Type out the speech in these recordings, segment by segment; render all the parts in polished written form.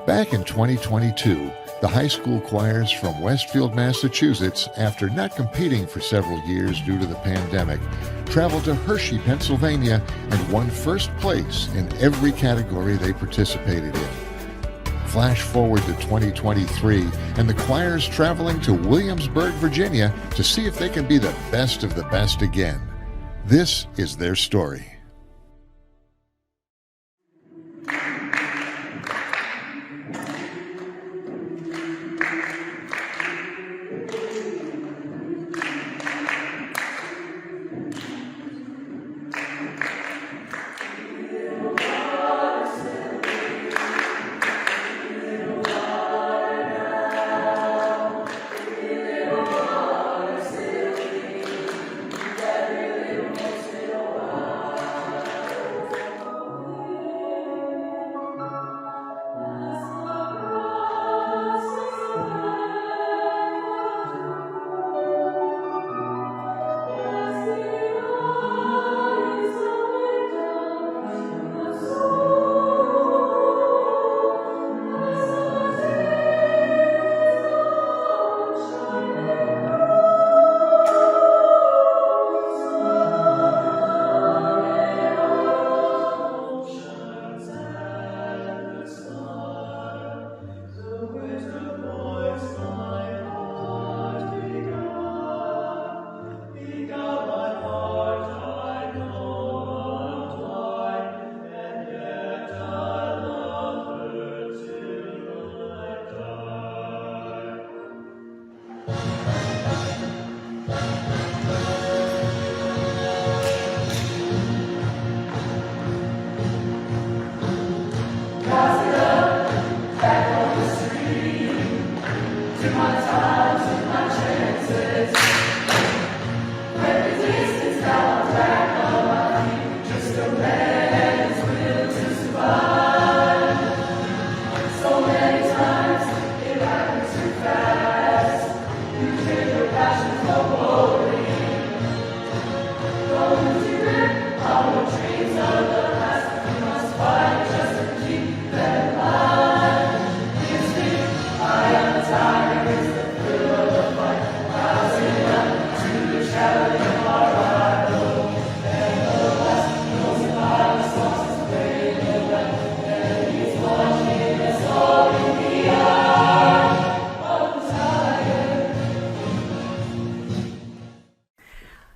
Back in 2022, the high school choirs from Westfield, Massachusetts, after not competing for several years due to the pandemic, traveled to Hershey, Pennsylvania, and won first place in every category they participated in. Flash forward to 2023, and the choir's traveling to Williamsburg, Virginia, to see if they can be the best of the best again. This is their story.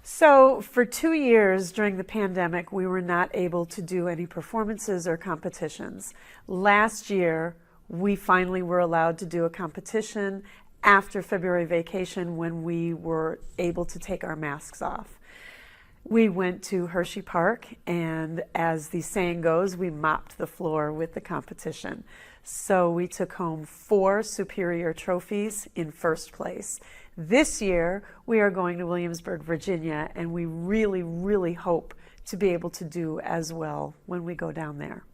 So for 2 years during the pandemic, we were not able to do any performances or competitions. Last year, we finally were allowed to do a competition after February vacation when we were able to take our masks off. We went to Hershey Park, and as the saying goes, we mopped the floor with the competition. So we took home 4 superior trophies in first place. This year, we are going to Williamsburg, Virginia, and we really, really hope to be able to do as well when we go down there.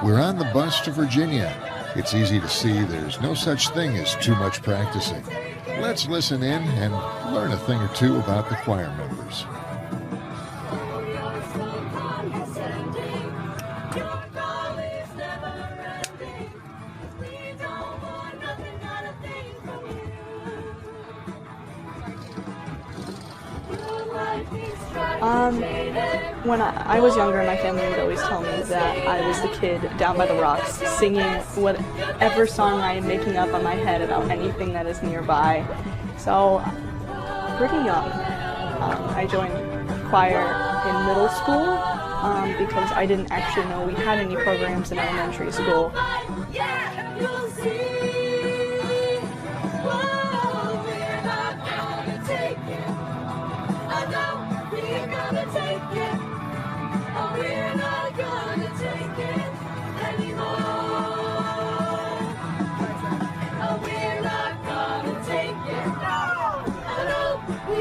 We're on the bus to Virginia. It's easy to see there's no such thing as too much practicing. Let's listen in and learn a thing or two about the choir members. When I was younger, my family would always tell me that I was the kid down by the rocks singing whatever song I am making up on my head about anything that is nearby. So, pretty young. I joined choir in middle school because I didn't actually know we had any programs in elementary school.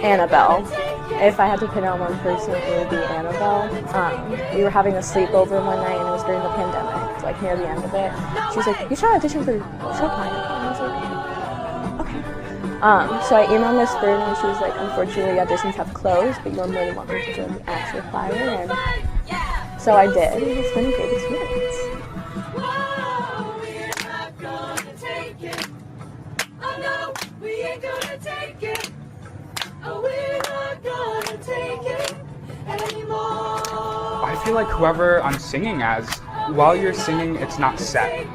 Annabelle. If I had to pin on one person, it would be Annabelle. We were having a sleepover one night, and it was during the pandemic, like near the end of it. She was like, "You should audition for Chopin." And I was like, "Okay." So I emailed Miss Bird, and she was like, "Unfortunately, auditions have closed, but you're more than welcome to join the actual choir." And So I did. It's been a great experience. I feel like whoever I'm singing as, while you're singing, it's not set.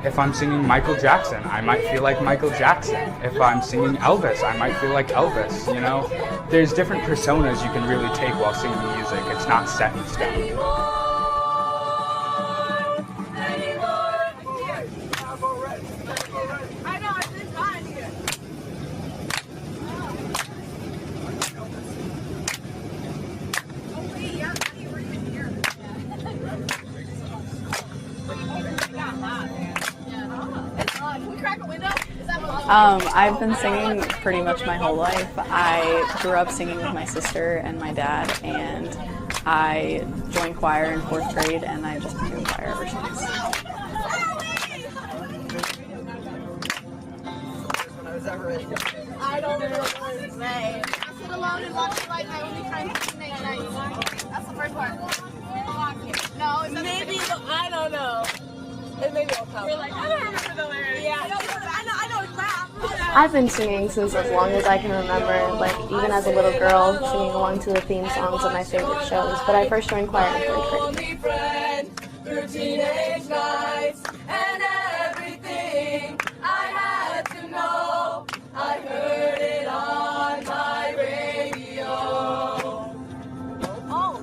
If I'm singing Michael Jackson, I might feel like Michael Jackson. If I'm singing Elvis, I might feel like Elvis, you know? There's different personas you can really take while singing music. It's not set in stone. I've been singing pretty much my whole life. I grew up singing with my sister and my dad, and I joined choir in 4th grade, and I've just been doing choir ever since. I don't know what to say. I sit alone and watch it like my only time to sing at night. That's the first part. No, it's maybe, I don't know. It maybe will come. You're like, I don't remember the lyrics. Yeah, I know it's rap. I've been singing since as long as I can remember, like even as a little girl, singing along to the theme songs of my favorite shows. But I first joined choir in 3rd grade. Through teenage nights and everything I had to know, I heard it on my radio. Oh,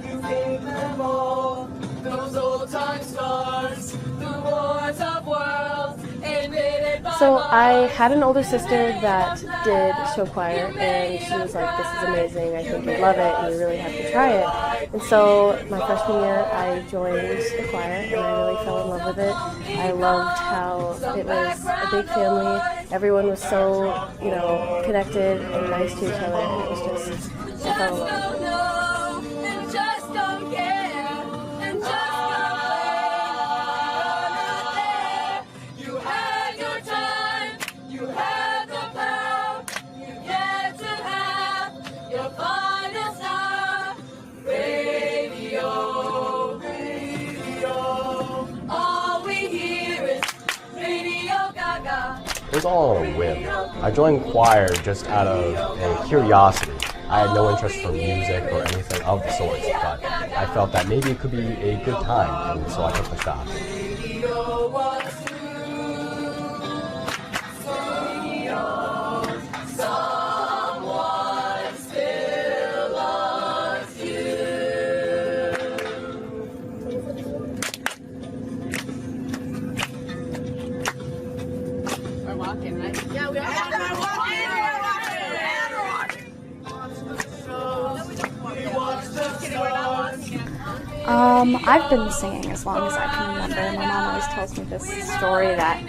you think them all, those old time stars, the wars of worlds invaded by. So I had an older sister that did show choir, and she was like, "This is amazing. I think you'd love it, and you really have to try it." And so my freshman year, I joined the choir, and I really fell in love with it. I loved how it was a big family. Everyone was so, connected and nice to each other, and it was just, I fell in love with it. It was all on a whim. I joined choir just out of a curiosity. I had no interest for music or anything of the sort, but I felt that maybe it could be a good time, and so I took the shot. I've been singing as long as I can remember. My mom always tells me this story that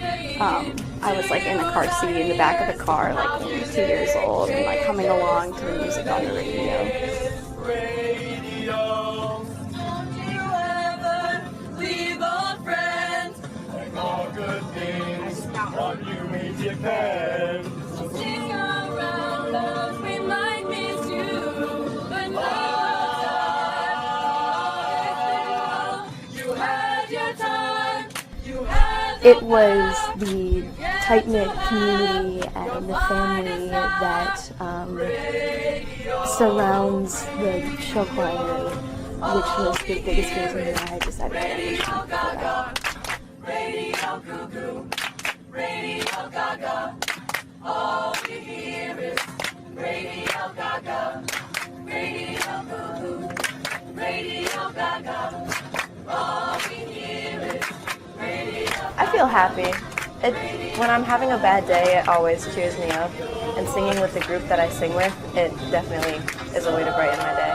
I was like in a car seat in the back of the car, like when I was 2 years old, and like humming along to the music on the radio. It was the tight-knit community and the family that surrounds the show choir, which was the biggest reason why I decided to audition for that. Radio cuckoo, Radio Gaga, all we hear is Radio Gaga, Radio cuckoo, Radio Gaga, all we hear is Radio Gaga. I feel happy. When I'm having a bad day, it always cheers me up. And singing with the group that I sing with, it definitely is a way to brighten my day.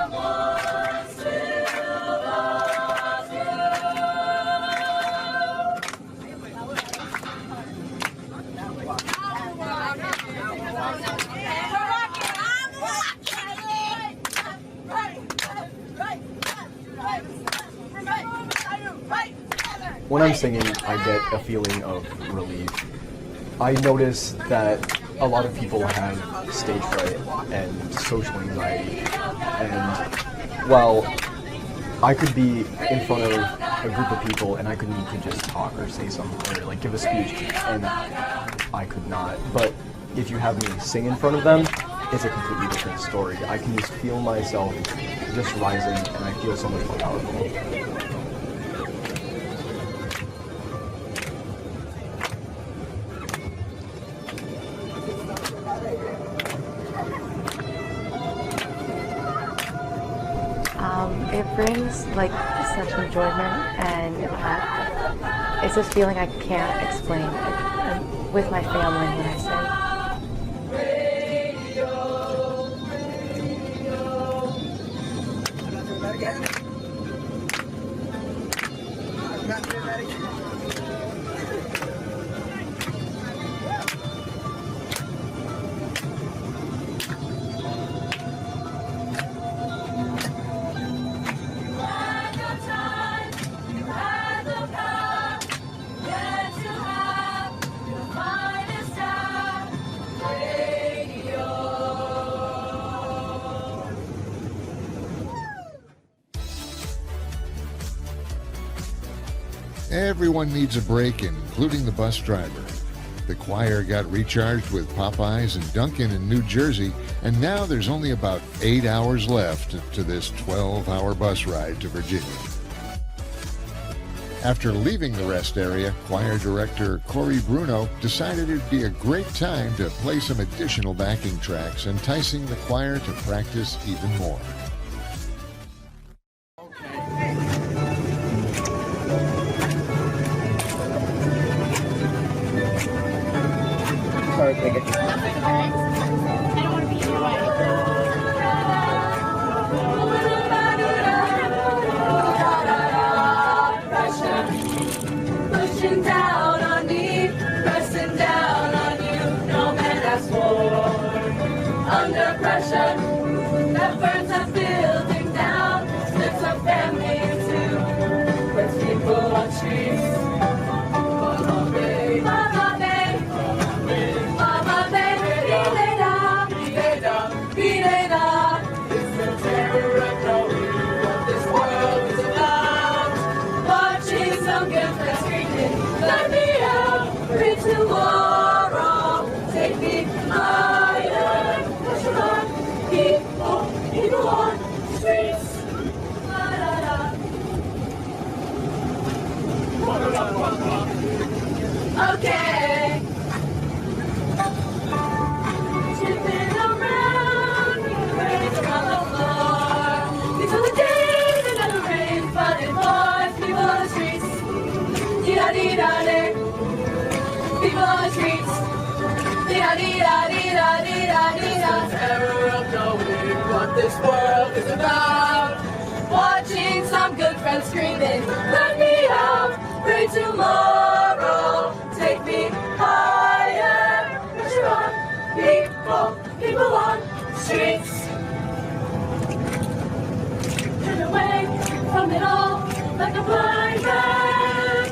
When I'm singing, I get a feeling of relief. I notice that a lot of people have stage fright and social anxiety, and while I could be in front of a group of people and I could need to just talk or say something or like give a speech, and I could not. But if you have me sing in front of them, it's a completely different story. I can just feel myself just rising, and I feel so much more powerful. It brings like such enjoyment, and it's a feeling I can't explain. I'm with my family when I sing. Everyone needs a break, including the bus driver. The choir got recharged with Popeyes and Dunkin' in New Jersey, and now there's only about 8 hours left to this 12-hour bus ride to Virginia. After leaving the rest area, choir director Corey Bruno decided it'd be a great time to play some additional backing tracks, enticing the choir to practice even more. Pushing down on me, pressing down on you, no man asks for. Under pressure, that burns a building down, splits a family in two, puts people on streets. It's the terror of knowing what this world is about. Watching some good friends screaming, let me out, free tomorrow, take me higher. Push on, people on the streets. Okay. Tipping around, rain around the floor. These are the days that never rain, but it pours. People on the streets, dee-da-dee-da-day. People on the streets, dee-da-dee-da-dee-da-dee-da-dee-da. Terror of knowing what this world is about. Watching some good friends screaming, let me out, free tomorrow, take me higher. Pressure on, people on the streets. Turn away from it all like a blind man.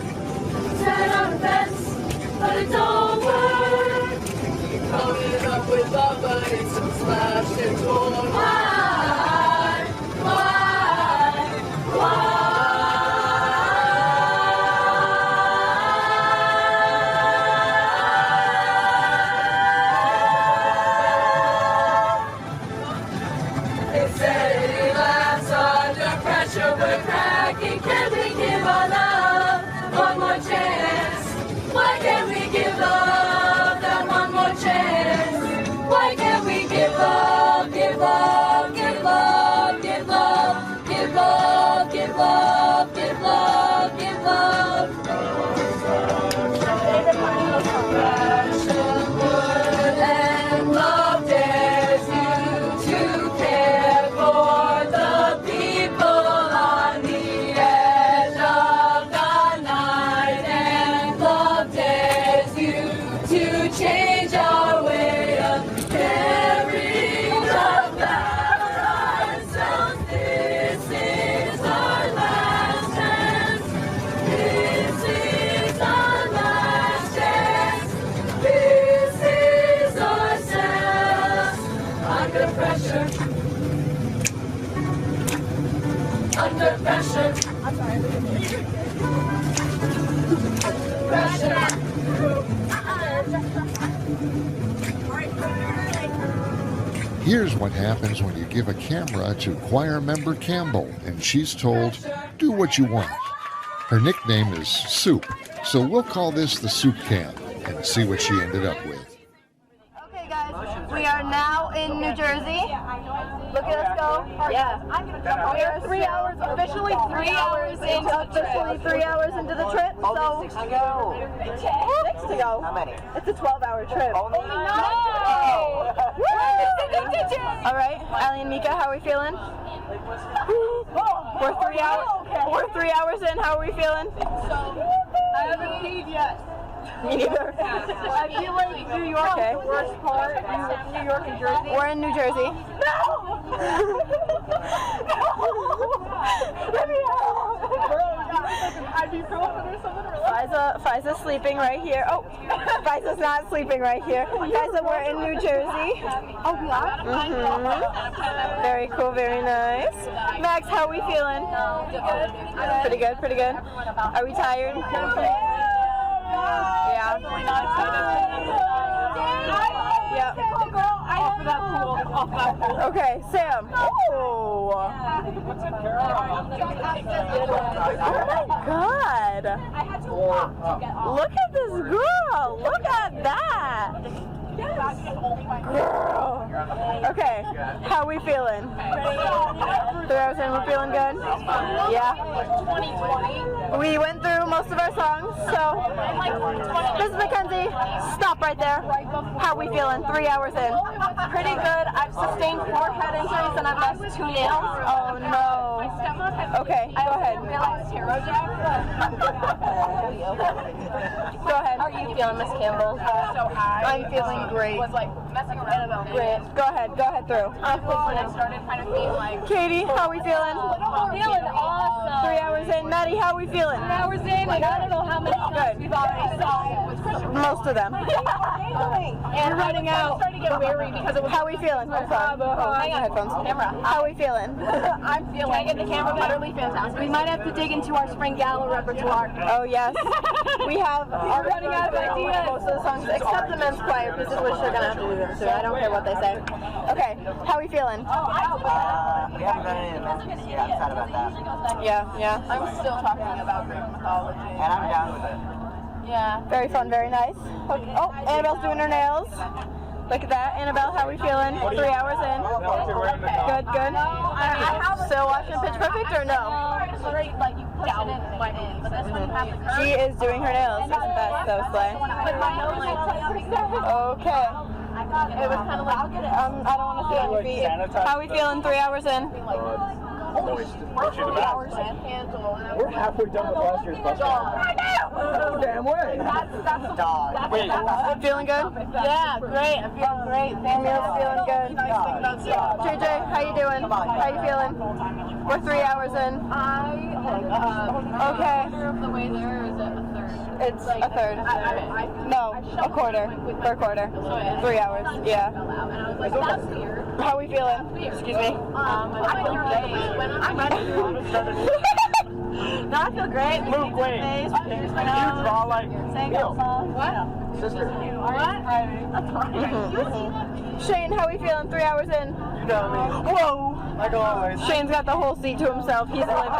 Set on the fence, but it don't work. Coming up with love, but it's so slashed and torn. Why? It said it laughs under pressure, we're cracking. Can we give our love one more chance? Why can't we give love that one more chance? Why can't we give love, give love, give love, give love, give love, give love, give love, give love? Passion, word, and love dares you to care for the people on the edge of the night, and love dares you to change our way of caring about ourselves. This is our last chance. This is our last chance. This is ourselves. Under pressure. Under pressure. Here's what happens when you give a camera to choir member Campbell and she's told, do what you want. Her nickname is Soup, so we'll call this the Soup Cam and see what she ended up with. Okay guys, we are now in New Jersey. Look at us go. Yeah. We are 3 hours, officially 3 hours into the trip. 3 hours into the trip, so 6 to go. 6 to go. How many? It's a 12-hour trip. Only 9. All right, Allie and Mika, how are we feeling? We're 3 hours. We're 3 hours in. How are we feeling? I haven't peed yet. Me neither. I feel like New York is the worst part. New York and Jersey. We're in New Jersey. No! Let me out! Fiza's sleeping right here. Oh, Fiza's not sleeping right here. Fiza, we're in New Jersey. Oh, we are? Mm-hmm. Very cool, very nice. Max, how are we feeling? Good. Pretty good, pretty good. Are we tired? Yeah. Yeah. Okay, Sam. Oh. Oh my God. Look at this girl. Look at that. Girl. Okay, how we feeling? 3 hours in, we're feeling good? Yeah. We went through most of our songs, so Mrs. Mackenzie, stop right there. How we feeling? 3 hours in. Pretty good. I've sustained 4 head injuries and I've lost 2 nails. Oh no. Okay, go ahead. Go ahead. How are you feeling, Miss Campbell? I'm feeling great. Great. Go ahead through. I started kind of being like. Katie, how we feeling? Feeling awesome. 3 hours in. Maddie, how we feeling? 3 hours in, and I don't know how many songs we've already sung. Most of them. And running out. I'm starting to get weary because it was. How we feeling? Hang on, headphones. Camera. How we feeling? I'm feeling. Can I get the camera? Utterly fantastic. We might have to dig into our spring gala repertoire. Oh yes. We have. We're running out of ideas. Most of the songs, except the men's choir, because we're still gonna have to do them. So I don't care what they say. Okay. How we feeling? We haven't done any events yet. I'm sad about that. Yeah. I'm still talking about Greek mythology. And I'm down with it. Yeah. Very fun, very nice. Oh, Annabelle's doing her nails. Look at that. Annabelle, how we feeling? 3 hours in. Good. Still watching Pitch Perfect or no? She is doing her nails. Isn't that so slay? Okay. It was kind of like, I don't want to see on your feet. How we feeling 3 hours in? We're 3 hours in. We're halfway done with last year's bus ride. Damn way. Dog. Wait. Feeling good? Yeah, great. I'm feeling great. Samuel's feeling good. JJ, how you doing? How you feeling? We're 3 hours in. Okay. The way there, or is it a third? It's a third. No, a quarter. Per quarter. 3 hours. Yeah. How are we feeling? Excuse me. I feel great. I'm ready. No, I feel great. Luke, wait. You draw like what? Sister. What? Shane, how are we feeling? 3 hours in. You know me. Whoa. Like always. Shane's got the whole seat to himself. He's living.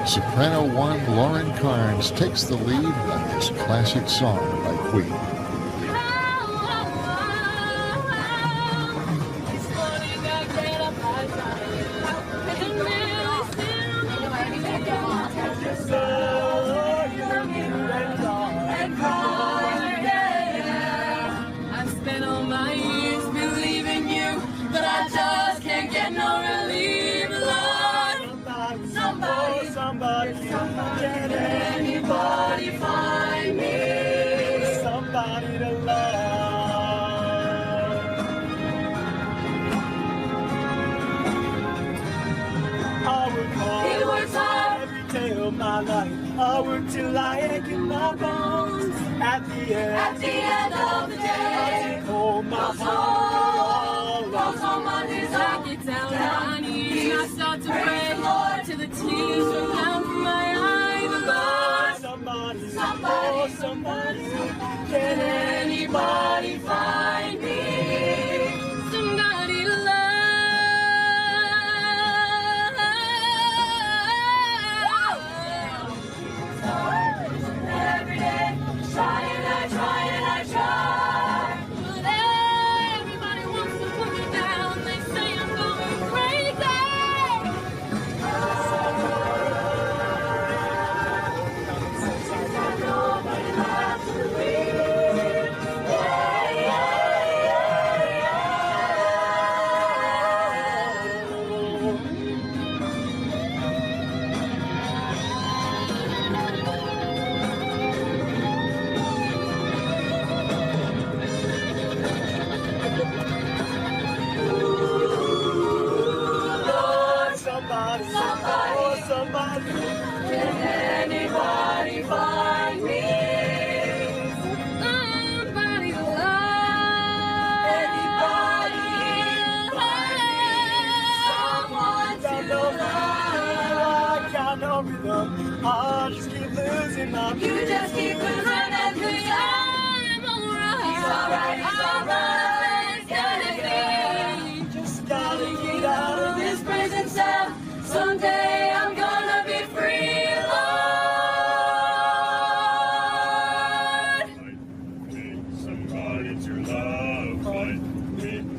Soprano 1 Lauren Carnes takes the lead on this classic song by Queen. Can anybody find me somebody to love? I work hard every day of my life. I work till I ache in my bones. At the end of the day, I take home my soul. Goes on my knees, I get down on my knees. I start to pray, Lord, till the tears run down from my eyes. Lord, somebody,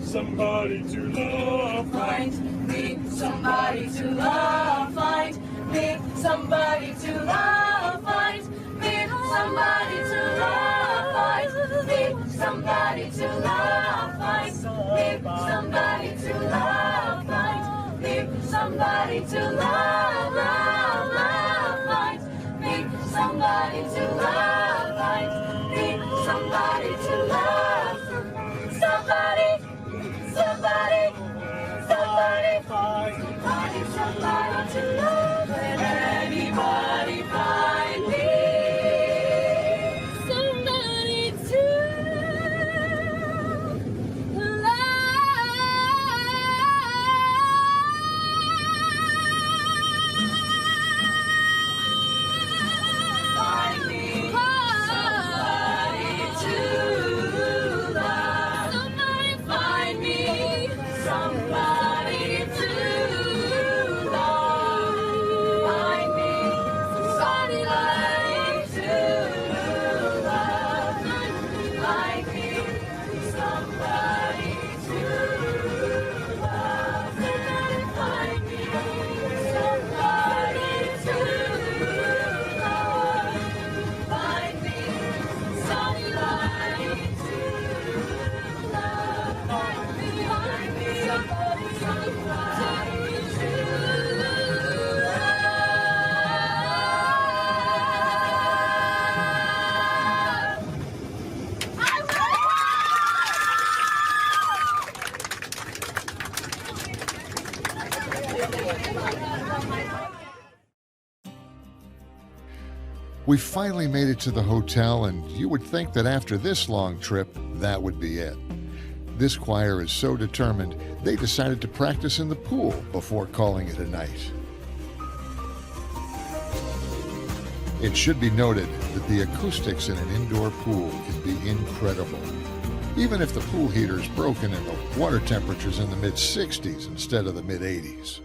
somebody to love. Find me somebody to love. Find me somebody to love. Find me somebody to love. Find me somebody to love. Find me somebody to love. Find me somebody to love. Love, love. Find me somebody to love. Find me somebody to love. Somebody, somebody, somebody, somebody, somebody to love. Anybody find me somebody to love. Find me somebody to love. Somebody find me somebody to love. Find me somebody to love. Find me somebody to love. Find me somebody to love. Find me somebody to love. Find me somebody We finally made it to the hotel, and you would think that after this long trip, that would be it. This choir is so determined, they decided to practice in the pool before calling it a night. It should be noted that the acoustics in an indoor pool can be incredible. Even if the pool heater is broken and the water temperature's in the mid-60s instead of the mid-80s.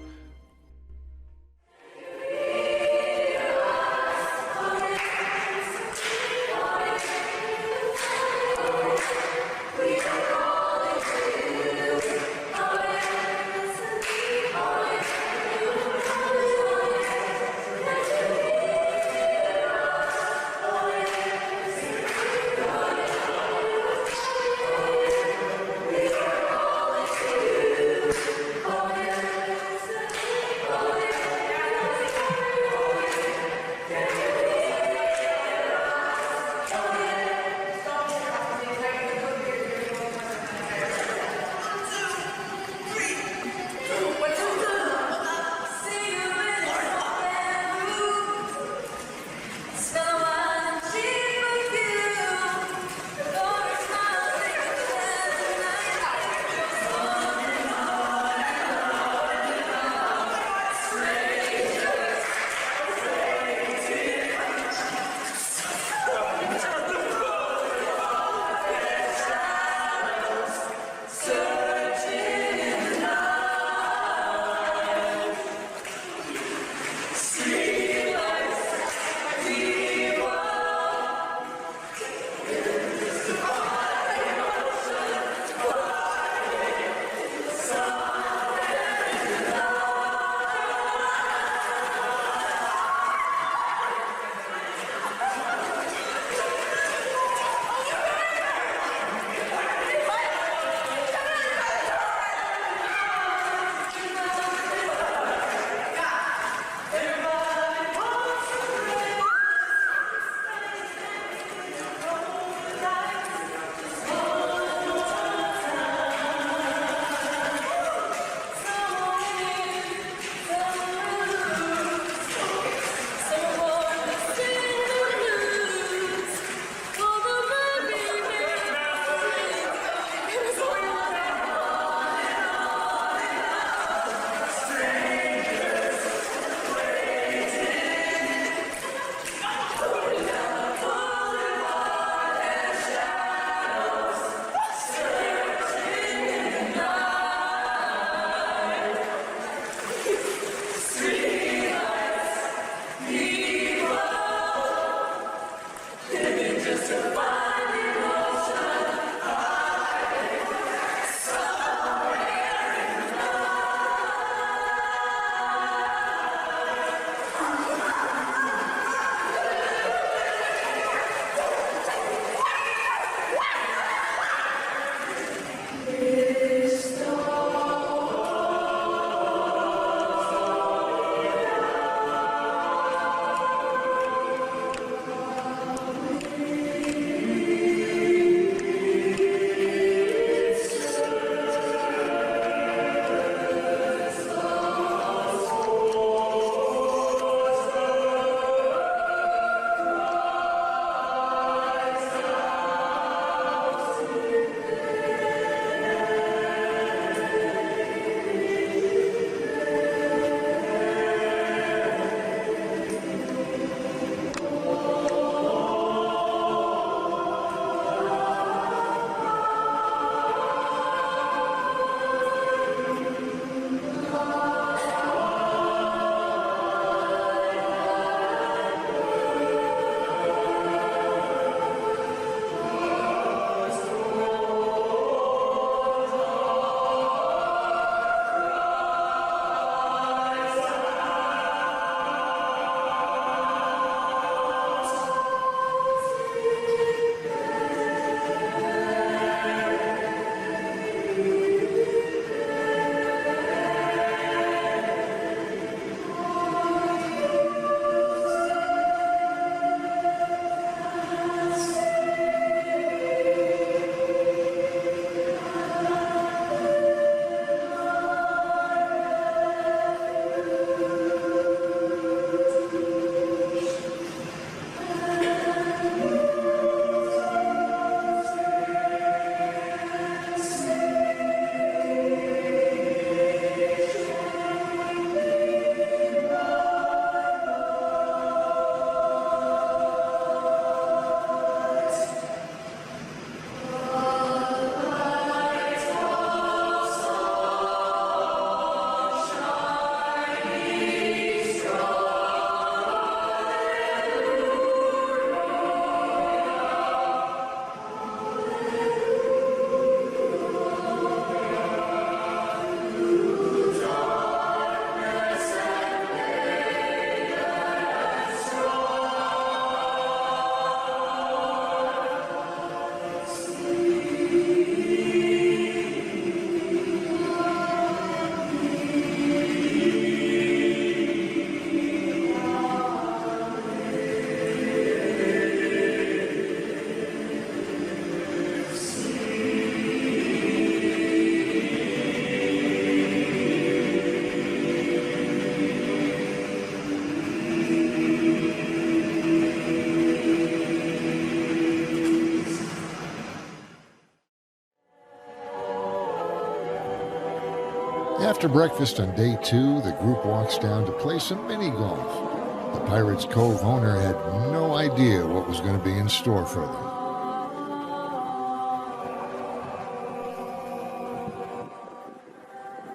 After breakfast on day 2, the group walks down to play some mini golf. The Pirates Cove owner had no idea what was going to be in store for them.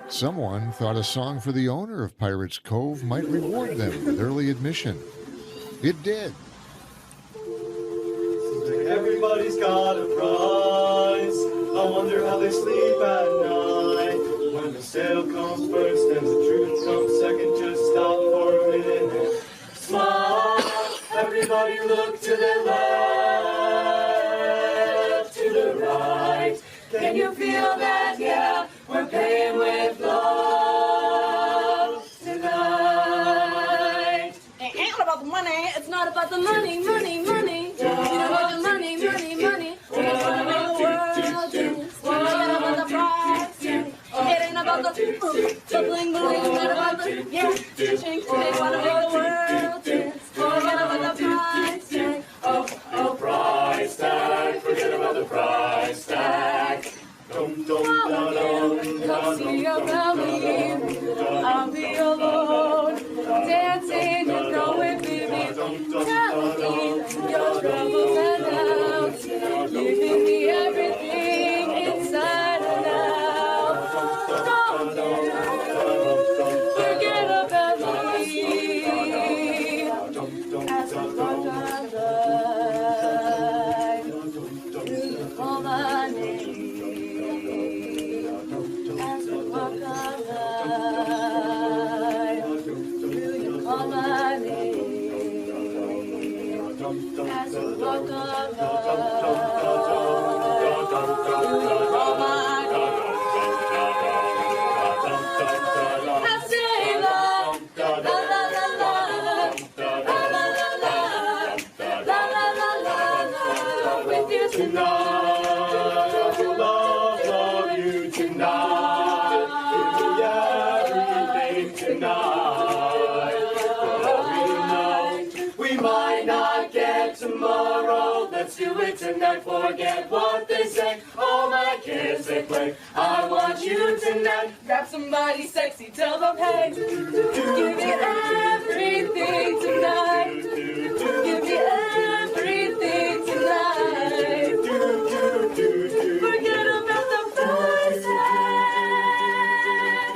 Someone thought a song for the owner of Pirates Cove might reward them with early admission. It did. Everybody's got a prize. I wonder how they sleep at night. When the sale comes first and the truth comes second, just stop for a minute and smile. Everybody look to the left, to the right. Can you feel that? Yeah, we're paying with love tonight. It ain't about the money. It's not about the money, money, money. You know about the money, money, money. We just wanna make the world dance. Forget about the price. It ain't about the bling bling. It's not about the ching. They wanna make the world dance. Forget about the price tag. Oh, price tag. Forget about the price tag. Come see your family. I'll be alone. Dancing, you know it, baby. Telling your troubles and doubts. Giving me everything inside and out. Don't forget about me. As I walk down the line, you call my name. As we walk on the line, will you call my name? As we walk on the line, will you call my name? I say la la la la la la la la la la la la with you tonight. Tomorrow, let's do it tonight. Forget what they say. All my kids they play. I want you tonight. Grab somebody sexy, tell them hey. Give me everything tonight. Give me everything tonight. Forget about the price tag.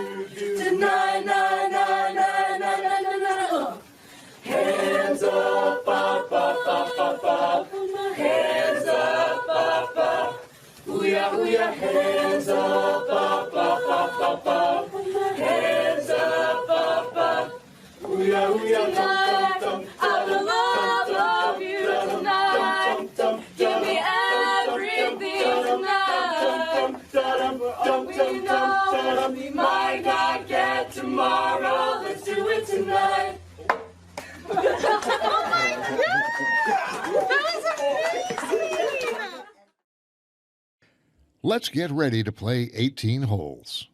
Tonight, na na na na na na na. Hands up, up, up, up, up, up. Hands up, up, up. Ooh-yeah, hands up, up, up, up, up, up. Hands up, up, up. Ooh-yeah, Tonight, I will love you tonight. Give me everything tonight. We know we might not get tomorrow. Let's do it tonight. Oh my God! That was amazing! Let's get ready to play 18 holes.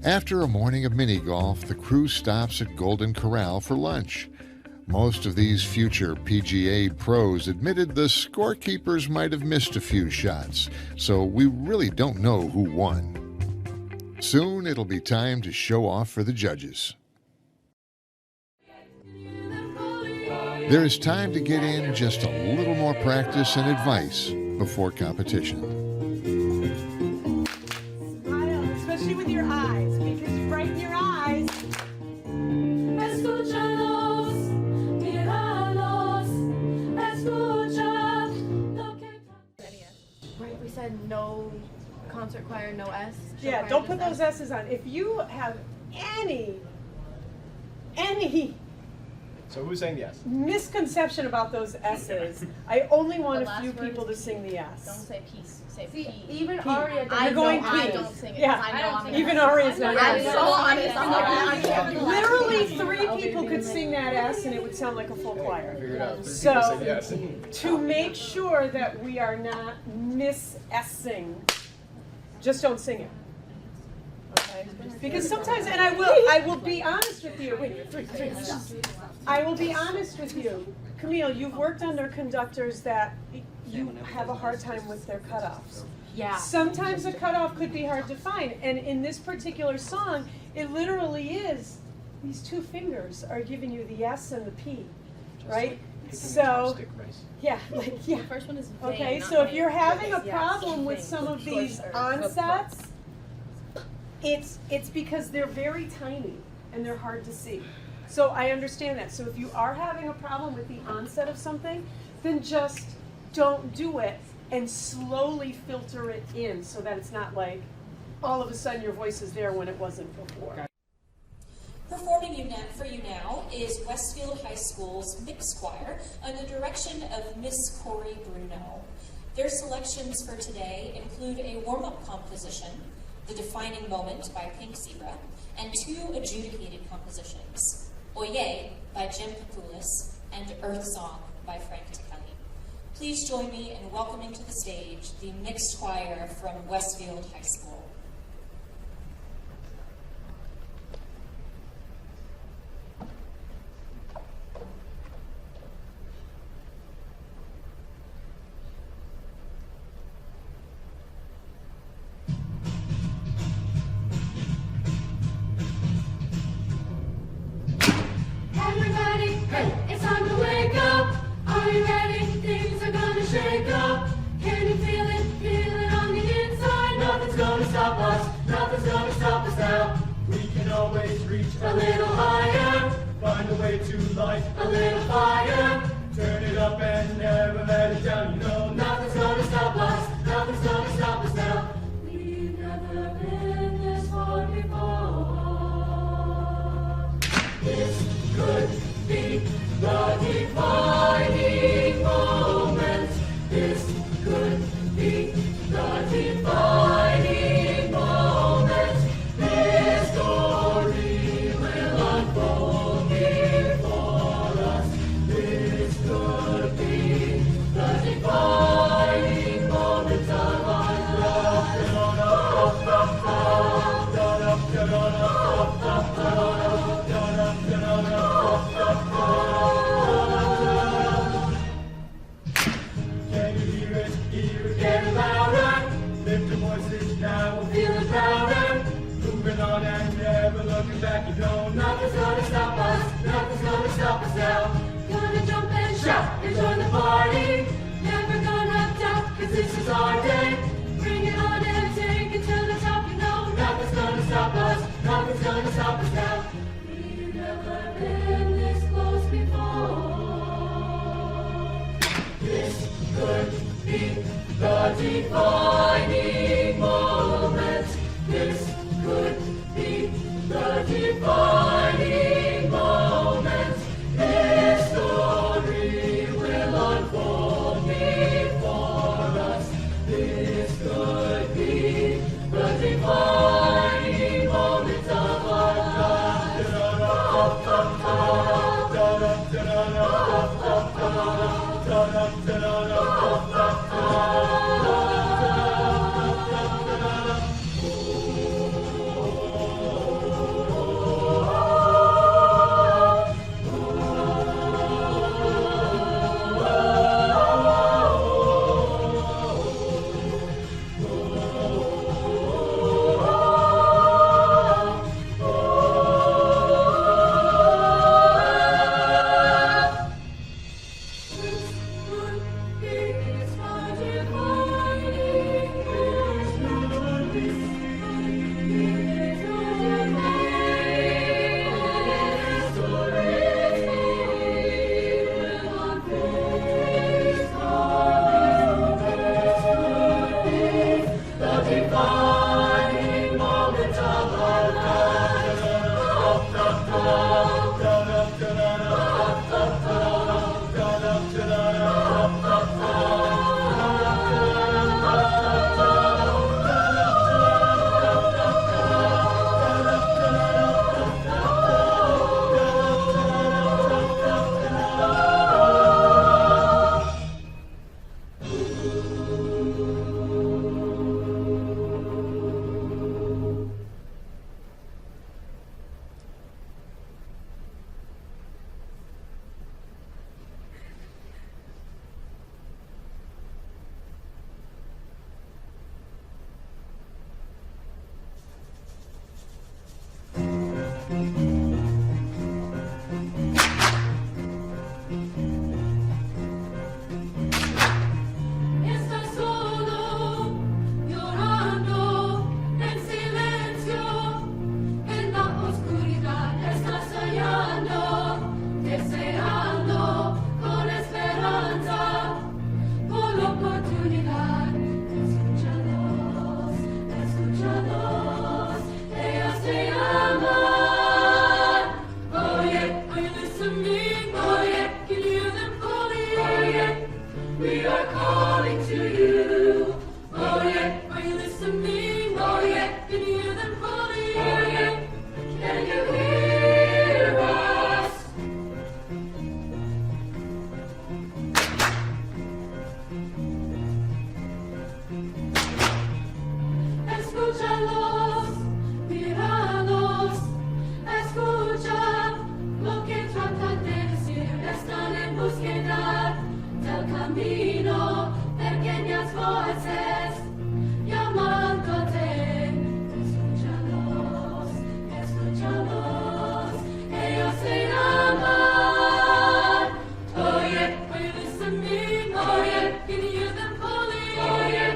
After a morning of mini golf, the crew stops at Golden Corral for lunch. Most of these future PGA pros admitted the scorekeepers might have missed a few shots, so we really don't know who won. Soon it'll be time to show off for the judges. There is time to get in just a little more practice and advice before competition. Smile, especially with your eyes, because brighten your eyes. Right, we said no concert choir, no S. Yeah, don't put those S's on. If you have any So who's saying yes? misconception about those S's, I only want The a last few word people to is sing the S. Don't say peace, say See, P. even P. Aria I doesn't going know. P. I don't sing it. Yeah. I know I'm Even gonna Aria's not I'm gonna so sing it. honest. I'm like, Literally 3 people could sing that S and it would sound like a full choir. Figure it out. Three So, people said yes. to make sure that we are not miss-essing, just don't sing it. Okay? Because sometimes, and I will be honest with you. Wait, I will be honest with you. Camille, you've worked under conductors that you have a hard time with their cutoffs. Yeah. Sometimes a cutoff could be hard to find, and in this particular song, it literally is, these 2 fingers are giving you the S and the P, right? So, yeah, The first one is vague, okay, not so if vague. you're having a Yes, problem with vague. some of these Choice or- onsets, it's because they're very tiny and they're hard to see. So I understand that. So if you are having a problem with the onset of something, then just don't do it and slowly filter it in so that it's not like all of a sudden your voice is there when it wasn't before. Performing for you now is Westfield High School's mixed choir under the direction of Miss Corey Bruno. Their selections for today include a warm-up composition, The Defining Moment by Pink Zebra, and 2 adjudicated compositions, Oye by Jim Papoulis and Earth Song by Frank Ticconi. Please join me in welcoming to the stage the mixed choir from Westfield High School. Everybody, hey, it's time to wake up. Are you ready? Things are gonna shake up. Can you feel it? Feel it on the inside. Nothing's gonna stop us. Nothing's gonna stop us now. We can always reach a little higher. Find a way to light a little fire. Turn it up and never let it down. You know nothing's gonna stop us. Nothing's gonna stop us now. We've never been this far before. This could be the defining moment. This could be the defining moment. This story will unfold before us. This could be the defining moment of our Can you hear it? Hear it getting louder. Lift your voices now, we'll feel it louder. Moving on and never looking back. You know nothing's gonna stop us. Nothing's gonna stop us now. Gonna jump and shout and join the party. Never gonna doubt, 'cause this is our day. Bring it on and take it to the top. You know nothing's gonna stop us. Nothing's gonna stop us now. We've never been this close before. This could be the defining moment. This could be the defining moment. This story will unfold before us. This could be the defining moment of our lives. camino, pequeñas voces llamándote. Escúchalos, escúchalos, ellos se llaman. Oye, are you listening? Oye, can you hear them calling? Oye,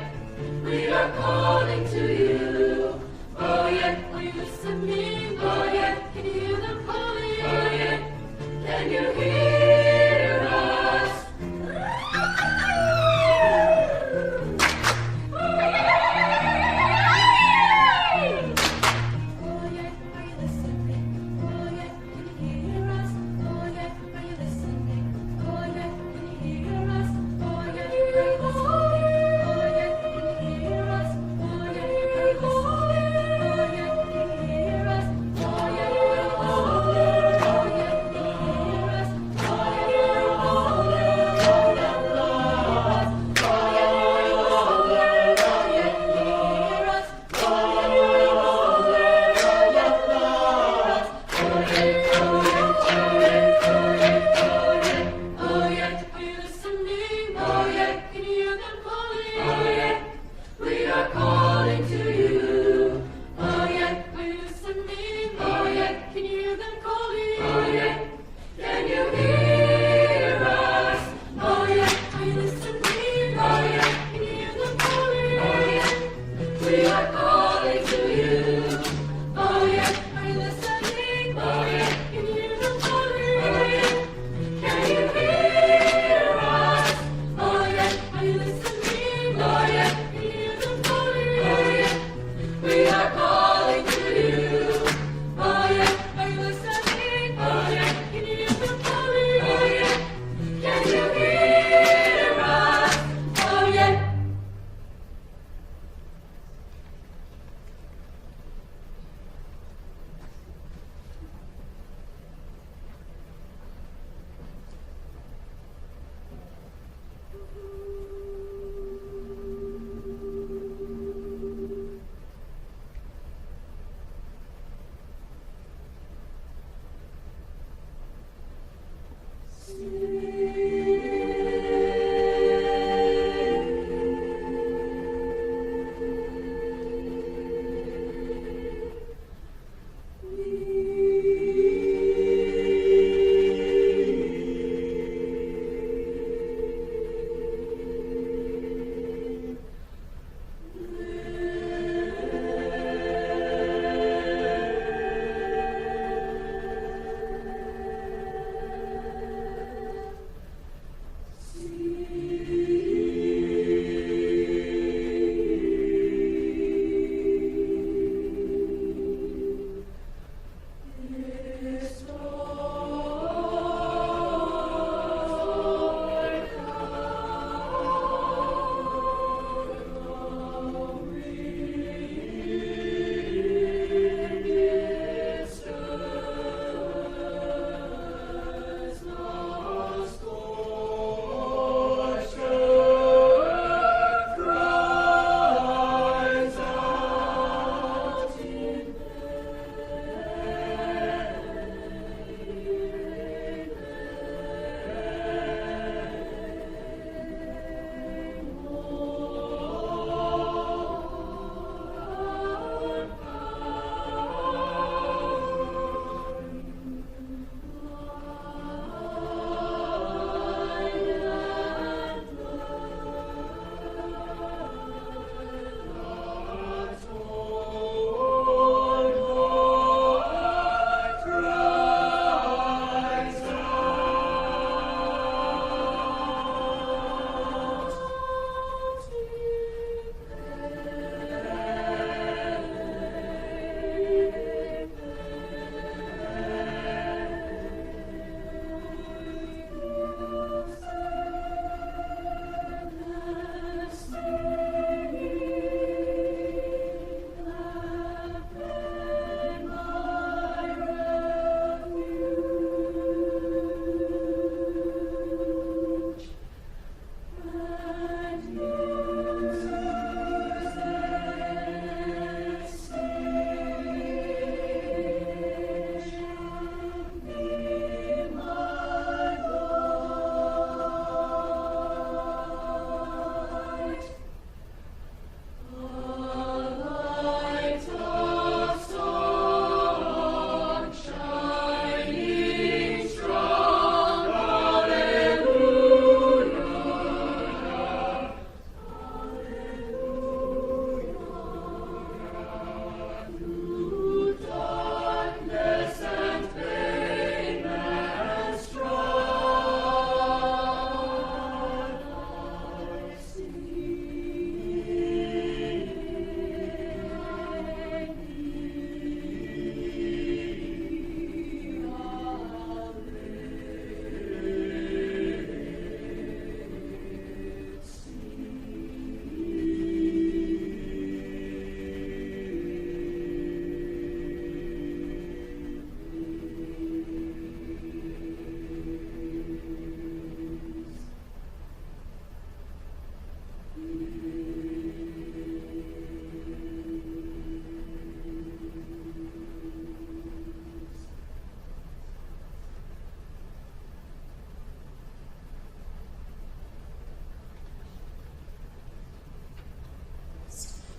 we are calling to you. Oye, are you listening? Oye, can you hear them calling? Oye, can you hear us?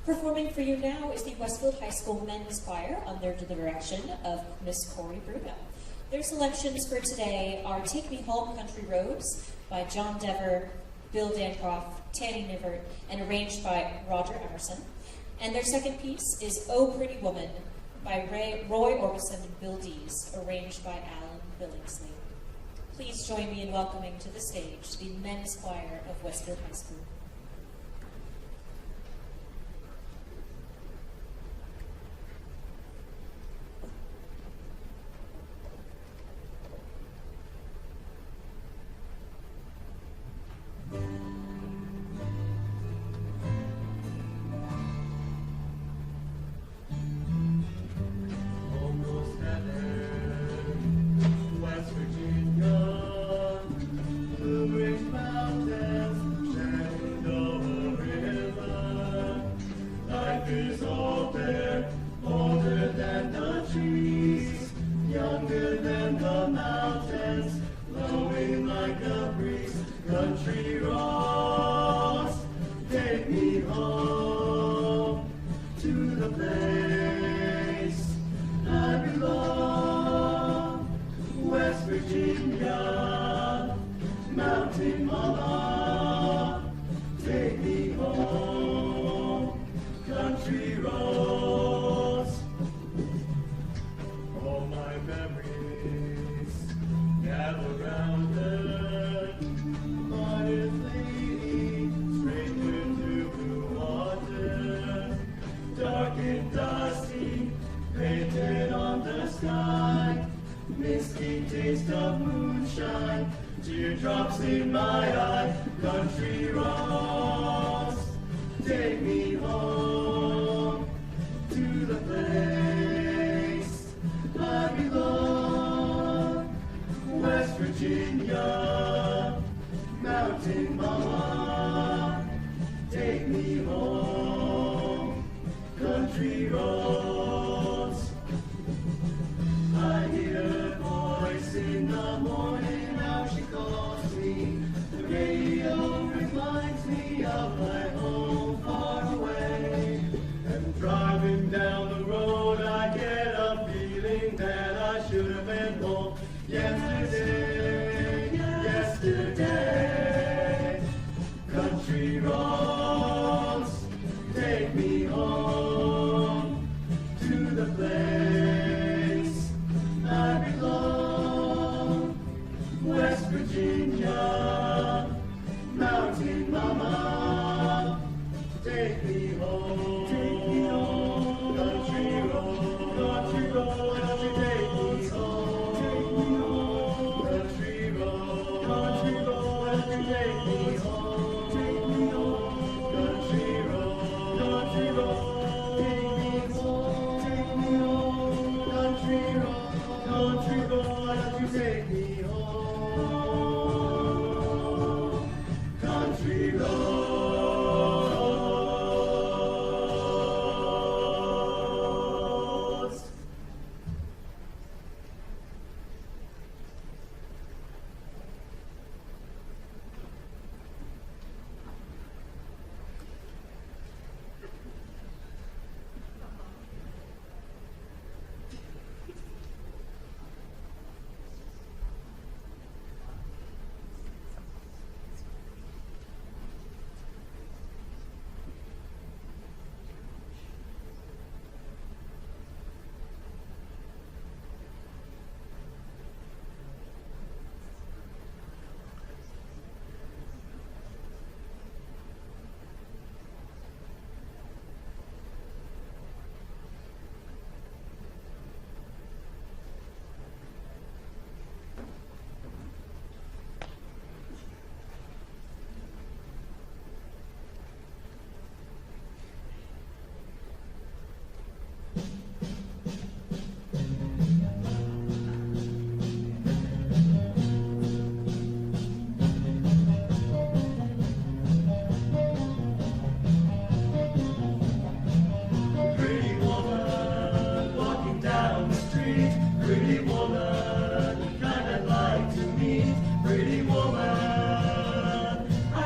Performing for you now is the Westfield High School Men's Choir under the direction of Miss Corey Bruno. Their selections for today are Take Me Home, Country Roads by John Dever, Bill Dancroft, Tanny Nivert, and arranged by Roger Emerson. And their second piece is Oh Pretty Woman by Roy Orbison and Bill Dees, arranged by Alan Billingsley. Please join me in welcoming to the stage the Men's Choir of Westfield High School. Country roads, take me home to the place I belong. West Virginia, Mountain Mama, take me home. Country roads, all my memories gather round her. Dark and dusty, painted on the sky, misty taste of moonshine, teardrops in my eye. Country roads, take me home to the place I belong. West Virginia, Mountain Mama, take me home. Country roads, I hear a voice in the morning, how she calls me. The radio reminds me of my home far away. And driving down the road, I get a feeling that I should have been home yesterday, yesterday. Country roads, take me home to the place I belong. West Virginia, Mountain Mama, take me home. Take me home. Country roads, country roads, take me home. Take me home. Country roads, country roads, take me home. Take me home. Country roads, country roads. Country road, you take me home. Country roads.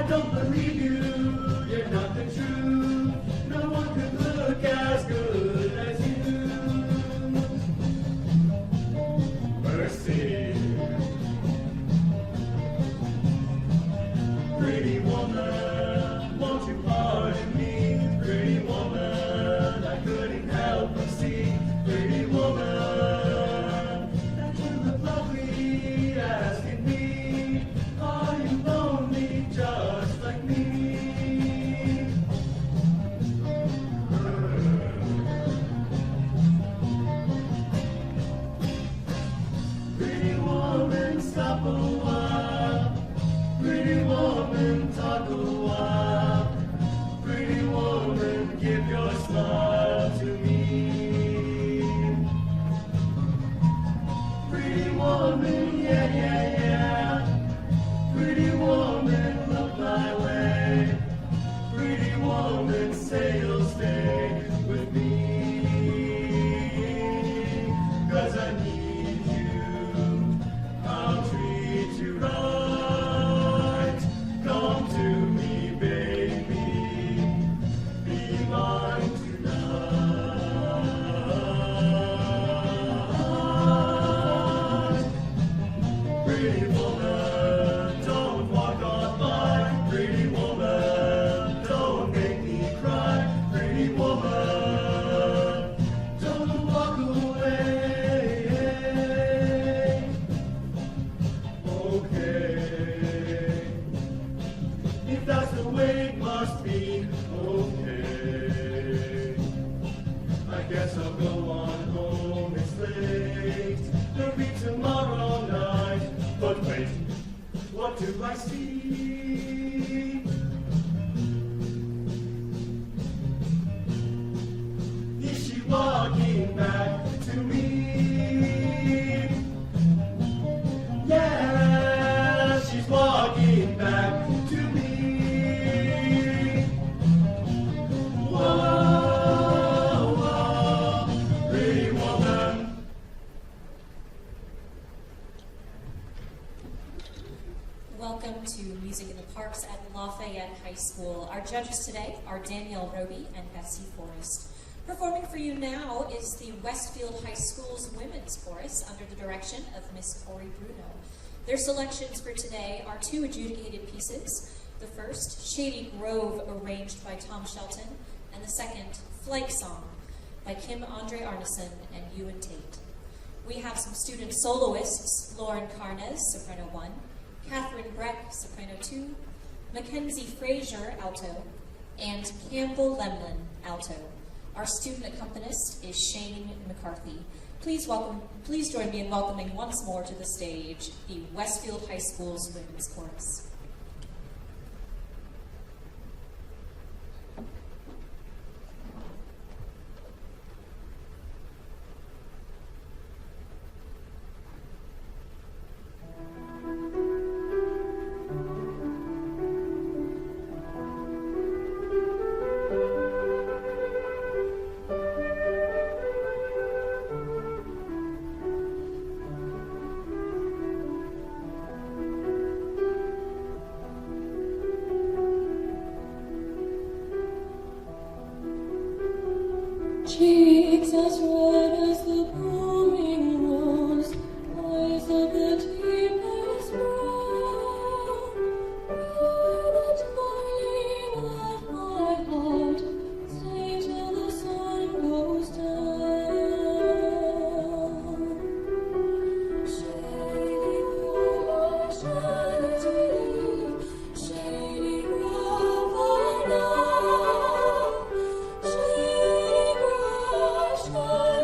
Don't believe you, you're nothing true. No one could woman, won't you pardon me? Pretty woman, I couldn't help but see. Pretty woman, that you look lovely, asking me, are you lonely just like me? Pretty woman, stop a while. Pretty woman, talk a while. Pretty woman, give your smile to me. Pretty woman, yeah, yeah, yeah. Pretty woman, look my way. Pretty woman, say you'll stay with me. 'Cause I need you, I'll treat you right. Come to me, baby, be mine tonight. Pretty woman, don't walk on by. Pretty woman, don't make me cry. Pretty woman, don't walk away. Okay, if that's the way it must be, okay. I guess I'll go on home, it's late. There'll be tomorrow night. But wait, what do I see? Is she walking back to me? Yeah, she's walking back to me. Whoa, whoa, pretty woman. Welcome to Music in the Parks at Lafayette High School. Our judges today are Danielle Roby and Betsy Forrest. Performing for you now is the Westfield High School's Women's Chorus under the direction of Miss Corey Bruno. Their selections for today are two adjudicated pieces. The first, Shady Grove, arranged by Tom Shelton, and the second, Flight Song, by Kim Andre Arneson and Ewan Tate. We have some student soloists, Lauren Carnes, soprano 1, Catherine Breck, soprano 2, Mackenzie Frazier, alto, and Campbell Lemlin, alto. Our student accompanist is Shane McCarthy. Please join me in welcoming once more to the stage the Westfield High School's Women's Chorus. Cheeks as red as the blooming rose, eyes of the deepest brown, red and boiling at my heart, stay till the sun goes down. Shady grove, shady grove I know. Shady grove,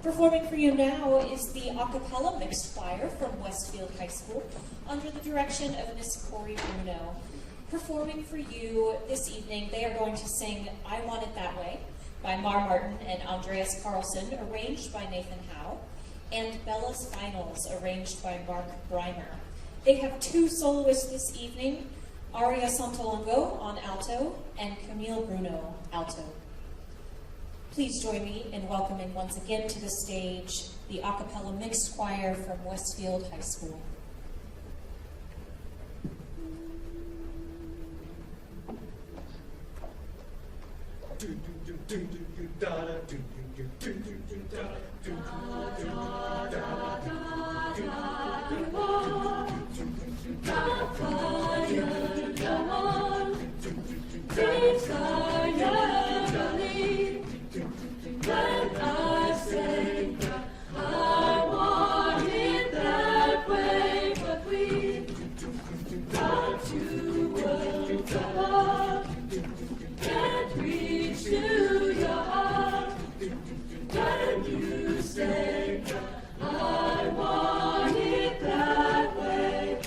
Performing for you now is the a cappella mixed choir from Westfield High School under the direction of Miss Corey Bruno. Performing for you this evening, they are going to sing I Want It That Way by Mar Martin and Andreas Carlson, arranged by Nathan Howe, and Bella's Finals, arranged by Mark Breimer. They have two soloists this evening, Aria Santolongo on alto and Camille Bruno, alto. Please join me in welcoming once again to the stage the a cappella mixed choir from Westfield High School. When I say I want it that way, but we got to work apart, can't reach to your heart. When you say I want it that way,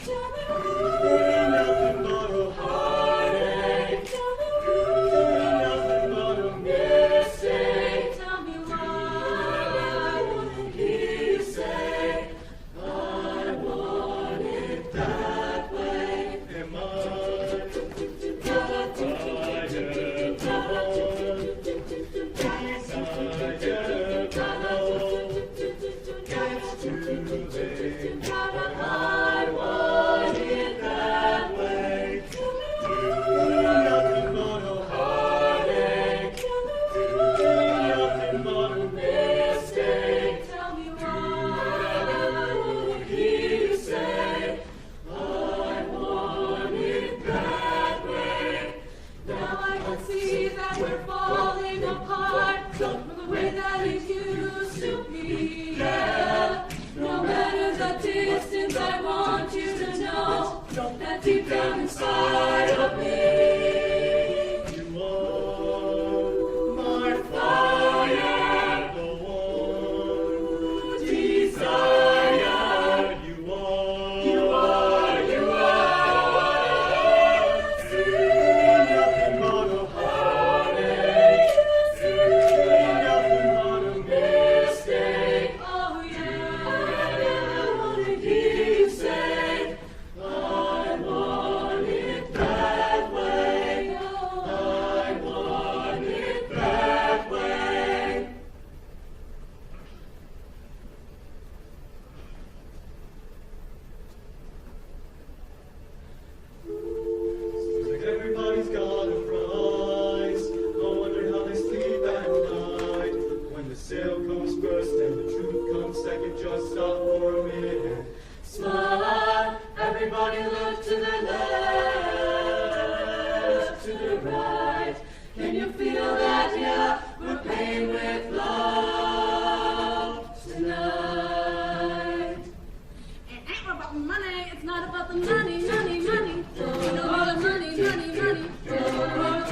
ain't nothing but a heartache, ain't nothing but a mistake. Tell me why wouldn't he say I want it that way? Am I I want it that way. Nothing but a heartache, nothing but a mistake. Tell me why would he say I want it that way? Now I can see that we're falling apart from the way that it used to be. Yeah. No matter the distance, I want you to know that deep down inside of me, you are my fire, the one desire. You are nothing but a heartache, nothing but a mistake. Oh yeah, what did he say? I want it that way. I want it that way. Seems like everybody's got a price. I wonder how they sleep at night. When the sale comes first and the truth comes second, just stop for a minute. Smile, everybody look to the left, to the right. Can you feel that? Yeah, we're paying with love tonight. It ain't about the money, it's not about the money, money, money. It's about the money, money, money. It ain't about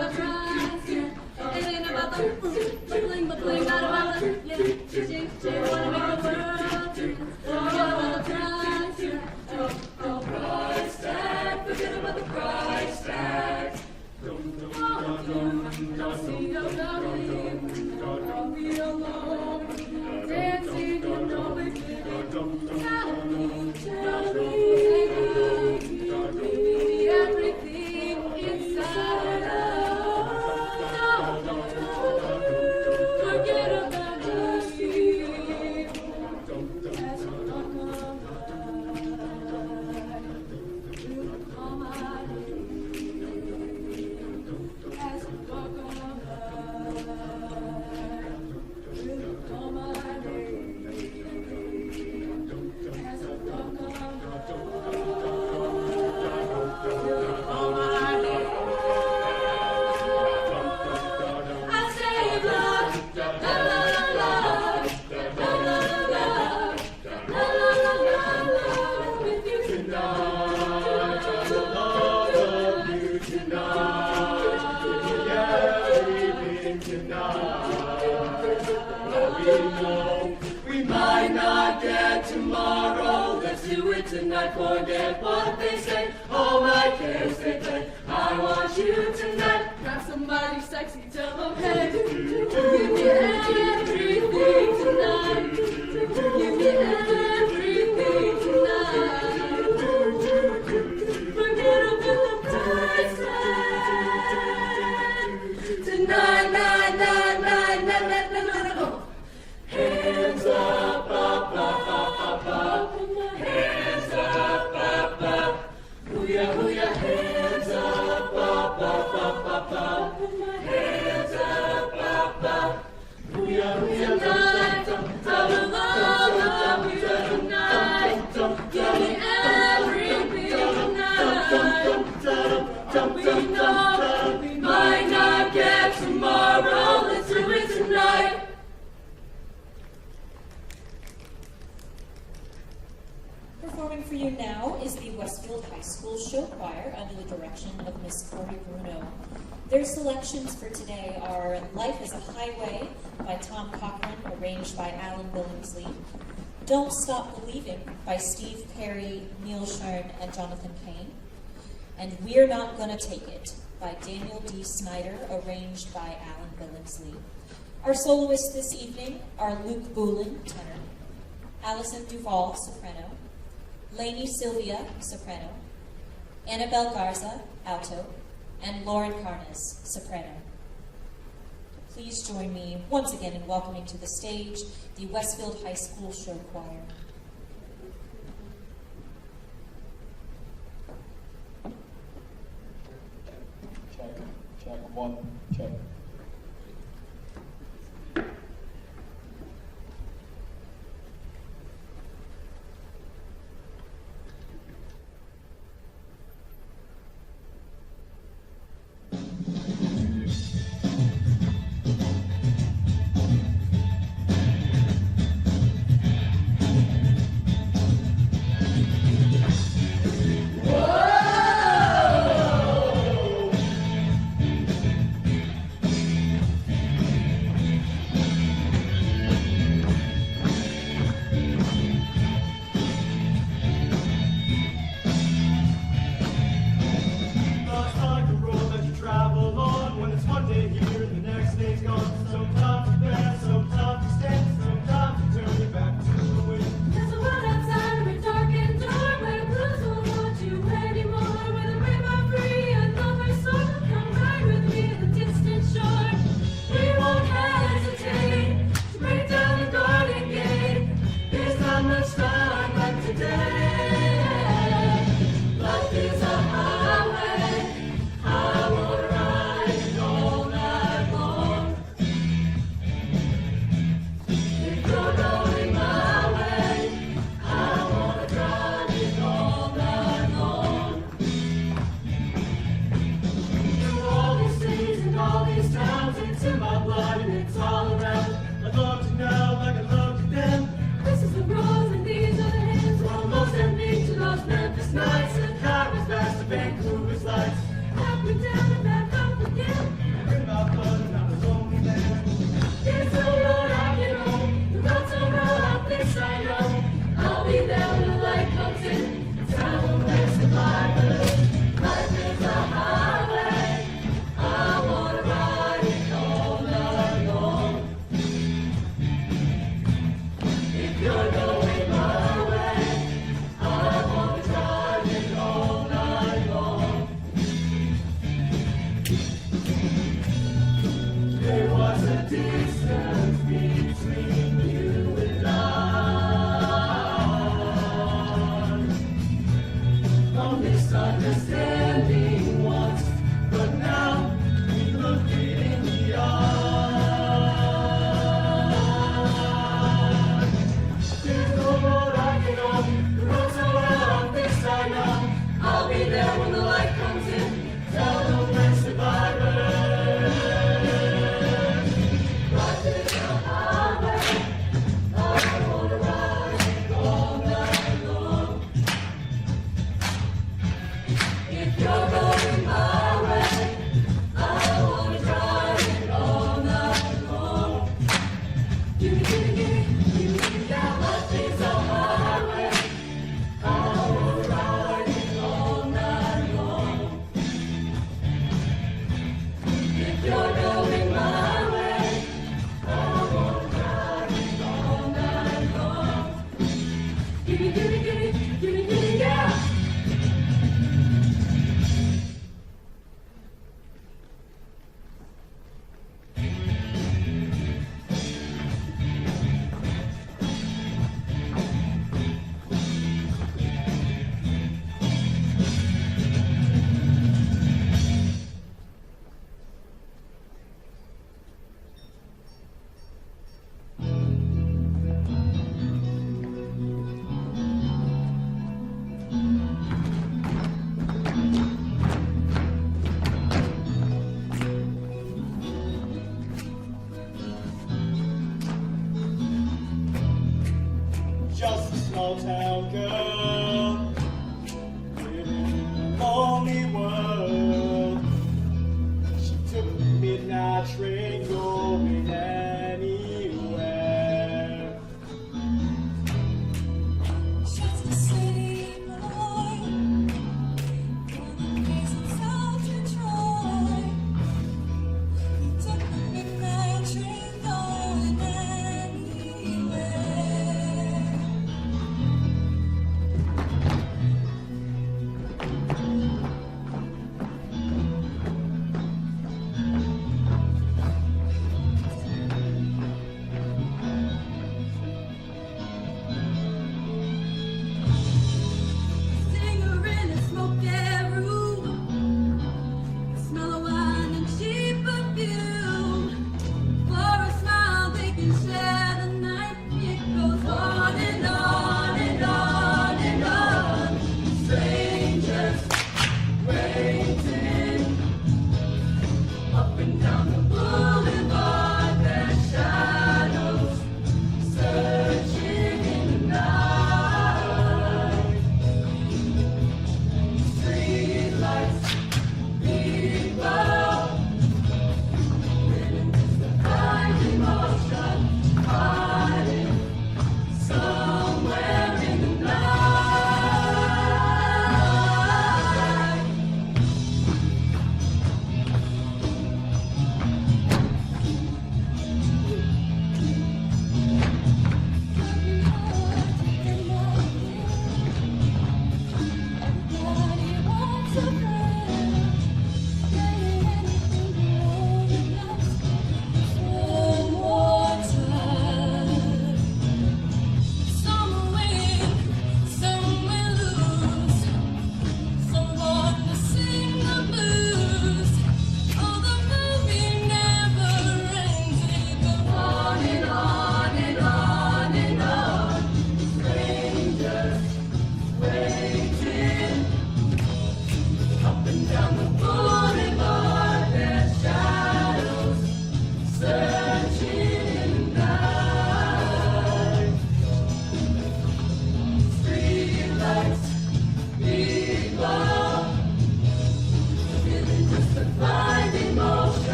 the price, yeah. It ain't about the bling, not about the yeah. forget what they say. All my cares they play. I want you tonight. Grab somebody sexy, tell them, hey, give me everything tonight. Give me everything tonight. Forget about the price tag. Tonight, night, night, night, night, night, night, night, oh. Hands up, up, up, up, up, up. Hands up, up, up. Hoo-yah, hoo-yah. Hands up, up, up, up, up, up. Hands up, up, up. Hoo-yah, hoo-yah. Tonight, I will love you tonight. Give me everything tonight. We know we might not get tomorrow. Let's do it tonight. Performing for you now is the Westfield High School Show Choir under the direction of Miss Corey Bruno. Their selections for today are Life is a Highway by Tom Cochran, arranged by Alan Billingsley, Don't Stop Believing by Steve Perry, Neil Shern, and Jonathan Payne, and We're Not Gonna Take It by Daniel D. Snyder, arranged by Alan Billingsley. Our soloists this evening are Luke Boulin, tenor, Allison Duvall, soprano, Lainey Sylvia, soprano, Annabelle Garza, alto, and Lauren Carnes, soprano. Please join me once again in welcoming to the stage the Westfield High School Show Choir. Check, one, check. Right there.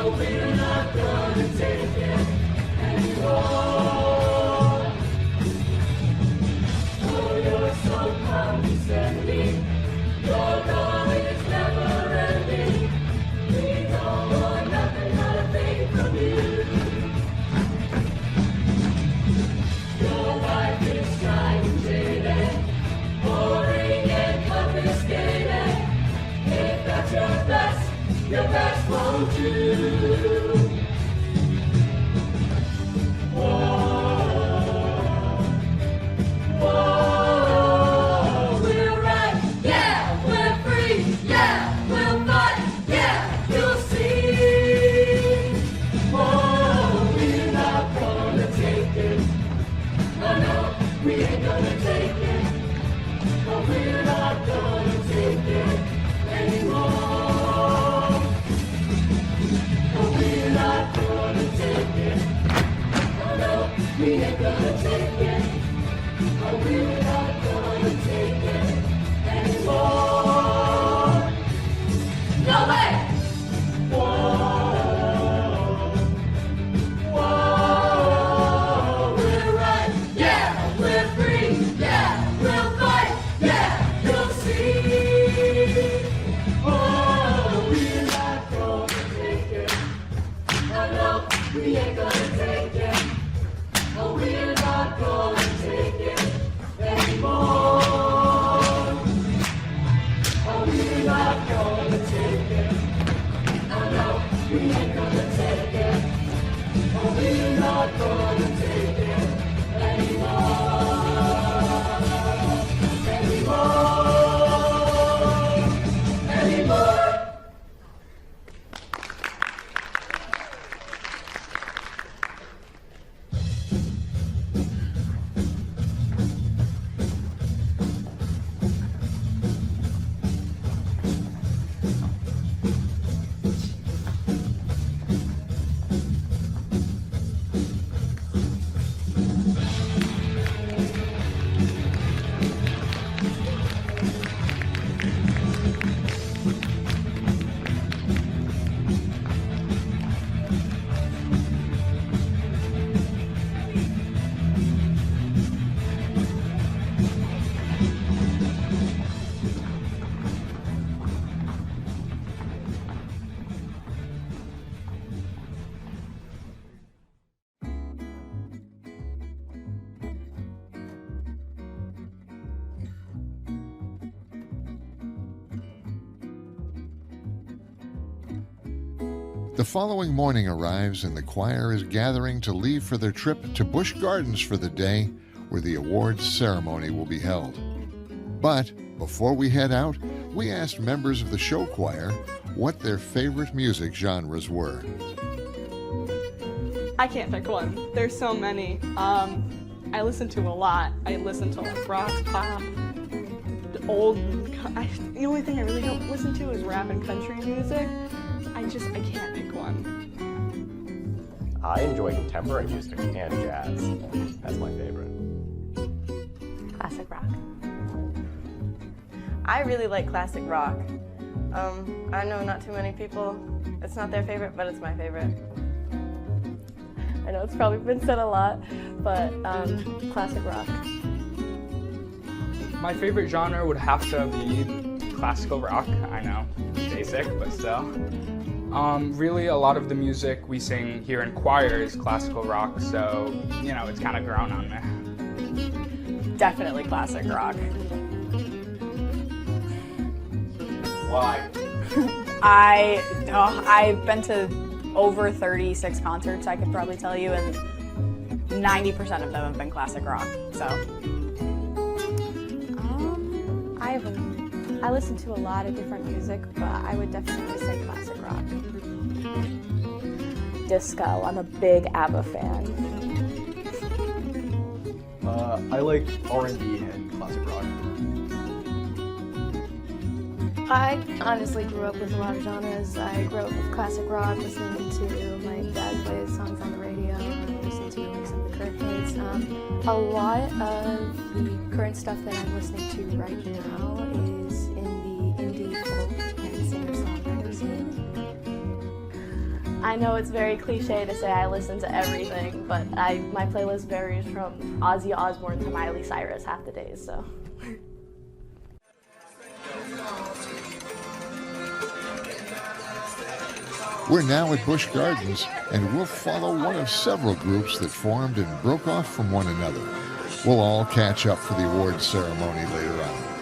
but we're not gonna take it anymore. Oh, you're so condescending. Your calling is never ending. We don't want nothing but a thing from you. Your life is trying to jaded, boring and confiscated. If that's your best won't do. Whoa, we're right, yeah, we're free, yeah, we'll fight, yeah, you'll see. Whoa, we're not gonna take it. Oh no, we ain't gonna take it. Oh, we're not gonna take it anymore. Oh, we're not gonna take it. Oh no, we ain't gonna take it. Oh, we're not gonna take it anymore. No way! Whoa, whoa, we're right, yeah, we're free, yeah, we'll fight, yeah, you'll see. Oh, we're not gonna take it. Oh no, we ain't gonna take it. Oh, we're not gonna take it anymore. Oh, we're not gonna take it. Oh no, we ain't gonna take it. Oh, we're not gonna take it anymore. The following morning arrives and the choir is gathering to leave for their trip to Busch Gardens for the day where the awards ceremony will be held. But before we head out, we asked members of the show choir what their favorite music genres were. I can't pick one. There's so many. I listen to a lot. I listen to like rock, pop, old. The only thing I really don't listen to is rap and country music. I can't pick one. I enjoy contemporary music and jazz. That's my favorite. Classic rock. I really like classic rock. I know not too many people, it's not their favorite, but it's my favorite. I know it's probably been said a lot, but classic rock. My favorite genre would have to be classical rock. I know, basic, but still. Really, a lot of the music we sing here in choir is classical rock, so, you know, it's kind of grown on me. Definitely classic rock. Why? I've been to over 36 concerts, I could probably tell you, and 90% of them have been classic rock, so. I listen to a lot of different music, but I would definitely say classic rock. Disco, I'm a big ABBA fan. I like R&B and classic rock. I honestly grew up with a lot of genres. I grew up with classic rock, listening to my dad play songs on the radio, and listening to like some of the current hits. A lot of the current stuff that I'm listening to right now is in the indie folk and singer-songwriter scene. I I know it's very cliche to say I listen to everything, but my playlist varies from Ozzy Osbourne to Miley Cyrus half the days, so. We're now at Busch Gardens, and we'll follow one of several groups that formed and broke off from one another. We'll all catch up for the awards ceremony later on.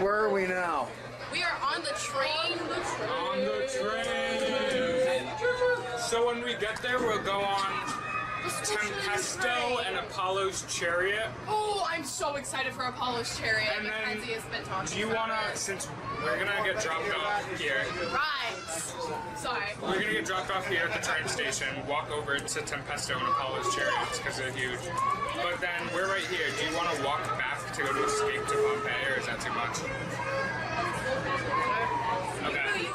Where are we now? We are on the train. On the train. So when we get there, we'll go on Tempesto and Apollo's Chariot. Oh, I'm so excited for Apollo's Chariot. And then, Mackenzie has been talking do you about wanna, it. since we're gonna get dropped off here. Right. Sorry. We're gonna get dropped off here at the train station, walk over to Tempesto and Apollo's Chariots because they're huge. But then we're right here. Do you want to walk back to go to Escape to Pompeii, or is that too much? Okay.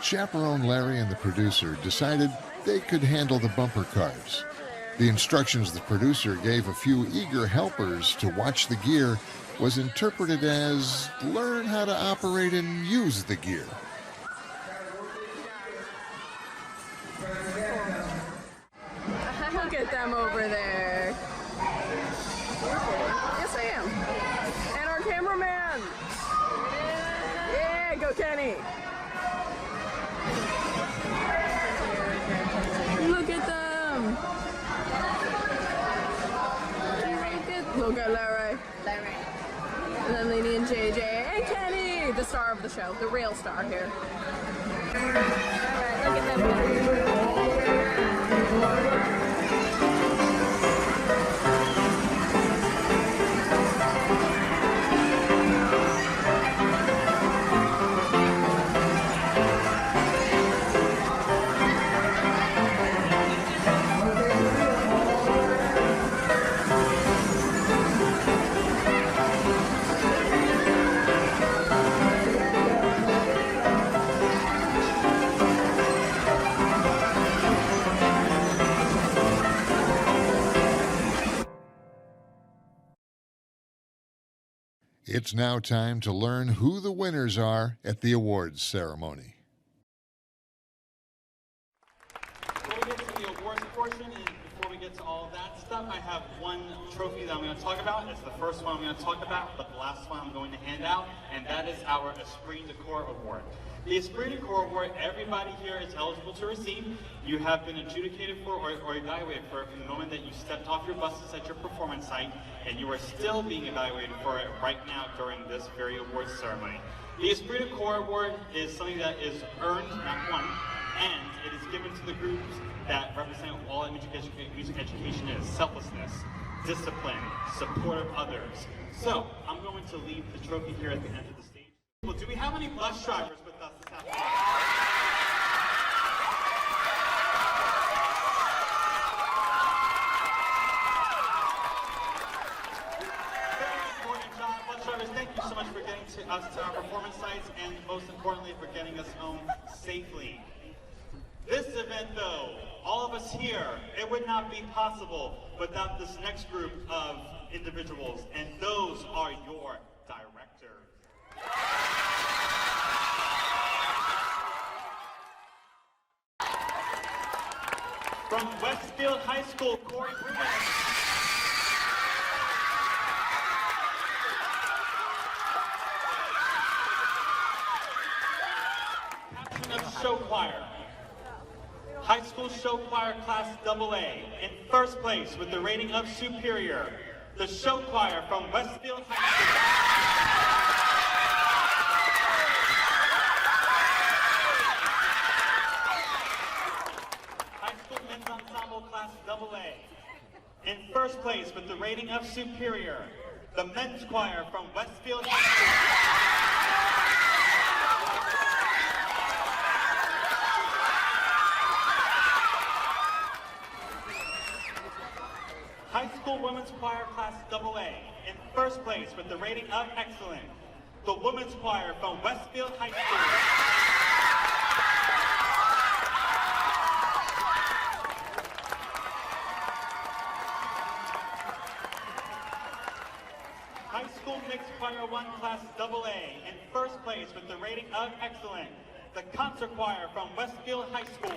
Chaperone Larry and the producer decided they could handle the bumper cars. The instructions the producer gave a few eager helpers to watch the gear was interpreted as learn how to operate and use the gear. Look at them over there. Yes, I am. And our cameraman. Yeah, go Kenny. Look at them. Look at Larry. And then Lainey and JJ and Kenny, the star of the show, the real star here. All right, look at them. It's now time to learn who the winners are at the awards ceremony. Before we get to the awards portion, and before we get to all that stuff, I have one trophy that I'm going to talk about. It's the first one I'm going to talk about, but the last one I'm going to hand out, and that is our Esprit de Corps Award. The Esprit de Corps Award, everybody here is eligible to receive. You have been adjudicated for or evaluated for it from the moment that you stepped off your buses at your performance site, and you are still being evaluated for it right now during this very awards ceremony. The Esprit de Corps Award is something that is earned, not won, and it is given to the groups that represent all that music education is: selflessness, discipline, support of others. So, I'm going to leave the trophy here at the end of the stage. Well, do we have any bus drivers with us this afternoon? Very important job, bus drivers. Thank you so much for getting us to our performance sites, and most importantly, for getting us home safely. This event, though, all of us here, it would not be possible without this next group of individuals, and those are your directors. From Westfield High School, Corey Bruno. Captain of Show Choir. High School Show Choir Class AA. In first place with the rating of Superior, the Show Choir from Westfield High School. Class AA. In first place with the rating of Superior, the Men's Choir from Westfield High School. High School Women's Choir Class AA. In first place with the rating of Excellent, the Women's Choir from Westfield High School. Mixed Choir 1 Class AA. In first place with the rating of Excellent, the Concert Choir from Westfield High School.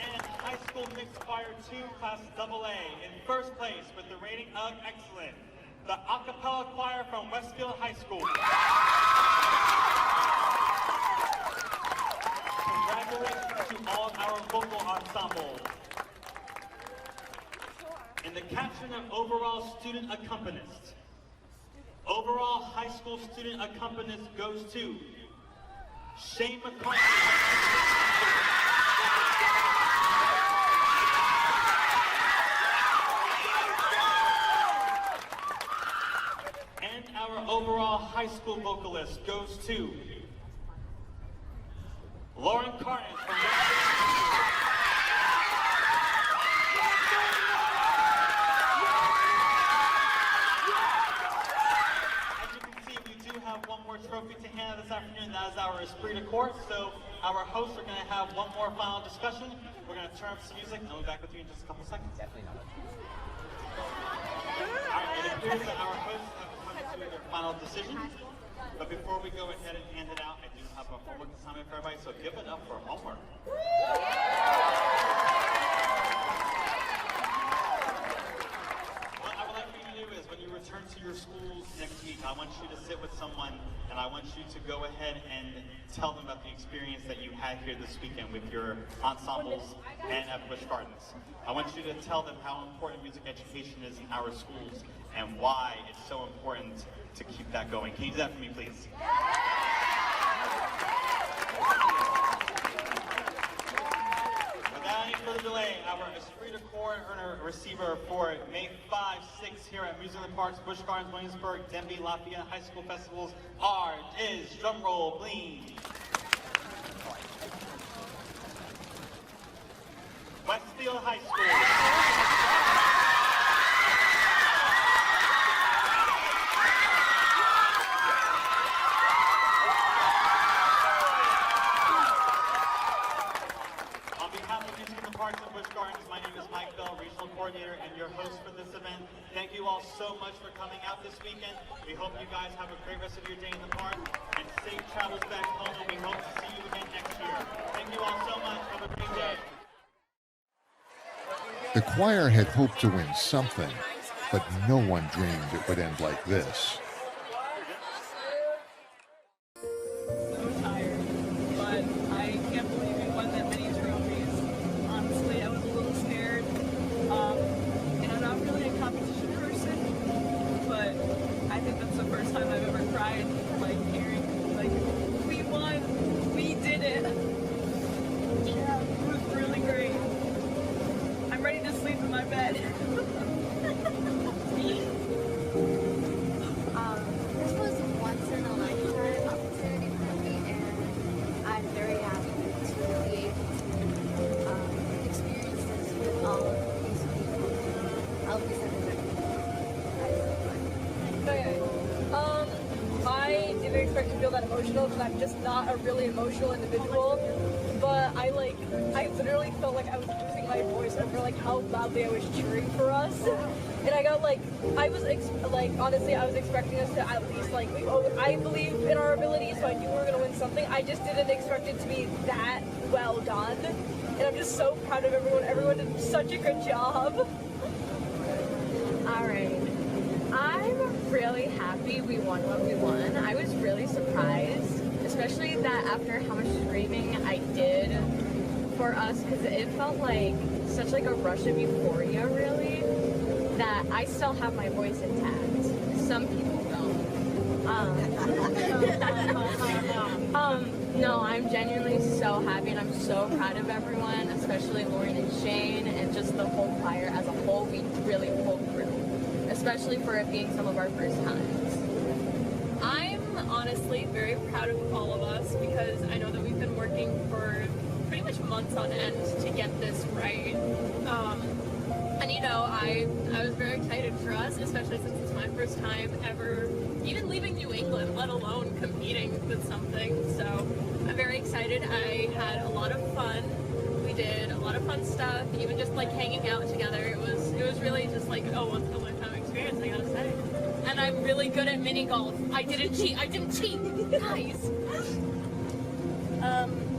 And High School Mixed Choir 2 Class AA. In first place with the rating of Excellent, the A Cappella Choir from Westfield High School. Congratulations to all our vocal ensembles. And the caption of Overall Student Accompanist. Overall High School Student Accompanist goes to Shane McCarthy. And our overall high school vocalist goes to Lauren Carnes from our esprit de corps. So our hosts are going to have one more final discussion. We're going to turn up some music, and we'll be back with you in just a couple seconds. Definitely not. All right, it appears that our hosts have come to their final decision. But before we go ahead and hand it out, I do have a homework assignment for everybody, so give it up for homework. What I would like for you to do is when you return to your schools next week, I want you to sit with someone and I want you to go ahead and tell them about the experience that you had here this weekend with your ensembles and at Busch Gardens. I want you to tell them how important music education is in our schools and why it's so important to keep that going. Can you do that for me, please? Without any further delay, our esprit de corps earner receiver for May 5, 6 here at Music in the Parks, Busch Gardens, Williamsburg, Denby, Lafayette High School Festivals is, drumroll, please, Westfield High School. My name is Mike Bell, Regional Coordinator and your host for this event. Thank you all so much for coming out this weekend. We hope you guys have a great rest of your day in the park and safe travels back home, and we hope to see you again next year. Thank you all so much. Have a great day. The choir had hoped to win something, but no one dreamed it would end like this. Because I'm just not a really emotional individual, but I literally felt like I was losing my voice over how loudly I was cheering for us, and I got honestly I was expecting us to at least I believe in our abilities, so I knew we were gonna win something. I just didn't expect it to be that well done, and I'm just so proud of everyone. Everyone did such a good job. All right. I'm really happy we won what we won. I was really surprised, especially that after how much screaming I did for us, because it felt like such a rush of euphoria, really, that I still have my voice intact. Some people don't. No, I'm genuinely so happy, and I'm so proud of everyone, especially Lauren and Shane, and just the whole choir as a whole. We really pulled through, especially for it being some of our first times. I'm honestly very proud of all of us because I know that we've been working for pretty much months on end to get this right. And I was very excited for us, especially since it's my first time ever even leaving New England, let alone competing with something. So I'm very excited. I had a lot of fun. We did a lot of fun stuff, even just hanging out together. It was really just a once in a lifetime experience, I gotta say. And I'm really good at mini golf. I didn't cheat, guys.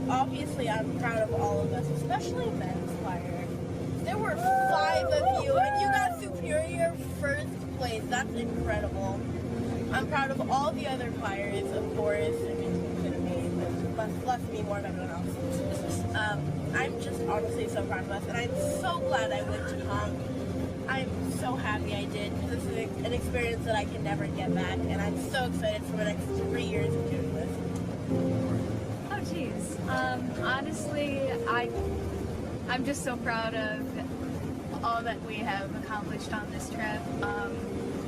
Obviously I'm proud of all of us, especially men's choir. There were 5 of you and you got superior first place. That's incredible. I'm proud of all the other choirs, of course. I mean, less me, more of everyone else. I'm just honestly so proud of us, and I'm so glad I went to come. I'm so happy I did. This is an experience that I can never get back, and I'm so excited for the next 3 years of doing this. Oh, geez. Honestly, I'm just so proud of all that we have accomplished on this trip.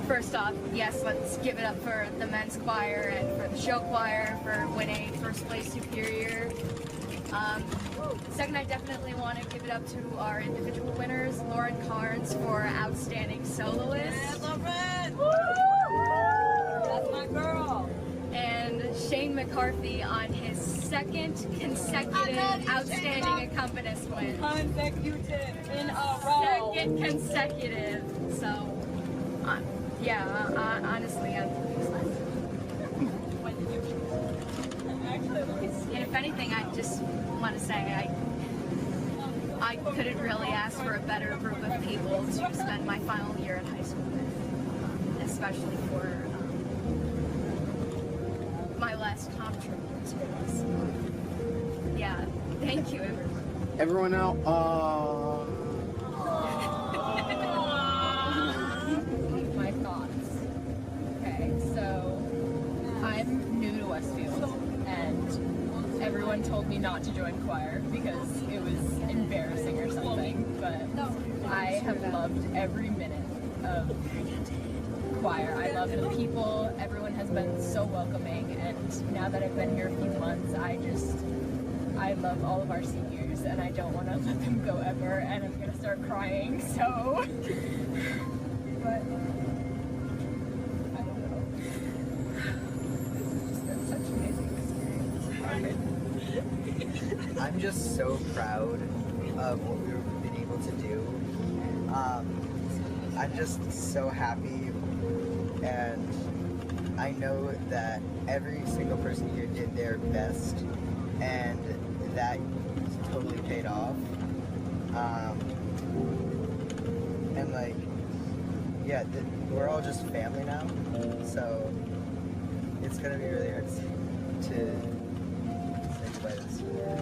First off, yes, let's give it up for the men's choir and for the show choir for winning first place superior. Second, I definitely want to give it up to our individual winners, Lauren Carnes for outstanding soloist. Yeah, Lauren! That's my girl. And Shane McCarthy on his second consecutive outstanding accompanist win. Consecutive in a row. Second consecutive. So, yeah, honestly, I'm and if anything, I just want to say I couldn't really ask for a better group of people to spend my final year in high school with, especially for my last comp trip. So, yeah, thank you, everyone. Everyone out. My thoughts. Okay, so I'm new to Westfield, and everyone told me not to join choir because it was embarrassing or something, but I have loved every minute of choir. I love the people, everyone has been so welcoming, and now that I've been here a few months, I love all of our seniors, and I don't want to let them go ever, and I'm going to start crying, so, but I don't know. It's just been such an amazing experience. I'm just so proud of what we've been able to do. I'm just so happy, and I know that every single person here did their best, and that totally paid off. And like, yeah, we're all just family now, so it's gonna be really hard to say goodbye this year.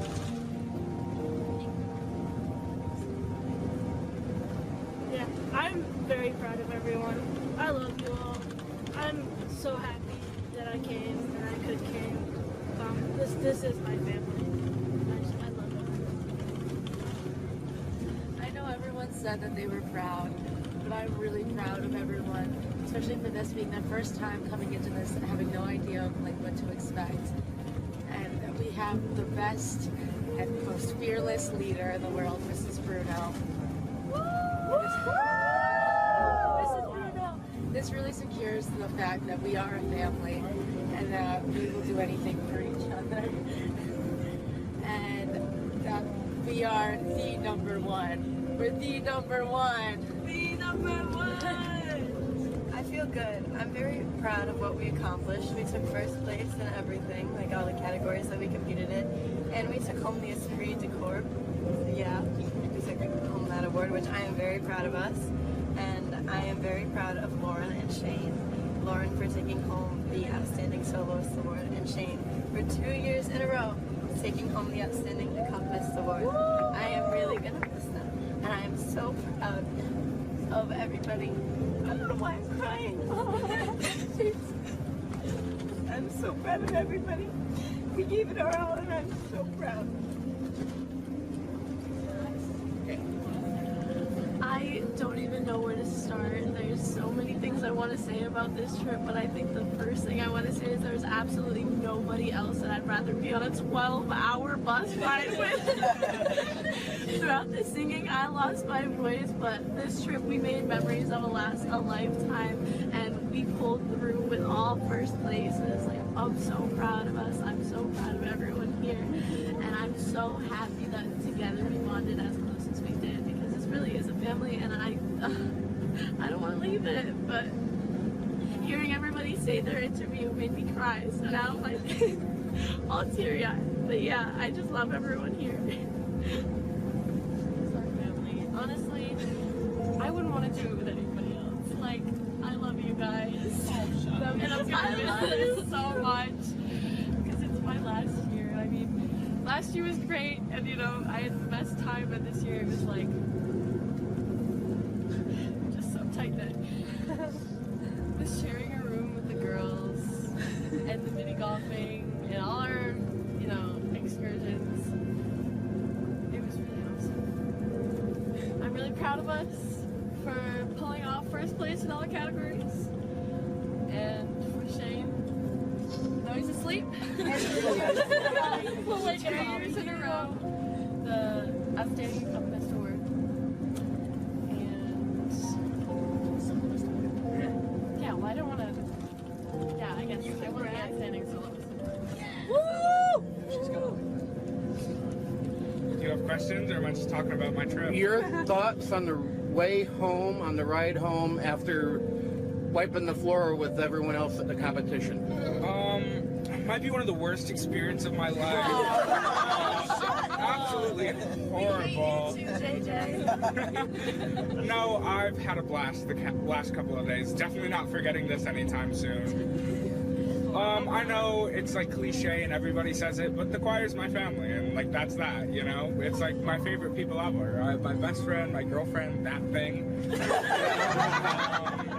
Yeah, I'm very proud of everyone. I love you all. I'm so happy that I came and I could came. This is my family. I love it. I know everyone said that they were proud, but I'm really proud of everyone, especially for this being their first time coming into this and having no idea like what to expect. And we have the best and most fearless leader in the world, Mrs. Bruno. This really secures the fact that we are a family and that we will do anything for each other. And that we are the number one. We're the number one. The number one. I feel good. I'm very proud of what we accomplished. We took first place in everything, like all the categories that we competed in. And we took home the Esprit de Corps. Yeah, we took home that award, which I am very proud of us. And I am very proud of Lauren and Shane. Lauren for taking home the Outstanding Soloist Award, and Shane for 2 years in a row taking home the Outstanding Accompanist Award. I am really gonna miss them, and I am so proud of everybody. I don't know why I'm crying. I'm so proud of everybody. We gave it our all, and I'm so proud. I don't even know where to start. There's so many things I want to say about this trip, but I think the first thing I want to say is there's absolutely nobody else that I'd rather be on a 12-hour bus ride with. Throughout the singing, I lost my voice, but this trip we made memories that will last a lifetime, and we pulled through with all first places. Like, I'm so proud of us. I'm so proud of everyone here, and I'm so happy that together we bonded as close as we did, because this really is a family, and I don't want to leave it, but hearing everybody say their interview made me cry, so now I'm like all teary-eyed. But yeah, I just love everyone here. It's our family. Honestly, I wouldn't want to do it with anybody else. Like, I love you guys. And I'm gonna miss this so much because it's my last year. I mean, last year was great, and you know, I had the best time, but this year it was like just so tight-knit. Just sharing a room with the girls and the mini golfing and all our, you know, excursions. It was really awesome. I'm really proud of us for pulling off first place in all the categories. And for Shane, though he's asleep, for like 2 years in a row, the Outstanding Accompanist Award. And yeah, well, I don't want to. Yeah, I guess I want the Outstanding Soloist Award. questions, or am I just talking about my trip? Your thoughts on the way home, on the ride home, after wiping the floor with everyone else at the competition? Might be one of the worst experiences of my life. Absolutely horrible. No, I've had a blast the last couple of days. Definitely not forgetting this anytime soon. I know it's like cliche and everybody says it, but the choir's my family, and like that's that, you know? It's like my favorite people ever. I have my best friend, my girlfriend, that thing.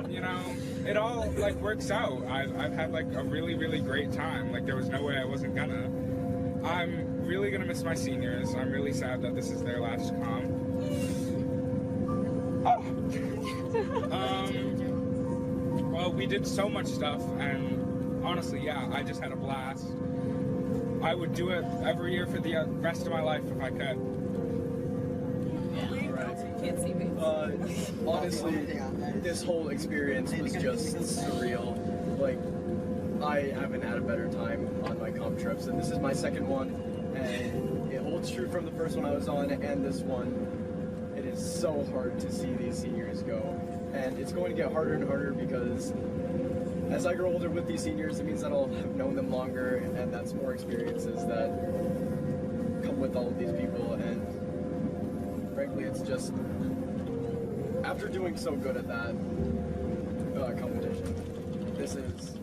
You know, it all like works out. I've had like a really, really great time. Like there was no way I wasn't gonna. I'm really gonna miss my seniors. I'm really sad that this is their last comm. Well, we did so much stuff, and honestly, yeah, I just had a blast. I would do it every year for the rest of my life if I could. Can't see me. Honestly, this whole experience was just surreal. Like, I haven't had a better time on my comp trips, and this is my second one, and it holds true from the first one I was on and this one. It is so hard to see these seniors go, and it's going to get harder and harder because as I grow older with these seniors, it means that I'll have known them longer, and that's more experiences that come with all of these people, and frankly, it's just, after doing so good at that competition, this is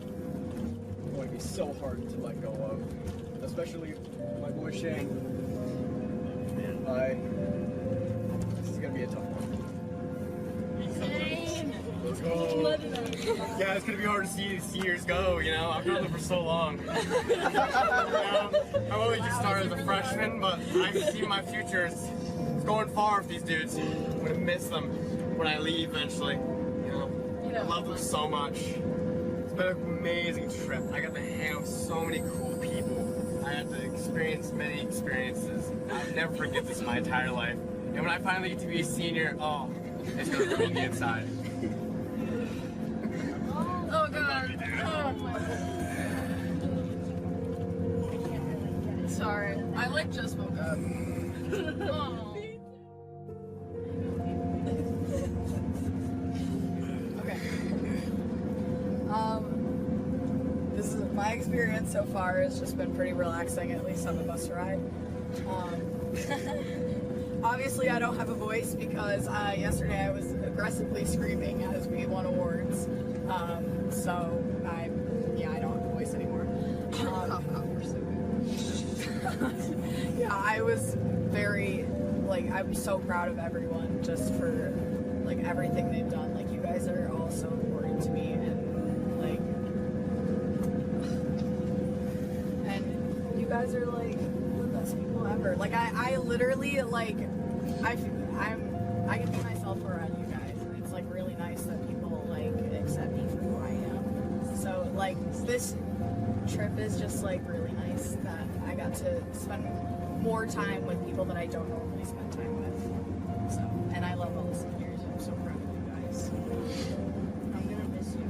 going to be so hard to let go of, especially my boy Shane. This is going to be a tough one. Let's go. Yeah, it's gonna be hard to see the seniors go, you know? I've known them for so long. You know, I've only just started as a freshman, but I can see my future is going far with these dudes. I'm gonna miss them when I leave eventually. You know, I love them so much. It's been an amazing trip. I got to hang out with so many cool people. I had to experience many experiences. I'll never forget this in my entire life. And when I finally get to be a senior, oh, it's gonna ruin me inside. Oh god. Sorry. I like just woke up. Okay. This is my experience so far has just been pretty relaxing, at least on the bus ride. Obviously, I don't have a voice because yesterday I was aggressively screaming as we won awards. So I don't have a voice anymore. Yeah, I was very, like, I'm so proud of everyone just for, like, everything they've done. Like, you guys are all so important to me, and, like, and you guys are, like, the best people ever. Like, I literally, like, I can be myself around you guys, and it's, like, really nice that people, like, accept me for who I am. So, like, this trip is just, like, really nice that I got to spend more time with people that I don't normally spend time with. So, and I love all the seniors. I'm so proud of you guys. I'm gonna miss you.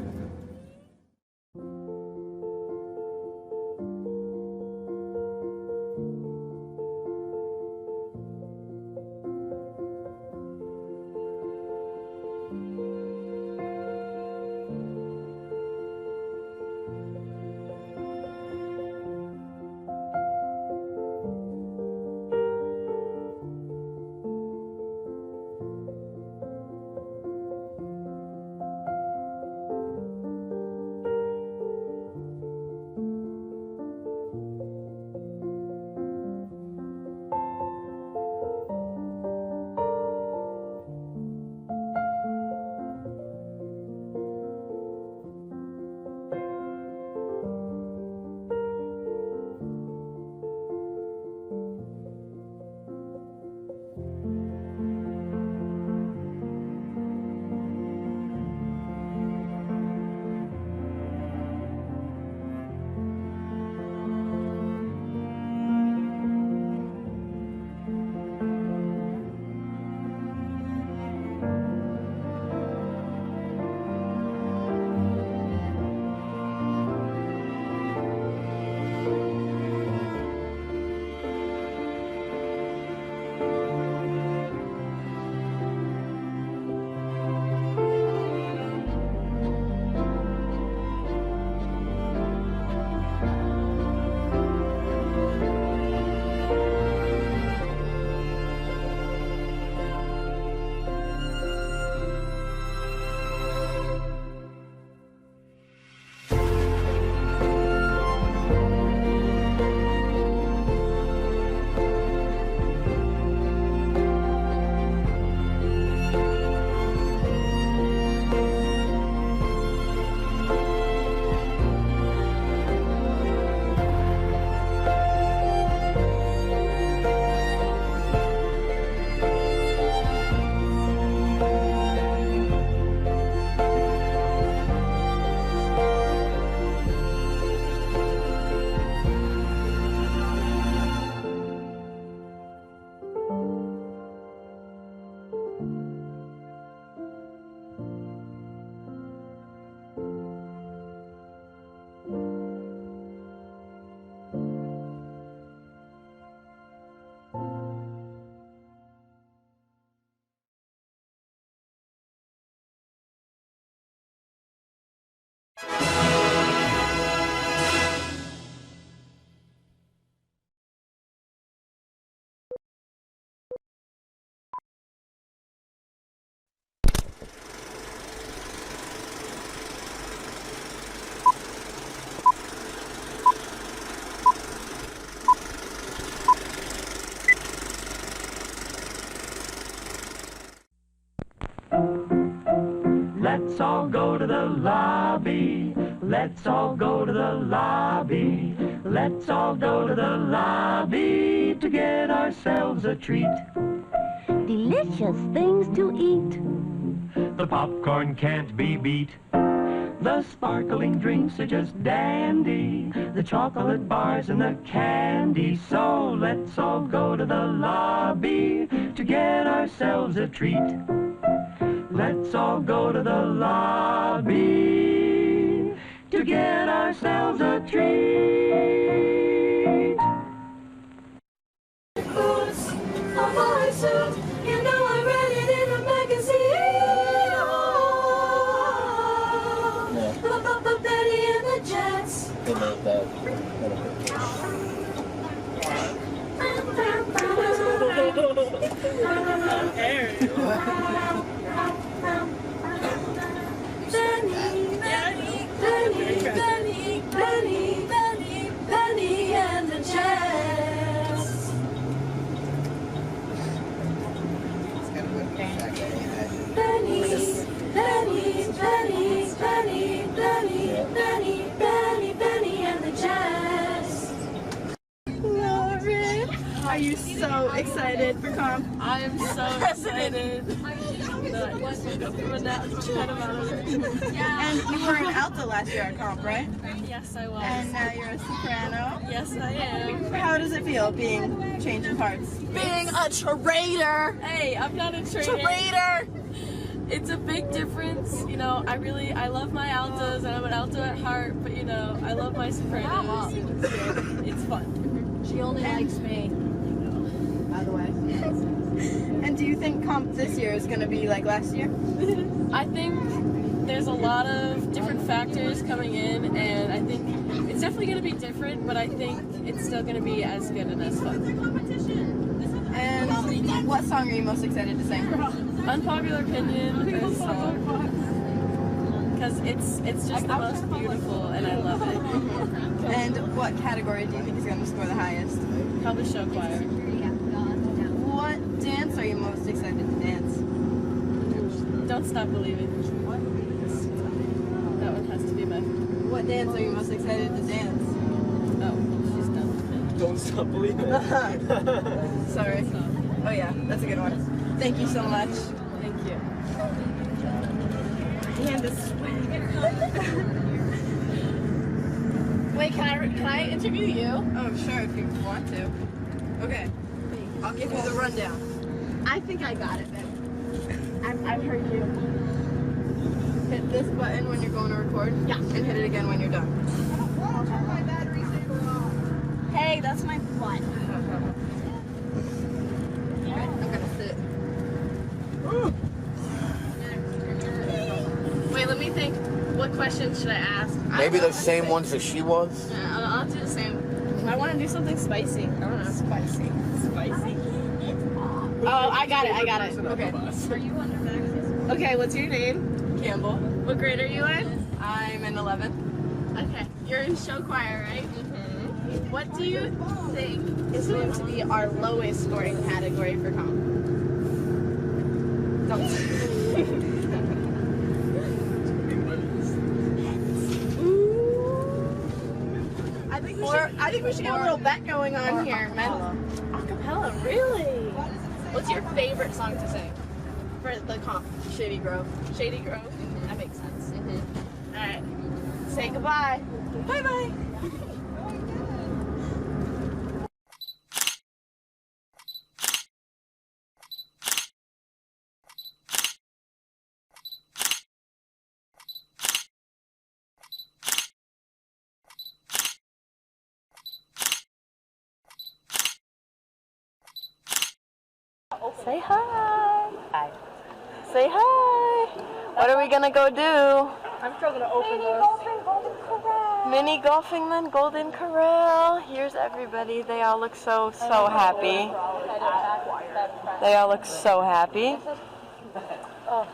all go to the lobby. Let's all go to the lobby. Let's all go to the lobby to get ourselves a treat. Delicious things to eat. The popcorn can't be beat. The sparkling drinks are just dandy. The chocolate bars and the candy. So let's all go to the lobby to get ourselves a treat. Let's all go to the lobby to get ourselves a treat. Boots, a boy suit, you know I read it in a magazine. Oh, Betty and the Jets. Benny and the Jets. Benny and the Jets. Lauren, are you so excited for comp? I am so excited. And you were an alto last year at comp, right? Yes, I was. And now you're a soprano. Yes, I am. How does it feel being changing parts? Being a traitor. Hey, I'm not a traitor. Traitor. It's a big difference, you know. I love my altos, and I'm an alto at heart. But you know, I love my sopranos. It's fun. She only likes me. By the way. And do you think comp this year is going to be like last year? I think there's a lot of different factors coming in, and I think it's definitely going to be different, but I think it's still going to be as good and as fun. And what song are you most excited to sing? Unpopular opinion, this song. Because it's just the most beautiful, and I love it. And what category do you think is going to score the highest? Probably show choir. What dance are you most excited to dance? Don't Stop Believing. That one has to be my favorite. What dance are you most excited to dance? Oh, she's done. Don't Stop Believing. Sorry. Oh yeah, that's a good one. Thank you so much. Thank you. And this. Wait, can I interview you? Oh sure, if you want to. Okay. I'll give you the rundown. I think I got it then. I've heard you. Hit this button when you're going to record. Yeah. And hit it again when you're done. Hey, that's my butt. I'm gonna sit. Wait, let me think. What questions should I ask? Maybe the same ones that she was? I'll do the same. I want to do something spicy. I don't know. Spicy. Spicy. Oh, I got it. Okay. Are you under Max's? Okay, what's your name? Campbell. What grade are you in? I'm in 11th. Okay. You're in show choir, right? Mm-hmm. What do you think is going to be our lowest scoring category for comp? I think we should get a little bet going on here. Acapella, really? What's your favorite song to sing for the comp? Shady Grove. Shady Grove? That makes sense. All right. Say goodbye. Bye-bye. Say hi. Hi. Say hi. What are we gonna go do? I'm still gonna open this. Golden Corral. Mini golfing, then Golden Corral. Here's everybody. They all look so happy. They all look so happy. Oh,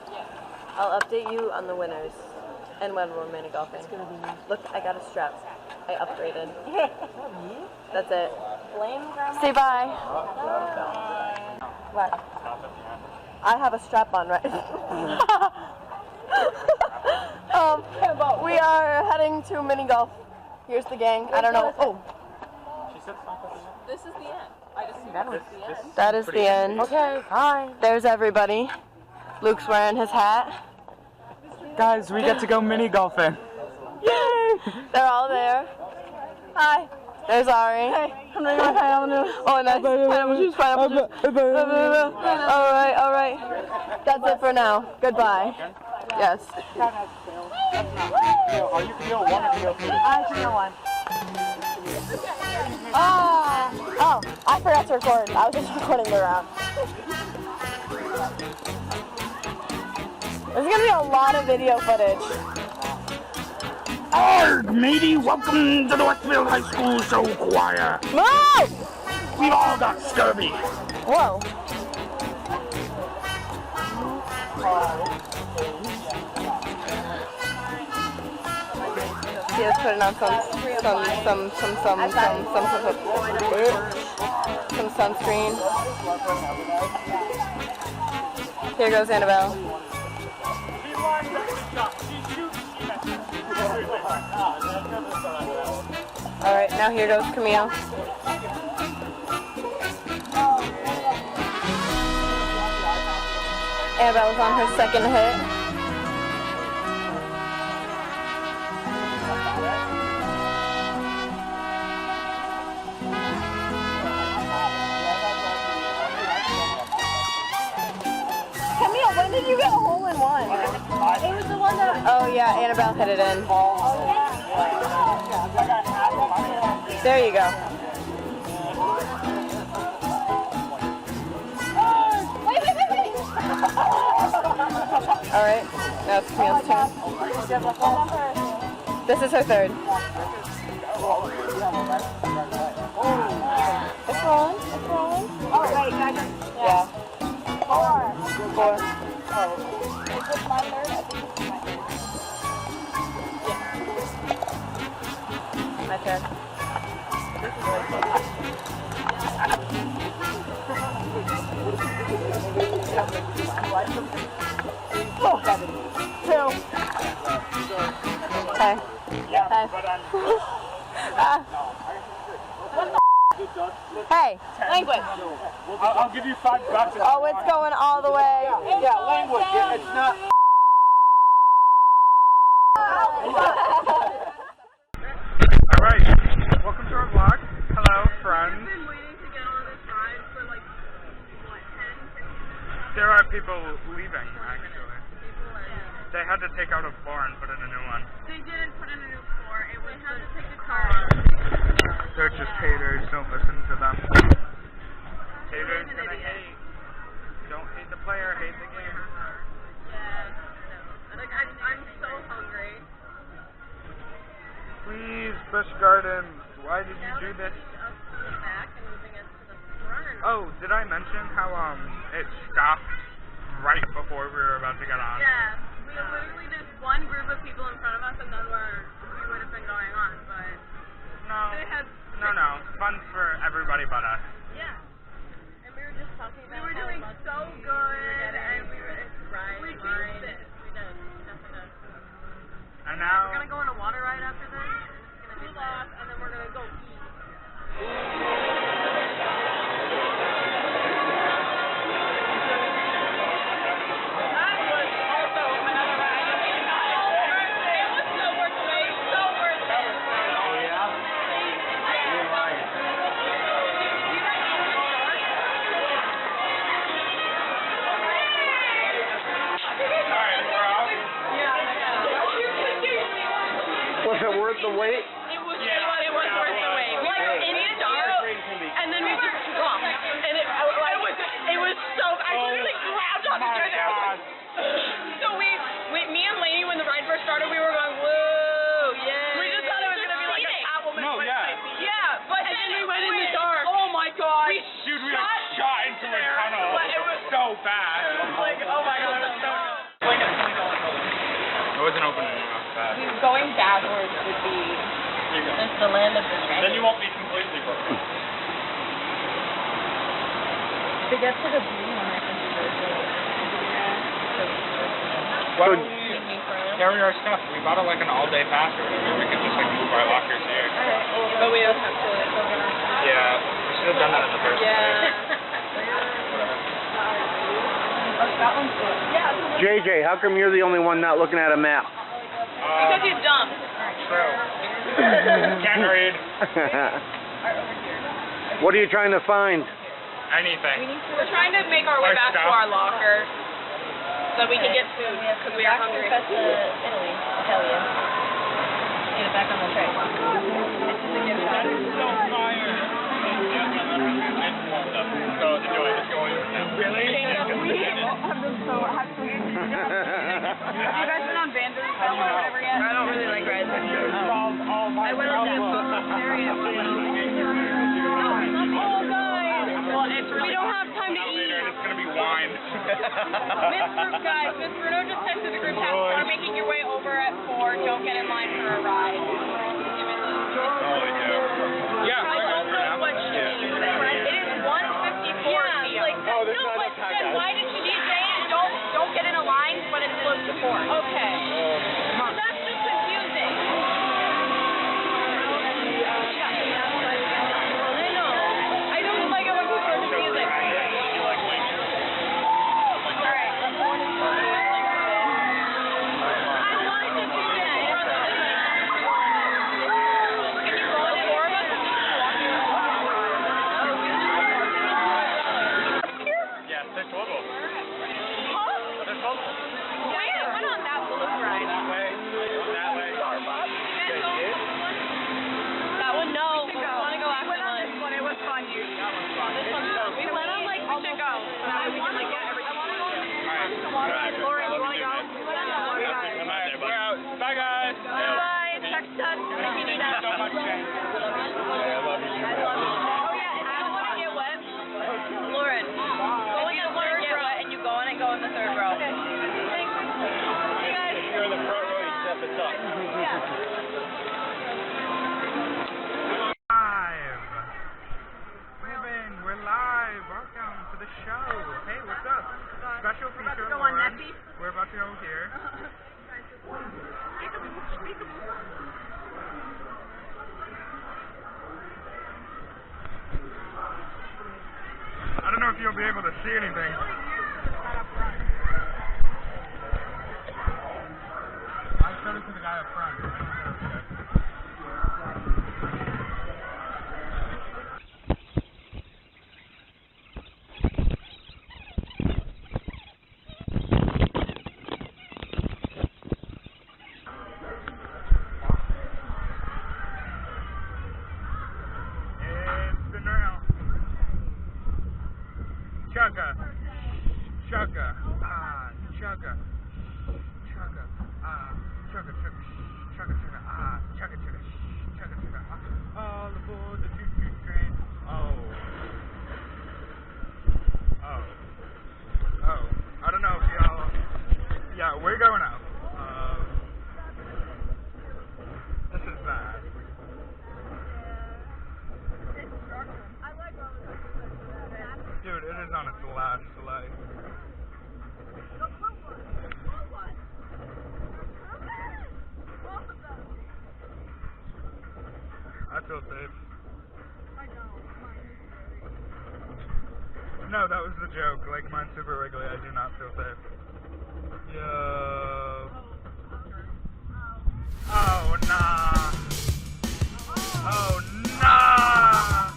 I'll update you on the winners and when we're mini golfing. Look, I got a strap. I upgraded. That's it. Say bye. What? I have a strap on, right? heading to mini golf. Here's the gang. I don't know. Oh. This is the end. I just see that was the end. That is the end. Okay, hi. There's everybody. Luke's wearing his hat. Guys, we get to go mini golfing. Yay! They're all there. Hi. There's Ari. Hey, I'm doing my pineapple. Oh, nice. Pineapple juice, pineapple juice. All right. That's it for now. Goodbye. Yes. Are you PO1 or PO2? I PO1. Oh, I forgot to record. I was just recording the round. There's gonna be a lot of video footage. Arg, matey, welcome to the Westfield High School Show Choir. Move! We've all got scurvy. Whoa. He is putting on some sunscreen. Here goes Annabelle. All right, now here goes Camille. Annabelle's on her second hit. Camille, when did you get a hole in one? It was the one that... Oh yeah, Annabelle hit it in. There you go. Wait. All right, now it's Camille's turn. This is her third. It's rolling. Oh, wait, yeah. Four. Is this my third? My turn. Two. Hey. Hey, language. I'll give you $5. Oh, it's going all the way. Yeah, language. It's not. Alright, welcome to our vlog. Hello, friends. We've been waiting to get on this ride for like, what, 10, 15 There are people leaving, actually. They had to take out a floor and put in a new one. They didn't put in a new floor. They had to take the car out. They're just haters, don't listen to them. Haters gonna hate. Don't hate the player, hate the game. Yeah. Like, I'm so hungry. Please, Busch Gardens, why did you do this? Back and moving it to the front. Oh, did I mention how it stopped right before we were about to get on? Yeah. We literally, there's one group of people in front of us and then we would have been going on, but they had... No. Fun for everybody but us. Yeah. And we were just talking about we were doing so good and we juiced it. We did. Definitely. And now... We're going to go on a water ride after this. It's going to cool off and then we're going to go eat. Was it worth the wait? It was worth the wait. We were in the dark, and then we just dropped, and it was so. I literally grabbed on each other. So me and Lainey, when the ride first started, we were going, whoa, yeah. We just thought it was gonna be like a Catwoman. No, yeah. Yeah, but then we went in the dark. Oh my god. Dude, we shot into a tunnel. It was so fast. It was like, oh my god, it was so good. It wasn't opening enough fast. Going backwards would be just the land of the dragon. Then you won't be completely broken. To get to the blue one, I think is really Why Disney friend. carry our stuff. We bought like an all-day pass or whatever. We could just like move our lockers here. But we don't have to. Yeah, we should have done that in the first place. JJ, how come you're the only one not looking at a map? Because he's dumb. True. Can't read. What are you trying to find? Anything. We're trying to make our way Our back to stuff. our locker so that we can get food because we are hungry. Italy, Italian. Get it back on the tray. This is a gift card. So fire. So enjoy it. It's going now. Really? I'm just so happy. Have you guys been on Vanderbilt or whatever yet? I don't really like rides. I went on that Chariot. Oh, guys. Well, we don't have time to eat. It's going to be wine. Miss Bruno just texted the group chat, start making your way over at 4, don't get in line for a ride. Yeah. I don't know what she needs. It is 1:54 p.m. Like, no, but then why did she need saying don't get in a line when it's close to 4? Okay. That's just confusing. I know. I don't like it when people are confusing. Bye, guys. Bye. Text us if you need us. So much, Jen. I love you. Oh, yeah, and if you want to get wet, Lauren, go in the third row, and you go in and go in the third row. Okay. Thanks. Hey, guys. You're in the front row, you step it up. We're live. Welcome to the show. Hey, what's up? Special feature. We're about to go here. I don't know if you'll be able to see anything. I showed it to the guy up front. All aboard the choo-choo train. Oh. I don't know if y'all... Yeah, we're going out. This is bad. Dude, it is on its last leg. I feel safe. No, that was the joke. Like, mine's super wiggly. I do not feel safe. Yo. Oh, nah. Oh, nah.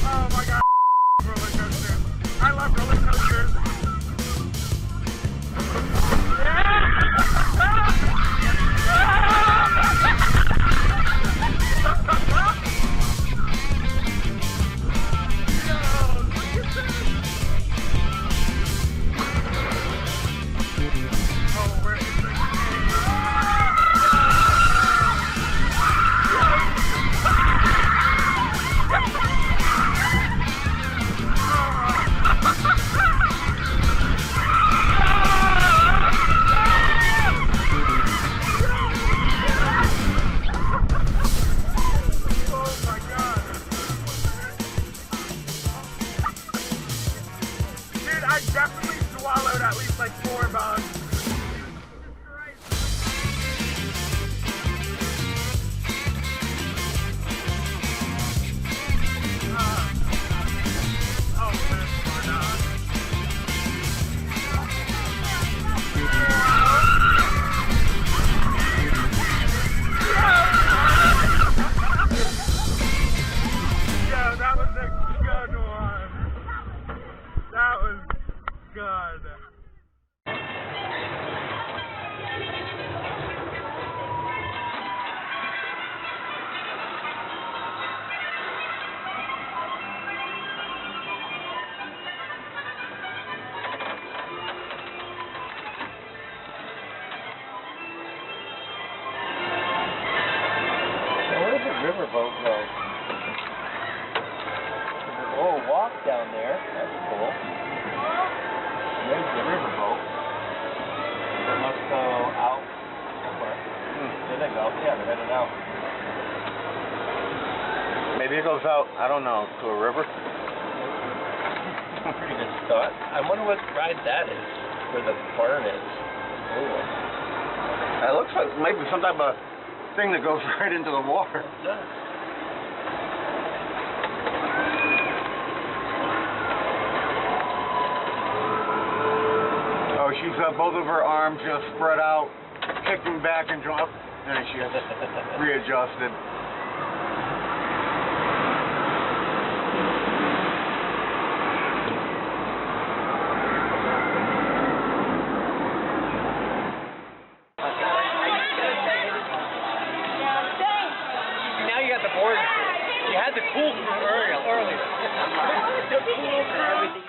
Oh my god. Roller coaster. I love roller coasters. I definitely swallowed at least like 4 bugs. Yeah, that was a good one. That was good. Where's the riverboat go? There's a little walk down there. That's cool. There's the riverboat. It must go out somewhere. There they go. Yeah, they're headed out. Maybe it goes out, I don't know, to a river? Pretty good start. I wonder what ride that is, where the barn is. Ooh. It looks like maybe some type of thing that goes right into the water. Yeah. Oh, she's both of her arms just spread out, kicking back and drop. There she is, readjusted. Now you got the board. You had the cool earlier. The cool for everything.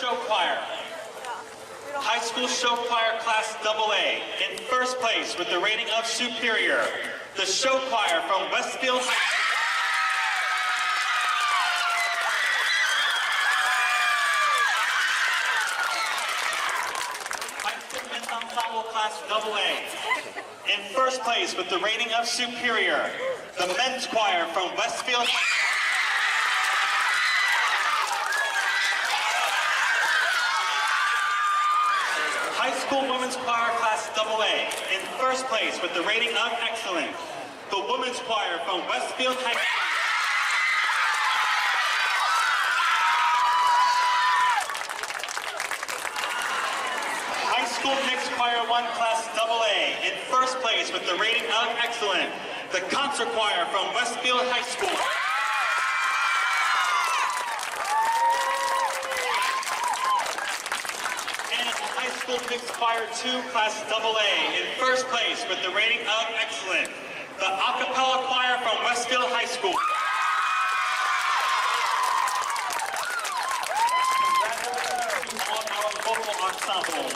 Show choir. High school show choir class AA in first place with the rating of superior. The show choir from Westfield High School. High school men's ensemble class AA in first place with the rating of superior. The men's choir from Westfield High School. High school women's choir class AA in first place with the rating of excellent. The women's choir from Westfield High School. High school mixed choir 1 class AA in first place with the rating of excellent. The concert choir from Westfield High School. High school mixed choir 2 class AA in first place with the rating of excellent. The a cappella choir from Westfield High School. Congratulations on our vocal ensemble.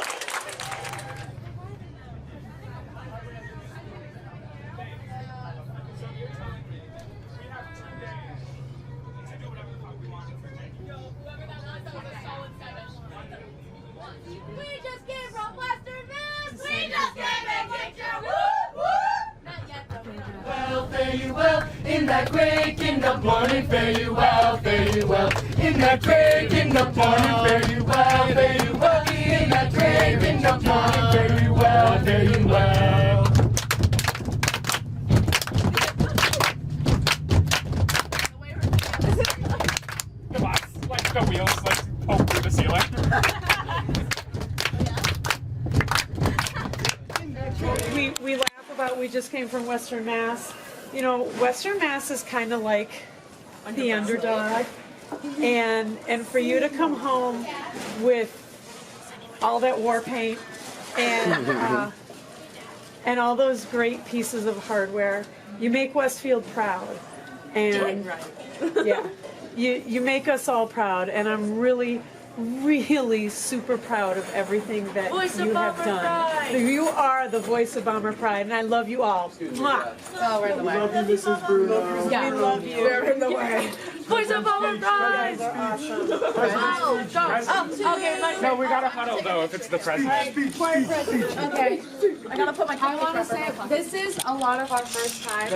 that creek in the morning, fare you well, fare you well. In that creek in the morning, fare you well, fare you well. In that creek in the morning, fare you well, fare you well. Come on, like the wheels like poke through the ceiling. We laugh about we just came from Western Mass. You know, Western Mass is kind of like the underdog, and for you to come home with all that war paint and all those great pieces of hardware, you make Westfield proud. And yeah, you make us all proud, and I'm really super proud of everything that you have done. Pride. You are the voice of Bomber Pride, and I love you all. Mwah. Oh, we're in the way. Love you, Mrs. Bruno. Yeah. We love you. We're in the way. Voice of Bomber Pride. You guys are awesome. Okay, No, we gotta huddle though if it's the president. Okay. I gotta put my I want to say, this is a lot of our first time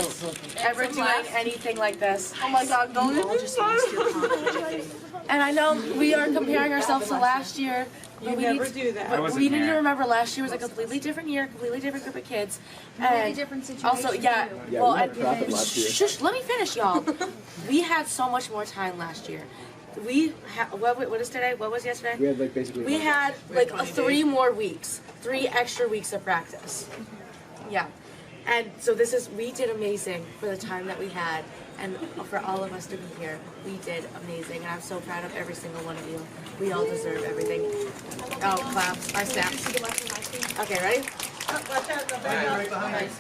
ever doing anything like this. Oh my god, don't you just And I know we are comparing ourselves to last year. You never do that. But we need to remember last year was a completely different year, completely different group of kids. And different situation. also, yeah, Yeah, well, we had traffic last year. shush, let me finish, y'all. We had so much more time last year. What is today? What was yesterday? We had like basically. We had like 3 more weeks, 3 extra weeks of practice. Yeah. And so we did amazing for the time that we had, and for all of us to be here, we did amazing. And I'm so proud of every single one of you. We all deserve everything. Oh, claps. I snapped. Okay, ready? Right behind us.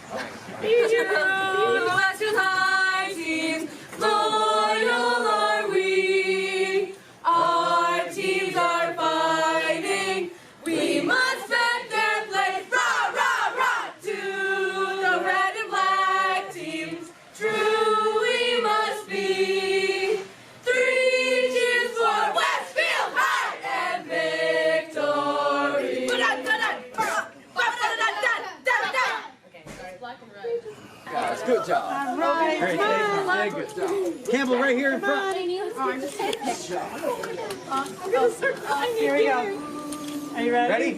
Westfield High teams, loyal are we. Our teams are fighting. We must back their place. Rah, rah, rah. To the red and black teams, true we must be. 3 cheers for Westfield High and victory. Guys, good job. All right. Very good job. Campbell, right here in front. Here we go. Are you ready? Ready?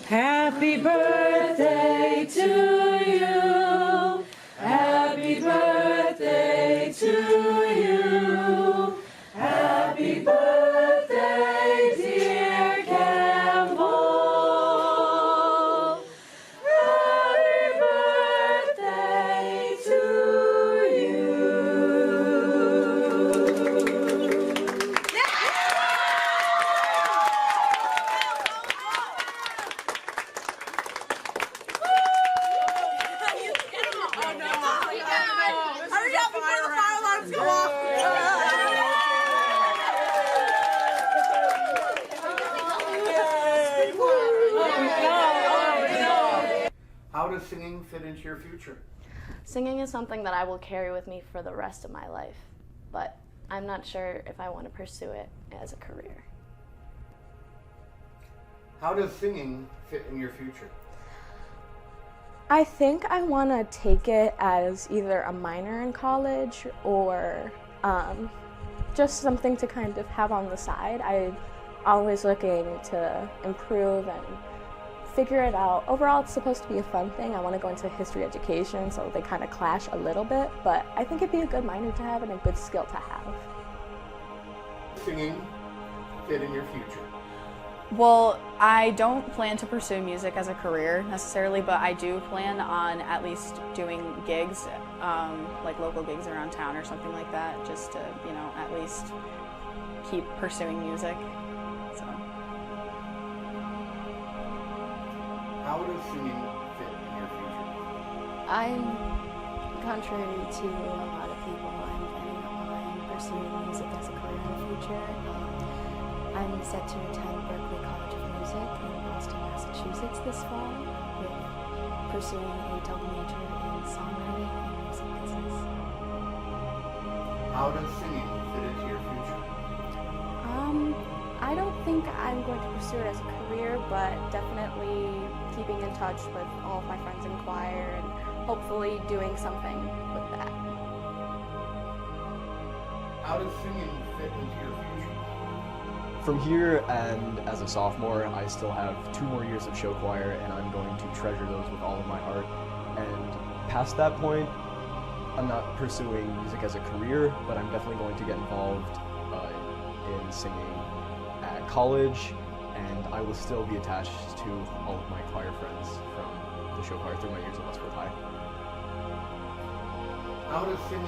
Happy birthday to you. Happy birthday to you. Happy birthday, dear Campbell. Happy birthday to you. Hurry up before the fire alarms go off. How does singing fit into your future? Singing is something that I will carry with me for the rest of my life, but I'm not sure if I want to pursue it as a career. How does singing fit in your future? I think I want to take it as either a minor in college or just something to kind of have on the side. I'm always looking to improve and figure it out. Overall, it's supposed to be a fun thing. I want to go into history education, so they kind of clash a little bit, but I think it'd be a good minor to have and a good skill to have. Singing fit in your future? Well, I don't plan to pursue music as a career necessarily, but I do plan on at least doing gigs, like local gigs around town or something like that, just to, you know, at least keep pursuing music. So. How does singing fit in your future? I'm, contrary to a lot of people, I'm planning on pursuing music as a career in the future. I'm set to attend Berklee College of Music in Boston, Massachusetts this fall, with pursuing a double major in songwriting and music business. How does singing fit into your future? I don't think I'm going to pursue it as a career, but definitely keeping in touch with all of my friends in choir and hopefully doing something with that. How does singing fit into your future? From here and as a sophomore, I still have 2 more years of show choir, and I'm going to treasure those with all of my heart. And past that point, I'm not pursuing music as a career, but I'm definitely going to get involved in singing at college, and I will still be attached to all of my choir friends from the show choir through my years at Westfield High. How does singing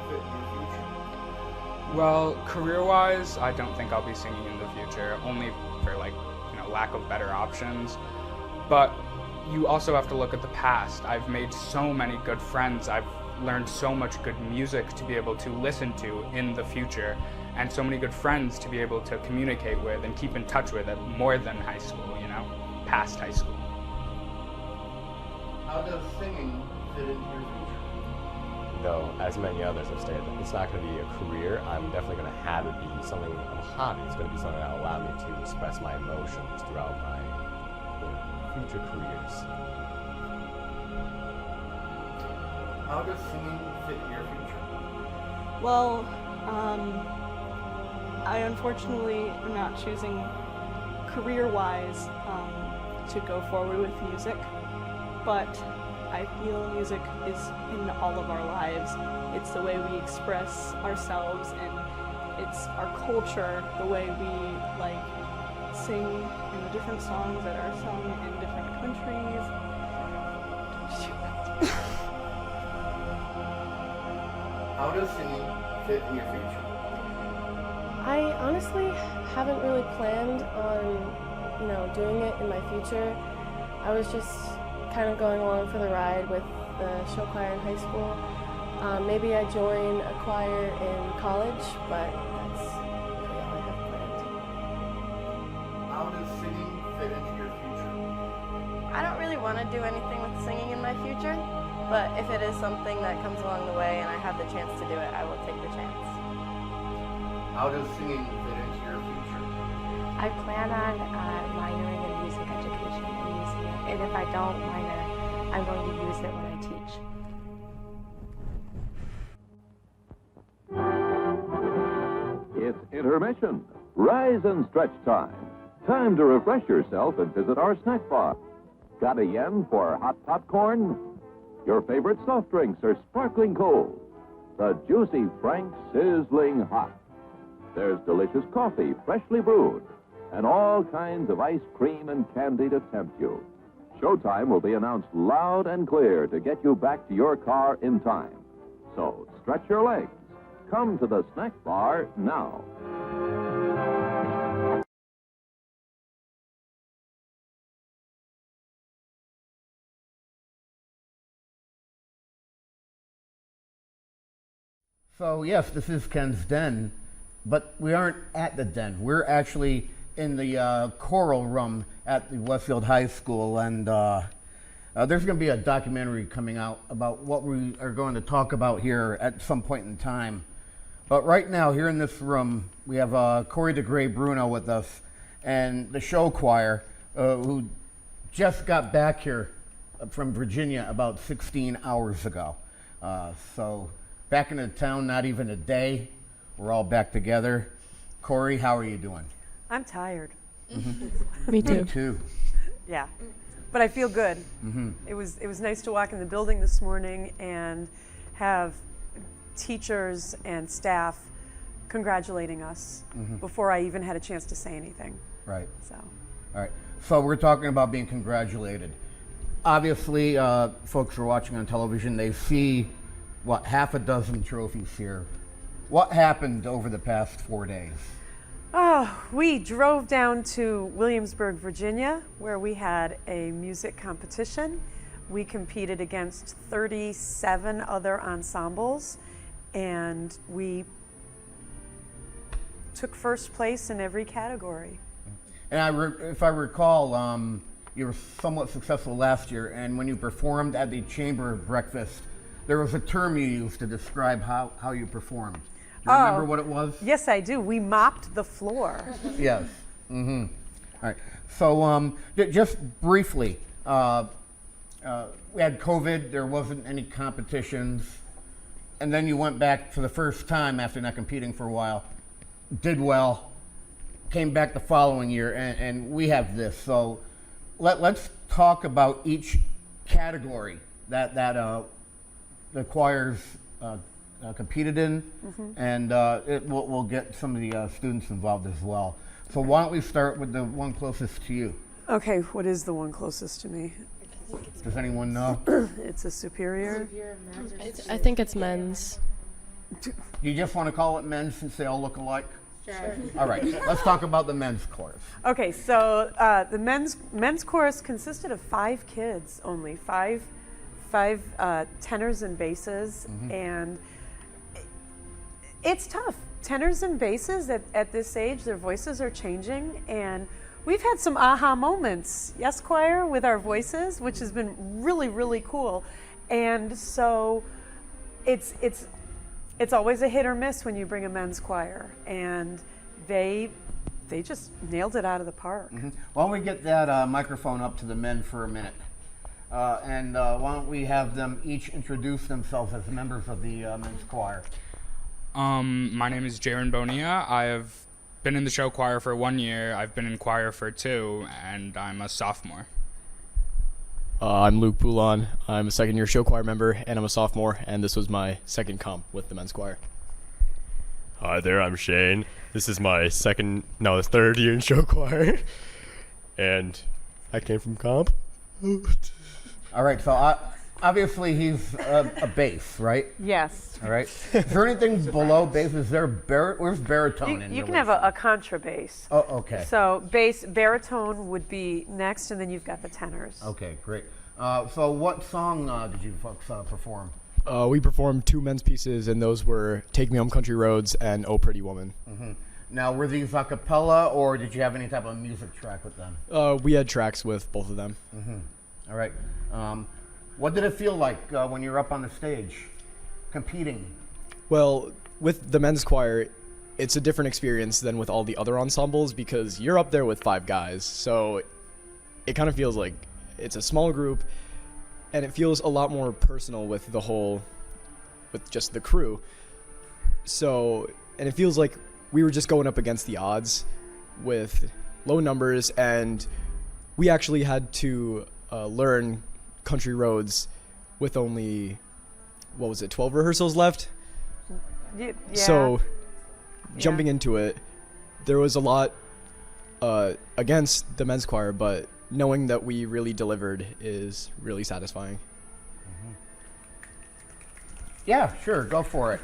fit in your future? Well, career-wise, I don't think I'll be singing in the future, only for lack of better options. But you also have to look at the past. I've made so many good friends. I've learned so much good music to be able to listen to in the future, and so many good friends to be able to communicate with and keep in touch with at more than high school, past high school. How does singing fit into your future? Though, as many others have stated, it's not going to be a career. I'm definitely going to have it be something of a hobby. It's going to be something that will allow me to express my emotions throughout my future careers. How does singing fit in your future? Well, I unfortunately am not choosing career-wise to go forward with music, but I feel music is in all of our lives. It's the way we express ourselves, and it's our culture, the way we sing in the different songs that are sung in different countries. How does singing fit in your future? I honestly haven't really planned on, doing it in my future. I was just kind of going along for the ride with the show choir in high school. Maybe I join a choir in college, but that's really all I have planned. How does singing fit into your future? I don't really want to do anything with singing in my future, but if it is something that comes along the way and I have the chance to do it, I will take the chance. How does singing fit into your future? I plan on minoring in music education and using it. And if I don't minor, I'm going to use it when I teach. It's intermission. Rise and stretch time. Time to refresh yourself and visit our snack bar. Got a yen for hot popcorn? Your favorite soft drinks are sparkling cold. The juicy Frank sizzling hot. There's delicious coffee, freshly brewed, and all kinds of ice cream and candy to tempt you. Showtime will be announced loud and clear to get you back to your car in time. So stretch your legs. Come to the snack bar now. So yes, this is Ken's Den, but we aren't at the den. We're actually in the choral room at the Westfield High School, and there's going to be a documentary coming out about what we are going to talk about here at some point in time. But right now, here in this room, we have Corey the Gray Bruno with us, and the show choir, who just got back here from Virginia about 16 hours ago. So back in the town, not even a day. We're all back together. Corey, how are you doing? I'm tired. Mm-hmm. Me too. Me too. Yeah, but I feel good. Mm-hmm. It was nice to walk in the building this morning and have teachers and staff congratulating us before I even had a chance to say anything. Right. So. All right. So we're talking about being congratulated. Obviously, folks who are watching on television, they see, half a dozen trophies here. What happened over the past 4 days? Oh, we drove down to Williamsburg, Virginia, where we had a music competition. We competed against 37 other ensembles, and we took first place in every category. And if I recall, you were somewhat successful last year, and when you performed at the Chamber Breakfast, there was a term you used to describe how you performed. Do you remember what it was? Yes, I do. We mopped the floor. Yes. Mm-hmm. All right. So just briefly, we had COVID, there wasn't any competitions, and then you went back for the first time after not competing for a while, did well, came back the following year, and we have this. So let's talk about each category that the choirs competed in, and we'll get some of the students involved as well. So why don't we start with the one closest to you? Okay, what is the one closest to me? Does anyone know? It's a superior. I think it's men's. You just want to call it men's since they all look alike? Sure. All right, let's talk about the men's chorus. Okay, so the men's chorus consisted of 5 kids only, five tenors and basses, and it's tough. Tenors and basses at this age, their voices are changing, and we've had some aha moments, yes, choir, with our voices, which has been really, really cool. And so it's always a hit or miss when you bring a men's choir, and they just nailed it out of the park. Why don't we get that microphone up to the men for a minute? And why don't we have them each introduce themselves as members of the men's choir? My name is Jaron Bonilla. I have been in the show choir for 1 year. I've been in choir for 2, and I'm a sophomore. I'm Luke Poulon. I'm a second-year show choir member, and I'm a sophomore, and this was my second comp with the men's choir. Hi there, I'm Shane. This is my third year in show choir, and I came from comp. All right, so obviously he's a bass, right? Yes. All right. Is there anything below bass? Is there where's baritone in You can have a contrabass. Oh, okay. So baritone would be next, and then you've got the tenors. Okay, great. So what song did you folks perform? We performed 2 men's pieces, and those were Take Me Home Country Roads and Oh Pretty Woman. Now, were these a cappella, or did you have any type of music track with them? We had tracks with both of them. All right. What did it feel like when you were up on the stage, competing? Well, with the men's choir, it's a different experience than with all the other ensembles because you're up there with 5 guys. So it kind of feels like it's a small group, and it feels a lot more personal with just the crew. So, and it feels like we were just going up against the odds with low numbers, and we actually had to learn Country Roads with only, 12 rehearsals left? Yeah. So, jumping into it, there was a lot against the men's choir, but knowing that we really delivered is really satisfying. Yeah, sure, go for it.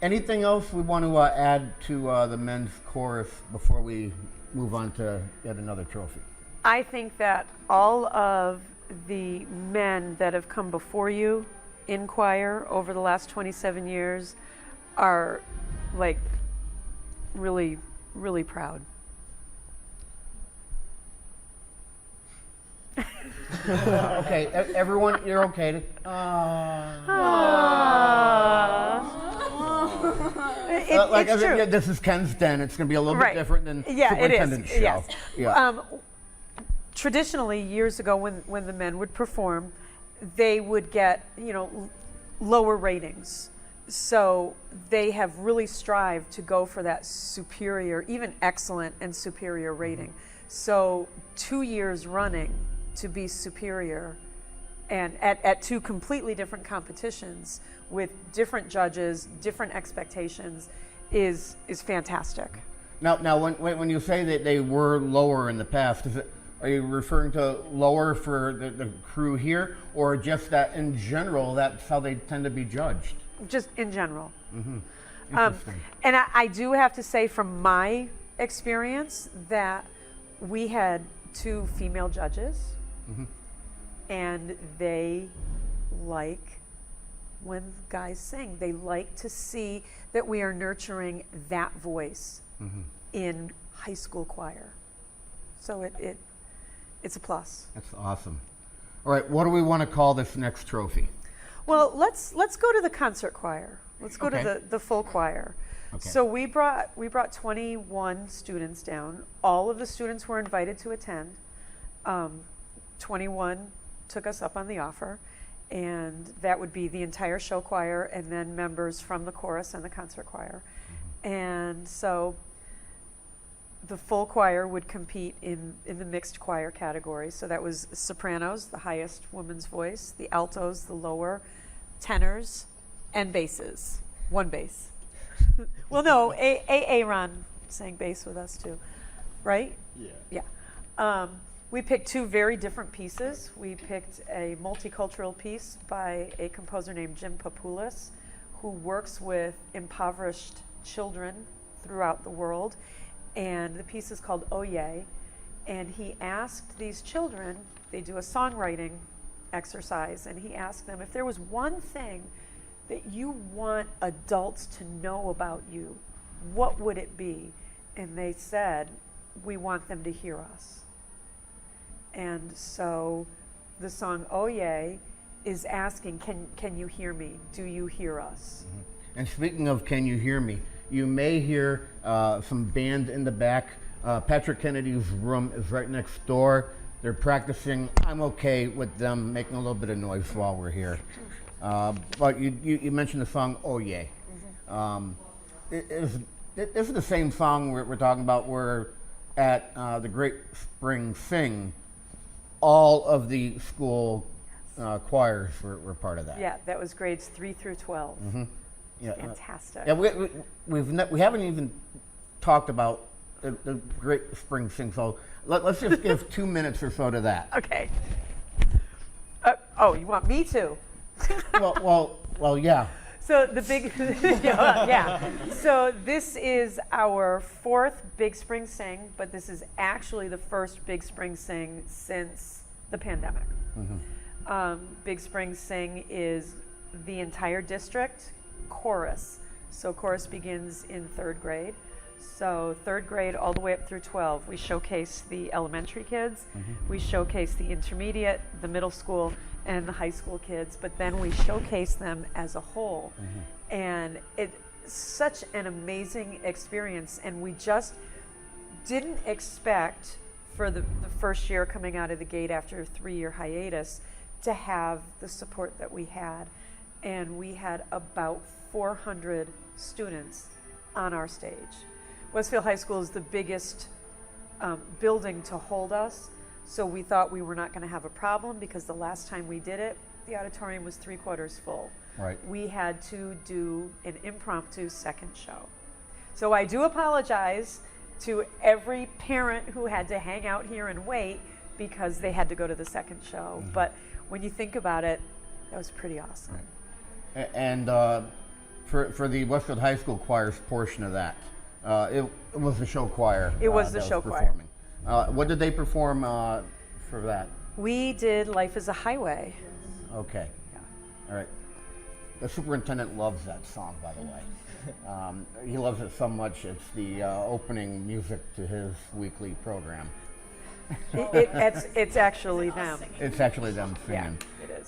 Anything else we want to add to the men's chorus before we move on to yet another trophy? I think that all of the men that have come before you in choir over the last 27 years are like really, really proud. Okay, everyone, you're okay to. It's true. This is Ken's Den. It's going to be a little bit different than Superintendent's show. Yes. Yeah. Traditionally, years ago, when the men would perform, they would get lower ratings. So they have really strived to go for that superior, even excellent and superior rating. So 2 years running to be superior, and at 2 completely different competitions with different judges, different expectations, is fantastic. Now, when you say that they were lower in the past, are you referring to lower for the crew here, or just that in general, that's how they tend to be judged? Just in general. Interesting. And I do have to say from my experience that we had 2 female judges, and they like when guys sing. They like to see that we are nurturing that voice in high school choir. So it's a plus. That's awesome. All right, what do we want to call this next trophy? Well, let's go to the concert choir. Let's go to the full choir. Okay. So we brought 21 students down. All of the students were invited to attend. 21 took us up on the offer, and that would be the entire show choir and then members from the chorus and the concert choir. And so the full choir would compete in the mixed choir category. So that was sopranos, the highest woman's voice, the altos, the lower, tenors, and basses. One bass. Well, no, Aaron sang bass with us too, right? Yeah. Yeah. We picked two very different pieces. We picked a multicultural piece by a composer named Jim Papoulis, who works with impoverished children throughout the world. And the piece is called Oye. And he asked these children, they do a songwriting exercise, and he asked them if there was one thing that you want adults to know about you, what would it be? And they said, we want them to hear us. And so the song Oye is asking, can you hear me? Do you hear us? And speaking of Can You Hear Me, you may hear some band in the back. Patrick Kennedy's room is right next door. They're practicing. I'm okay with them making a little bit of noise while we're here. But you mentioned the song Oye. This is the same song we're talking about. We're at the Great Spring Sing. All of the school choirs were part of that. Yeah, that was grades 3 through 12. Yeah, fantastic. Yeah, we haven't even talked about the Great Spring Sing, so let's just give 2 minutes or so to that. Okay. You want me to? well, yeah. So the big, yeah. So this is our 4th Big Spring Sing, but this is actually the first Big Spring Sing since the pandemic. Big Spring Sing is the entire district chorus. So chorus begins in 3rd grade. So 3rd grade all the way up through 12, we showcase the elementary kids, we showcase the intermediate, the middle school, and the high school kids, but then we showcase them as a whole. And it's such an amazing experience, and we just didn't expect for the first year coming out of the gate after a 3-year hiatus to have the support that we had. And we had about 400 students on our stage. Westfield High School is the biggest building to hold us, so we thought we were not going to have a problem because the last time we did it, the auditorium was 3/4 full. Right. We had to do an impromptu second show. So I do apologize to every parent who had to hang out here and wait because they had to go to the second show. But when you think about it, that was pretty awesome. Right. And for the Westfield High School choir's portion of that, it was the show choir. It was the show choir. What did they perform for that? We did Life is a Highway. Okay. Yeah. All right. The superintendent loves that song, by the way. He loves it so much, it's the opening music to his weekly program. It's actually them. It's actually them singing. Yeah, it is.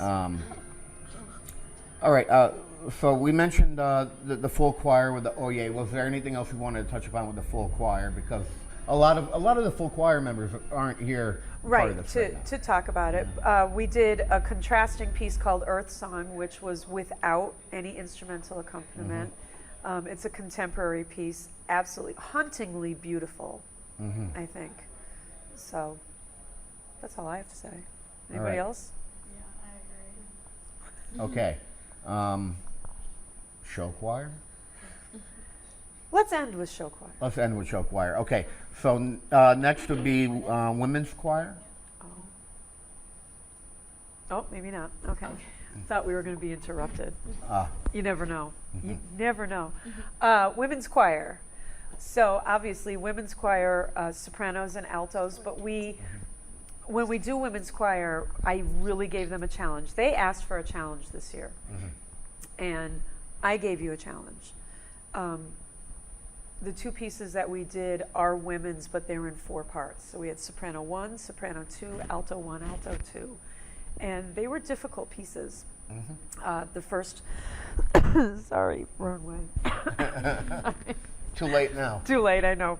All right. So we mentioned the full choir with the Oye. Was there anything else you wanted to touch upon with the full choir? Because a lot of the full choir members aren't here. Right, to talk about it. We did a contrasting piece called Earth Song, which was without any instrumental accompaniment. It's a contemporary piece, absolutely hauntingly beautiful, I think. So that's all I have to say. Anybody else? Yeah, I agree. Okay. Show choir? Let's end with show choir. Let's end with show choir. Okay. So next would be women's choir. Oh, maybe not. Okay. Thought we were going to be interrupted. You never know. You never know. Women's choir. So obviously women's choir, sopranos and altos, but when we do women's choir, I really gave them a challenge. They asked for a challenge this year, and I gave you a challenge. The 2 pieces that we did are women's, but they're in 4 parts. So we had soprano 1, soprano 2, alto 1, alto 2. And they were difficult pieces. The first, sorry, wrong way. Too late now. Too late, I know.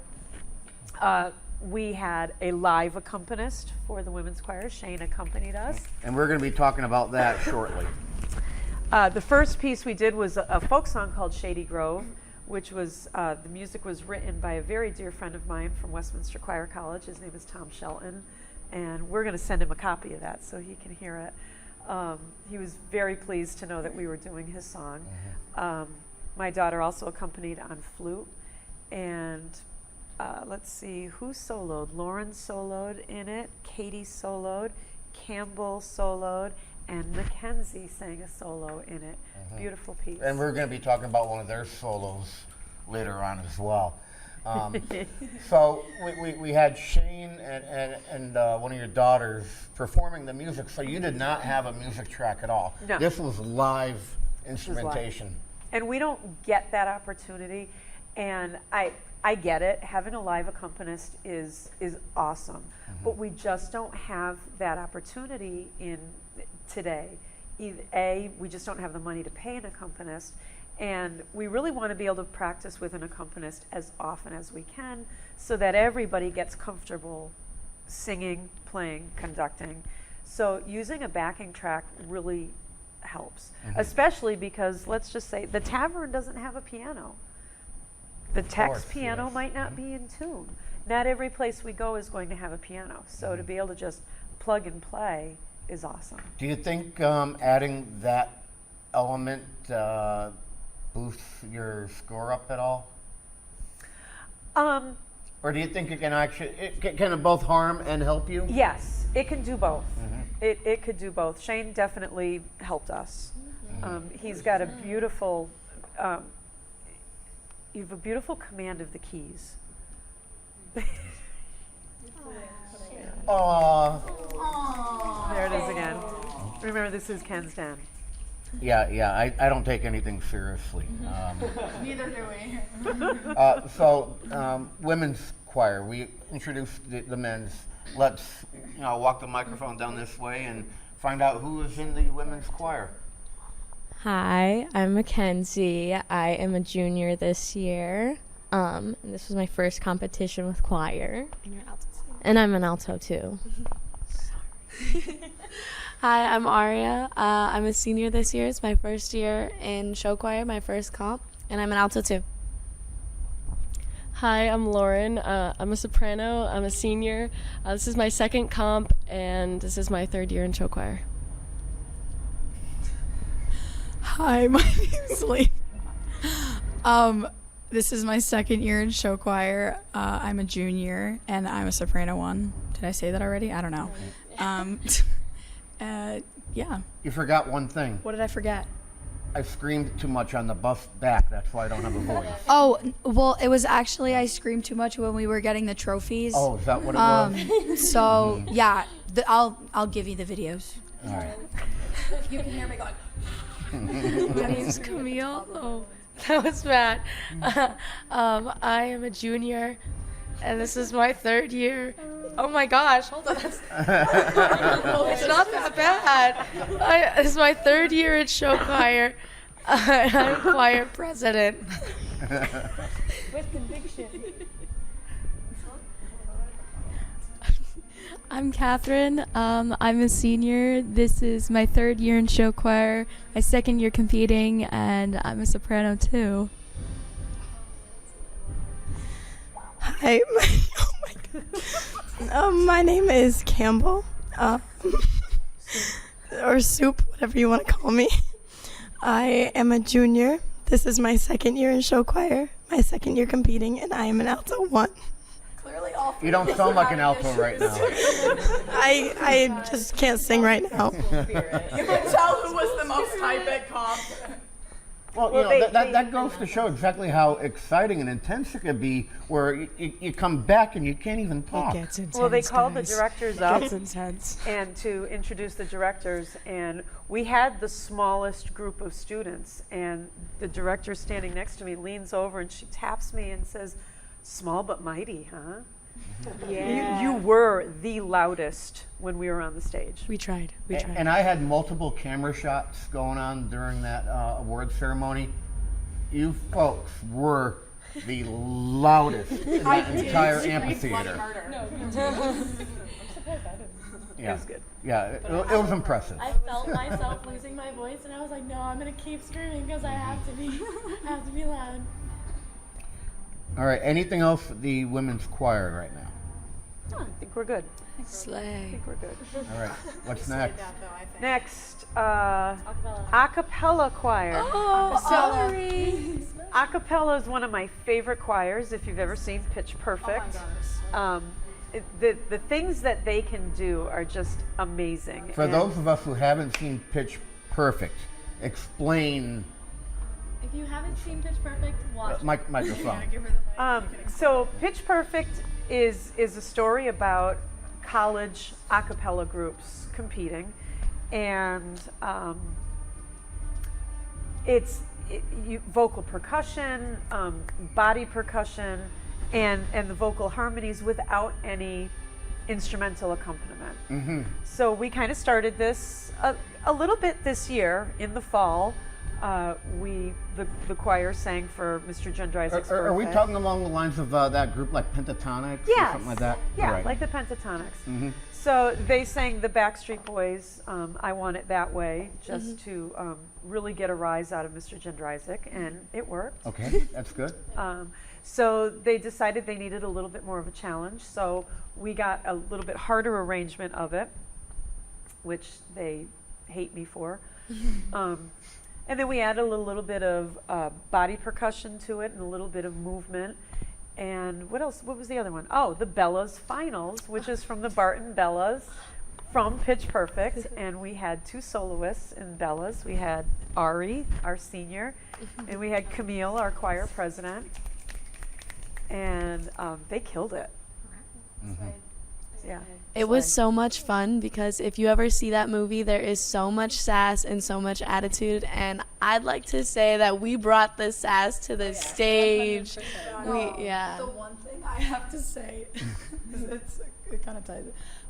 We had a live accompanist for the women's choir. Shane accompanied us. And we're going to be talking about that shortly. The first piece we did was a folk song called Shady Grove, which was, the music was written by a very dear friend of mine from Westminster Choir College. His name is Tom Shelton, and we're going to send him a copy of that so he can hear it. He was very pleased to know that we were doing his song. My daughter also accompanied on flute, and let's see, who soloed? Lauren soloed in it, Katie soloed, Campbell soloed, and Mackenzie sang a solo in it. Beautiful piece. And we're going to be talking about one of their solos later on as well. So we had Shane and one of your daughters performing the music. So you did not have a music track at all. No. This was live instrumentation. And we don't get that opportunity. And I get it. Having a live accompanist is awesome. But we just don't have that opportunity in today. We just don't have the money to pay an accompanist. And we really want to be able to practice with an accompanist as often as we can so that everybody gets comfortable singing, playing, conducting. So using a backing track really helps, especially because, let's just say, the tavern doesn't have a piano. The text piano might not be in tune. Not every place we go is going to have a piano. So to be able to just plug and play is awesome. Do you think adding that element boosts your score up at all? Or do you think it can actually, can it both harm and help you? Yes, it can do both. It could do both. Shane definitely helped us. He's got a beautiful, you have a beautiful command of the keys. There it is again. Remember, this is Ken's den. Yeah, I don't take anything seriously. Neither do we. Women's choir, we introduced the men's. Let's walk the microphone down this way and find out who is in the women's choir. Hi, I'm Mackenzie. I am a junior this year. And this was my first competition with choir. And you're alto too. And I'm an alto too. Hi, I'm Aria. I'm a senior this year. It's my first year in show choir, my first comp, and I'm an alto too. Hi, I'm Lauren. I'm a soprano. I'm a senior. This is my second comp, and this is my third year in show choir. Hi, my name's Lee. This is my second year in show choir. I'm a junior, and I'm a soprano one. Did I say that already? I don't know. Yeah. You forgot one thing. What did I forget? I screamed too much on the bus back. That's why I don't have a voice. Oh, well, it was actually I screamed too much when we were getting the trophies. Oh, is that what it was? So, yeah, I'll give you the videos. All right. You can hear me going. My name's Camille. Oh, that was bad. I am a junior, and this is my third year. Oh my gosh, hold on. It's not that bad. This is my third year at show choir. I'm choir president. With conviction. I'm Catherine. I'm a senior. This is my third year in show choir, my second year competing, and I'm a soprano too. Hi. My name is Campbell, or Soup, whatever you want to call me. I am a junior. This is my second year in show choir, my second year competing, and I am an alto one. Clearly all You don't sound like an alto right now. I just can't sing right now. You can tell who was the most high-bid comp. Well, that goes to show exactly how exciting and intense it could be, where you come back and you can't even talk. It gets intense, well, they called guys. the directors up It gets intense. and to introduce the directors, and we had the smallest group of students, and the director standing next to me leans over and she taps me and says, "Small but mighty, huh?" Yeah. You were the loudest when we were on the stage. We tried. And I had multiple camera shots going on during that award ceremony. you folks were the loudest in that entire amphitheater. Yeah. It was good. Yeah, it was impressive. I felt myself losing my voice, and I was like, no, I'm gonna keep screaming because I have to be loud. All right, anything else for the women's choir right now? I think we're good. Slay. I think we're good. All right, what's next? Next, acapella choir. Oh, sorry. Acapella is one of my favorite choirs. If you've ever seen Pitch Perfect, the things that they can do are just amazing. For those of us who haven't seen Pitch Perfect, explain. If you haven't seen Pitch Perfect, watch. Microphone. So Pitch Perfect is a story about college a cappella groups competing, and it's vocal percussion, body percussion, and the vocal harmonies without any instrumental accompaniment. Mm-hmm. So we kind of started this a little bit this year in the fall. The choir sang for Mr. Jendryzik's birthday. Are we talking along the lines of that group like Pentatonics or something like that? Yeah, right. like the Pentatonics. Mm-hmm. So they sang the Backstreet Boys, I Want It That Way, just to really get a rise out of Mr. Jendryzik, and it worked. Okay, that's good. So they decided they needed a little bit more of a challenge, so we got a little bit harder arrangement of it, which they hate me for. And then we added a little bit of body percussion to it and a little bit of movement. And what else? What was the other one? Oh, the Bellas Finals, which is from the Barton Bellas from Pitch Perfect. And we had two soloists in Bellas. We had Ari, our senior, and we had Camille, our choir president. And they killed it. Mm-hmm. Yeah. It was so much fun because if you ever see that movie, there is so much sass and so much attitude, and I'd like to say that we brought the sass to the stage. The one thing I have to say is it kind of ties.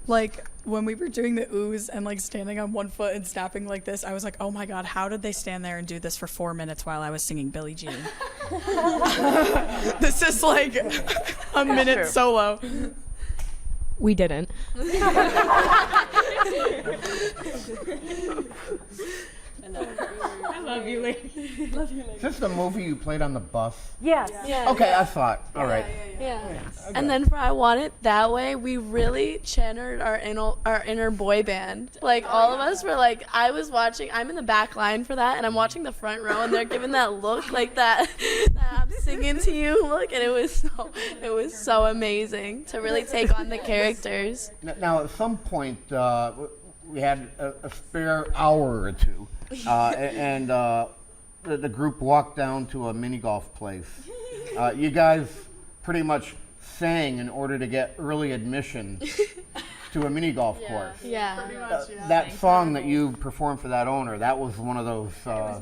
Like when we were doing the ooze and like standing on one foot and snapping like this, I was like, oh my god, how did they stand there and do this for 4 minutes while I was singing Billie Jean? This is like a minute solo. We didn't. I love you, lady. Is this the movie you played on the bus? Yes. Yeah. Okay, I saw it. All right. Yeah. And then for I Want It That Way, we really channeled our inner boy band. Like all of us were like, I was watching, I'm in the back line for that, and I'm watching the front row, and they're giving that look like that I'm singing to you look, and it was so amazing to really take on the characters. Now, at some point, we had a spare hour or two, and the group walked down to a mini golf place. You guys pretty much sang in order to get early admission to a mini golf course. Yeah. That song that you performed for that owner, that was one of those.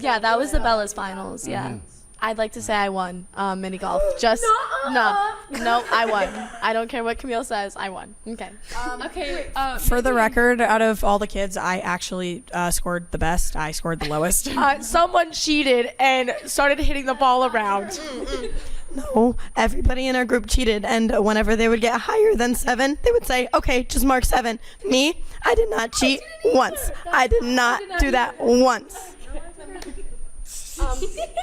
Yeah, that was the Bellas Finals. Yeah. Mhm. I'd like to say I won mini golf. Just no, I won. I don't care what Camille says. I won. Okay. For the record, out of all the kids, I actually scored the best. I scored the lowest. Someone cheated and started hitting the ball around. No, everybody in our group cheated, and whenever they would get higher than 7, they would say, okay, just mark 7. Me, I did not cheat once. I did not do that once.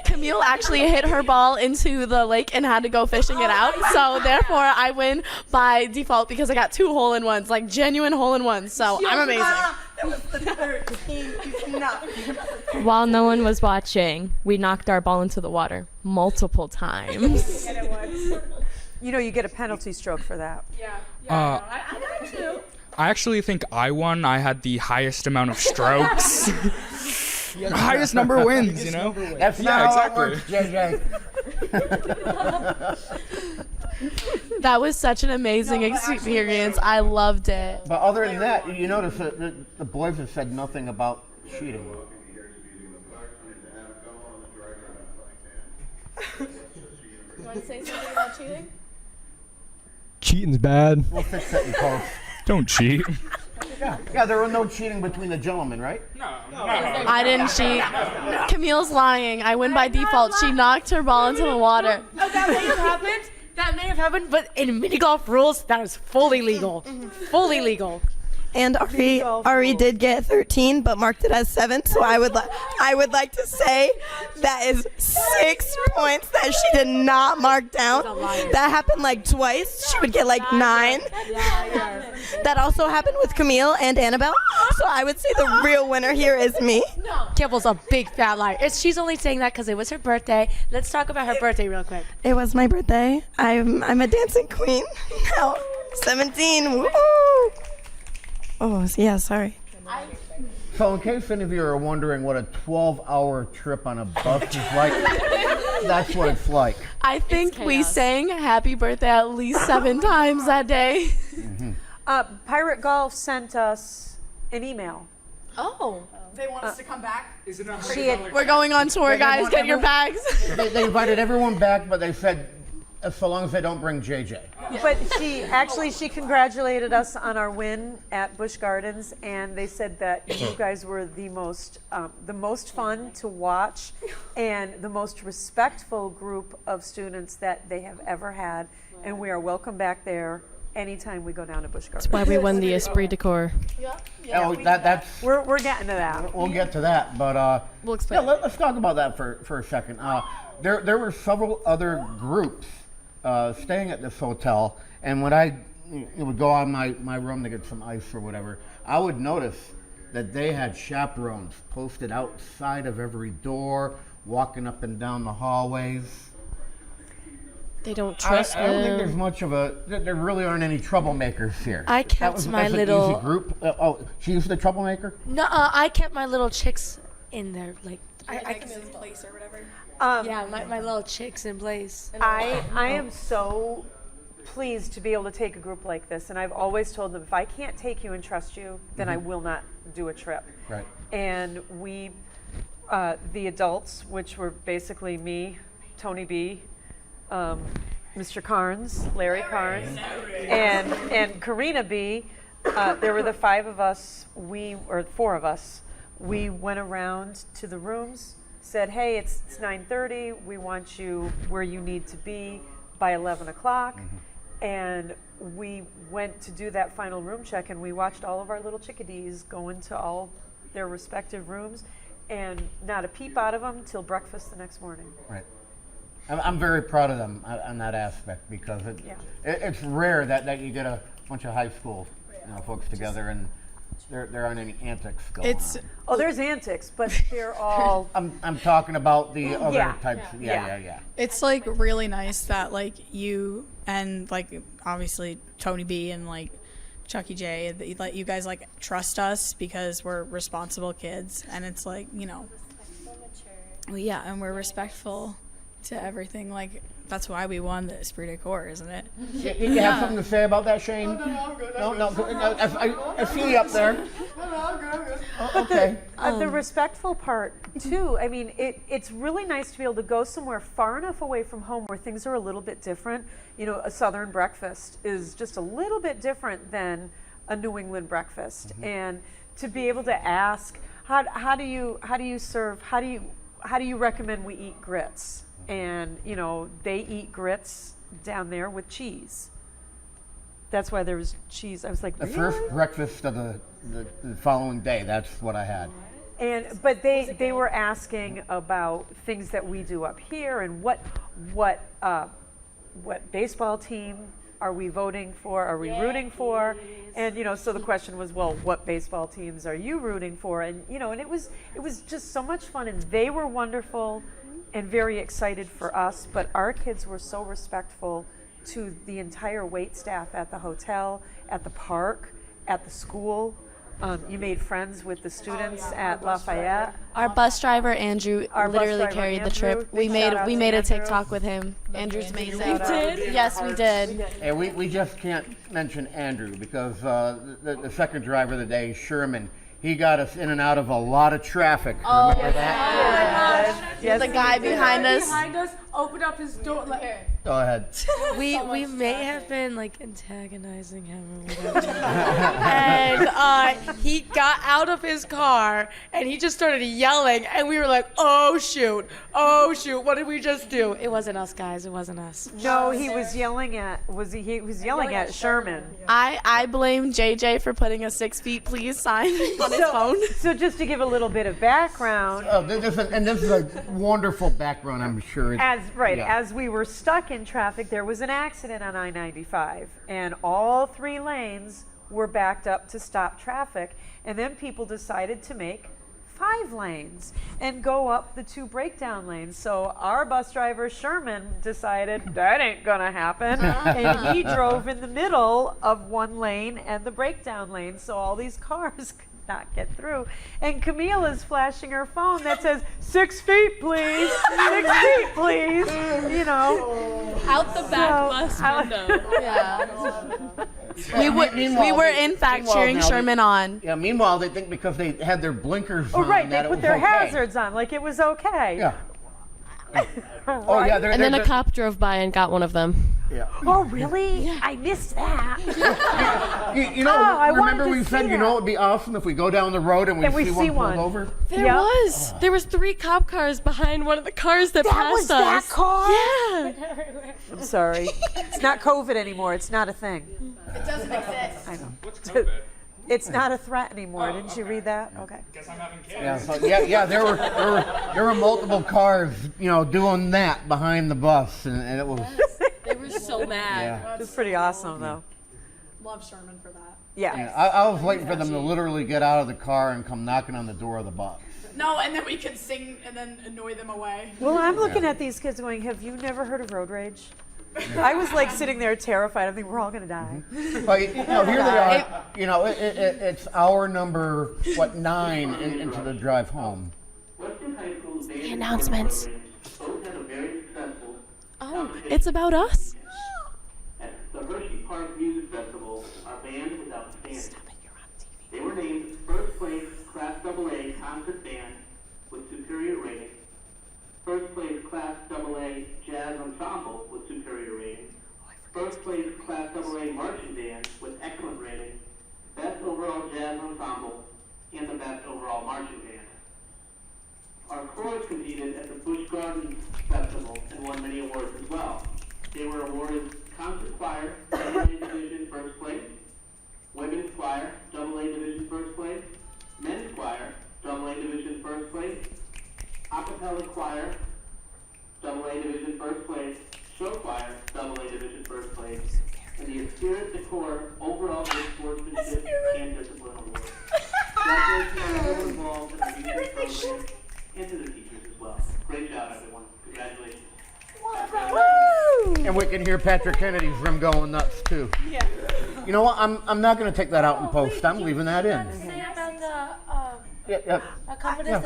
Camille actually hit her ball into the lake and had to go fishing it out. So therefore, I win by default because I got 2 hole-in-ones, like genuine hole-in-ones. So I'm amazing. That was the 13. While no one was watching, we knocked our ball into the water multiple times. You know, you get a penalty stroke for that. I got 2. I actually think I won. I had the highest amount of strokes. Highest number wins, you know? That's not how it works, JJ. That was such an amazing experience. I loved it. But other than that, you notice that the boys have said nothing about cheating. You want to say something about cheating? Cheating's bad. We'll fix that in post. Don't cheat. Yeah, there was no cheating between the gentlemen, right? I didn't cheat. Camille's lying. I win by default. She knocked her ball into the water. Oh, that may have happened. That may have happened, but in mini golf rules, that is fully legal. Fully legal. And Ari did get 13, but marked it as 7. So I would like to say that is 6 points that she did not mark down. That happened like twice. She would get like 9. That also happened with Camille and Annabelle. So I would say the real winner here is me. Campbell's a big fat liar. She's only saying that because it was her birthday. Let's talk about her birthday real quick. It was my birthday. I'm a dancing queen. Now 17. Woo! Oh, yeah, sorry. So in case any of you are wondering what a 12-hour trip on a bus is like, that's what it's like. I think we sang happy birthday at least 7 times that day. Pirate Golf sent us an email. Oh. They want us to come back? We're going on tour, guys. Get your bags. They invited everyone back, but they said, so long as they don't bring JJ. But she congratulated us on our win at Busch Gardens, and they said that you guys were the most fun to watch and the most respectful group of students that they have ever had, and we are welcome back there anytime we go down to Busch Gardens. That's why we won the Esprit de Corps. That's we're getting to that. We'll get to that, but we'll explain. Yeah, let's talk about that for a second. There were several other groups staying at this hotel, and when I would go out my room to get some ice or whatever, I would notice that they had chaperones posted outside of every door, walking up and down the hallways. They don't trust I don't think them. there's much of there really aren't any troublemakers here. I kept my little- an easy group. She's the troublemaker? No, I kept my little chicks in there. Like, I can in place or whatever. Yeah, my little chicks in place. I am so pleased to be able to take a group like this, and I've always told them if I can't take you and trust you, then I will not do a trip. Right. And we, the adults, which were basically me, Tony B, Mr. Carnes, Larry Carnes, and Karina B. There were the 5 of us. 4 of us. We went around to the rooms, said, "Hey, it's 9:30. We want you where you need to be by 11 o'clock." And we went to do that final room check, and we watched all of our little chickadees go into all their respective rooms, and not a peep out of them till breakfast the next morning. Right. I'm very proud of them on that aspect, because it's rare that you get a bunch of high school folks together and there aren't any antics going on. Oh, there's antics, but they're all. I'm talking about the other types. Yeah. It's like really nice that like you and like obviously Tony B and like Chucky J, that you guys like trust us because we're responsible kids, and it's like well, yeah, and we're respectful to everything. Like that's why we won the Esprit de Corps, isn't it? You have something to say about that, Shane? No. I see you up there. But the respectful part too. I mean, it's really nice to be able to go somewhere far enough away from home where things are a little bit different. A Southern breakfast is just a little bit different than a New England breakfast, and to be able to ask, how do you serve? How do you recommend we eat grits? And they eat grits down there with cheese. That's why there was cheese. I was like, the really? first breakfast of the following day. That's what I had. But they were asking about things that we do up here, and what baseball team are we voting for? Are we rooting for? And so the question was, well, what baseball teams are you rooting for? And and it was just so much fun, and they were wonderful and very excited for us. But our kids were so respectful to the entire wait staff at the hotel, at the park, at the school. You made friends with the students at Lafayette. Our bus driver Andrew literally carried the trip. We made a TikTok with him. Andrew's amazing. We did? Yes, we did. And we just can't mention Andrew because the second driver of the day, Sherman, he got us in and out of a lot of traffic. Remember that? Yes, the guy behind us. opened up his door. Like, Go ahead. we may have been like antagonizing him or whatever. And he got out of his car and he just started yelling, and we were like, oh shoot, what did we just do? It wasn't us, guys. It wasn't us. No, he was yelling at he was yelling at Sherman. I blame JJ for putting a 6 feet please sign on his phone. So just to give a little bit of background. This is a wonderful background, I'm sure. As we were stuck in traffic, there was an accident on I-95, and all 3 lanes were backed up to stop traffic, and then people decided to make 5 lanes and go up the 2 breakdown lanes. So our bus driver, Sherman, decided that ain't gonna happen, and he drove in the middle of 1 lane and the breakdown lane, so all these cars could not get through. And Camille is flashing her phone that says, 6 feet, please, 6 feet, please, you know. Out the back bus window. Yeah. We were in fact cheering Sherman on. Yeah, meanwhile, they think because they had their blinkers on Right, that they it put was their okay. hazards on, like it was okay. Yeah. Oh, yeah, And then a cop drove by and got one of them. Yeah. Oh, really? Yeah. I missed that. You know, I remember wanted to we said, see you know, that. it would be awesome if we go down the road and we see one pulled over? There was 3 cop cars behind one of the cars that passed was us. that car? Yeah. I'm sorry. It's not COVID anymore. It's not a thing. It doesn't exist. I know. What's COVID? It's not a threat anymore. Didn't you read that? Okay. Guess I'm having kids. Yeah, so, there were multiple cars, you know, doing that behind the bus, and it was. They were so mad. Yeah. It was pretty awesome, though. Love Sherman for that. Yeah. I was waiting for them to literally get out of the car and come knocking on the door of the bus. No, and then we could sing and then annoy them away. Well, I'm looking at these kids going, have you never heard of road rage? I was like sitting there terrified. I think we're all going to die. But, you know, here they are. You know, it's hour number, 9 into the drive home. The announcements. Oh, it's about us? At the Hershey Park Music Festival, our band was outstanding. They were named first place Class AA concert band with superior rating, first place Class AA jazz ensemble with superior rating, first place Class AA marching band with excellent rating, best overall jazz ensemble, and the best overall marching band. Our chorus competed at the Busch Gardens Festival and won many awards as well. They were awarded Concert Choir, AA Division First Place, Women's Choir, AA Division First Place, Men's Choir, AA Division First Place, Acapella Choir, AA Division First Place, Show Choir, AA Division First Place, and the Spirit Decor Overall Good Sportsmanship and Discipline Award. Congratulations to everyone involved in our music program and to the teachers as well. Great job, everyone. Congratulations. And we can hear Patrick Kennedy's room going nuts too. Yeah. You know what? I'm not going to take that out in post. I'm leaving that in. Say about the Yeah.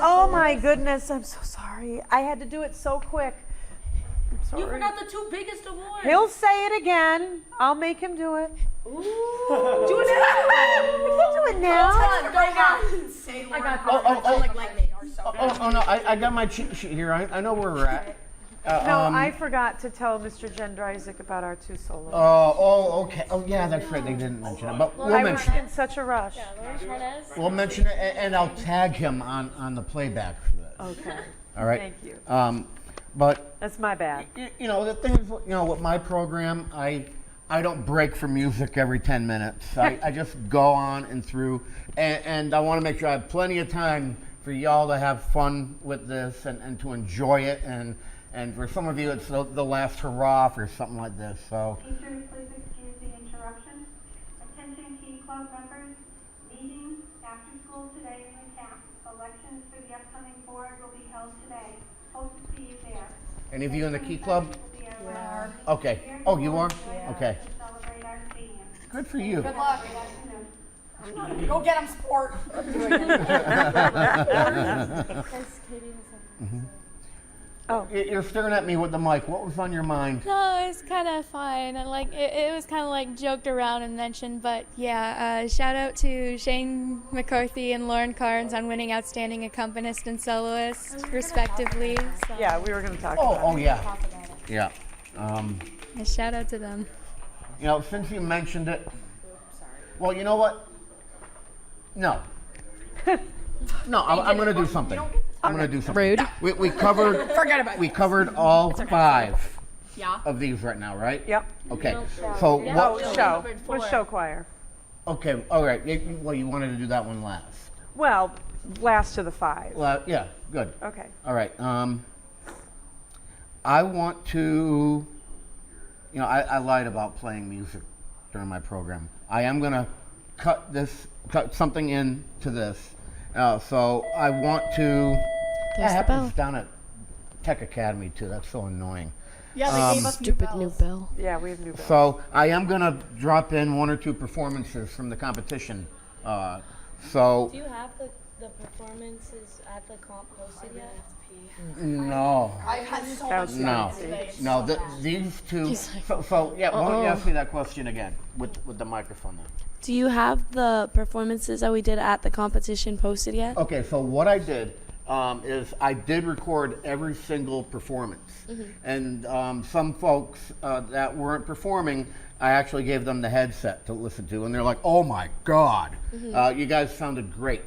Oh my goodness, I'm so sorry. I had to do it so quick. I'm sorry. You forgot the 2 biggest awards. He'll say it again. I'll make him do it. Ooh. Do it now. I can do it now. I got Oh no, I got my cheat sheet here. I know where we're at. I forgot to tell Mr. Jendryzik about our 2 solos. Okay. Oh, yeah, that's right. They didn't mention it, but we'll I mention was it. in such a rush. We'll mention it, and I'll tag him on the playback for this. Okay. All right. Thank you. But that's my bad. You know, the thing is, you know, with my program, I don't break for music every 10 minutes. I just go on and through, and I want to make sure I have plenty of time for y'all to have fun with this and to enjoy it, and for some of you, it's the last hurrah for something like this. So. Teachers, please excuse the interruption. Attention Key Club members, meeting after school today in the camp. Elections for the upcoming board will be held today. Hope to see you there. Any of you in the Key Club? Yeah. Okay. Oh, you are? Okay. Celebrate our seniors. Good for you. Good luck. Go get him, sport. Oh, you're staring at me with the mic. What was on your mind? No, it's kind of fun. And like it was kind of like joked around and mentioned, but yeah. Shout out to Shane McCarthy and Lauren Carnes on winning Outstanding Accompanist and Soloist, respectively. So. Yeah, we were going to talk about it. Oh, yeah. Yeah. A shout out to them. You know, since you mentioned it, well, you know what? No. No, I'm going to do something. I'm going to do something. Rude. We covered. Forget about it. We covered all It's okay. 5 Yeah. of these right now, right? Yep. Okay. So what? Show. We're show choir. Okay. All right. Well, you wanted to do that one last. Well, last of the 5. Well, yeah. Good. Okay. All right. I want to. You know, I lied about playing music during my program. I am going to cut something into this. So I want to. That happens down at Tech Academy too. That's so annoying. Yeah, they gave us Stupid new bill. Yeah, we have new bells. So I am going to drop in 1 or 2 performances from the competition. So Do you have the performances at the comp posted yet? no. I've had so much No, no. These two. So yeah. Why don't you ask me that question again with the microphone then? Do you have the performances that we did at the competition posted yet? Okay. So what I did is I did record every single performance, and some folks that weren't performing, I actually gave them the headset to listen to, and they're like, "Oh my God, you guys sounded great,"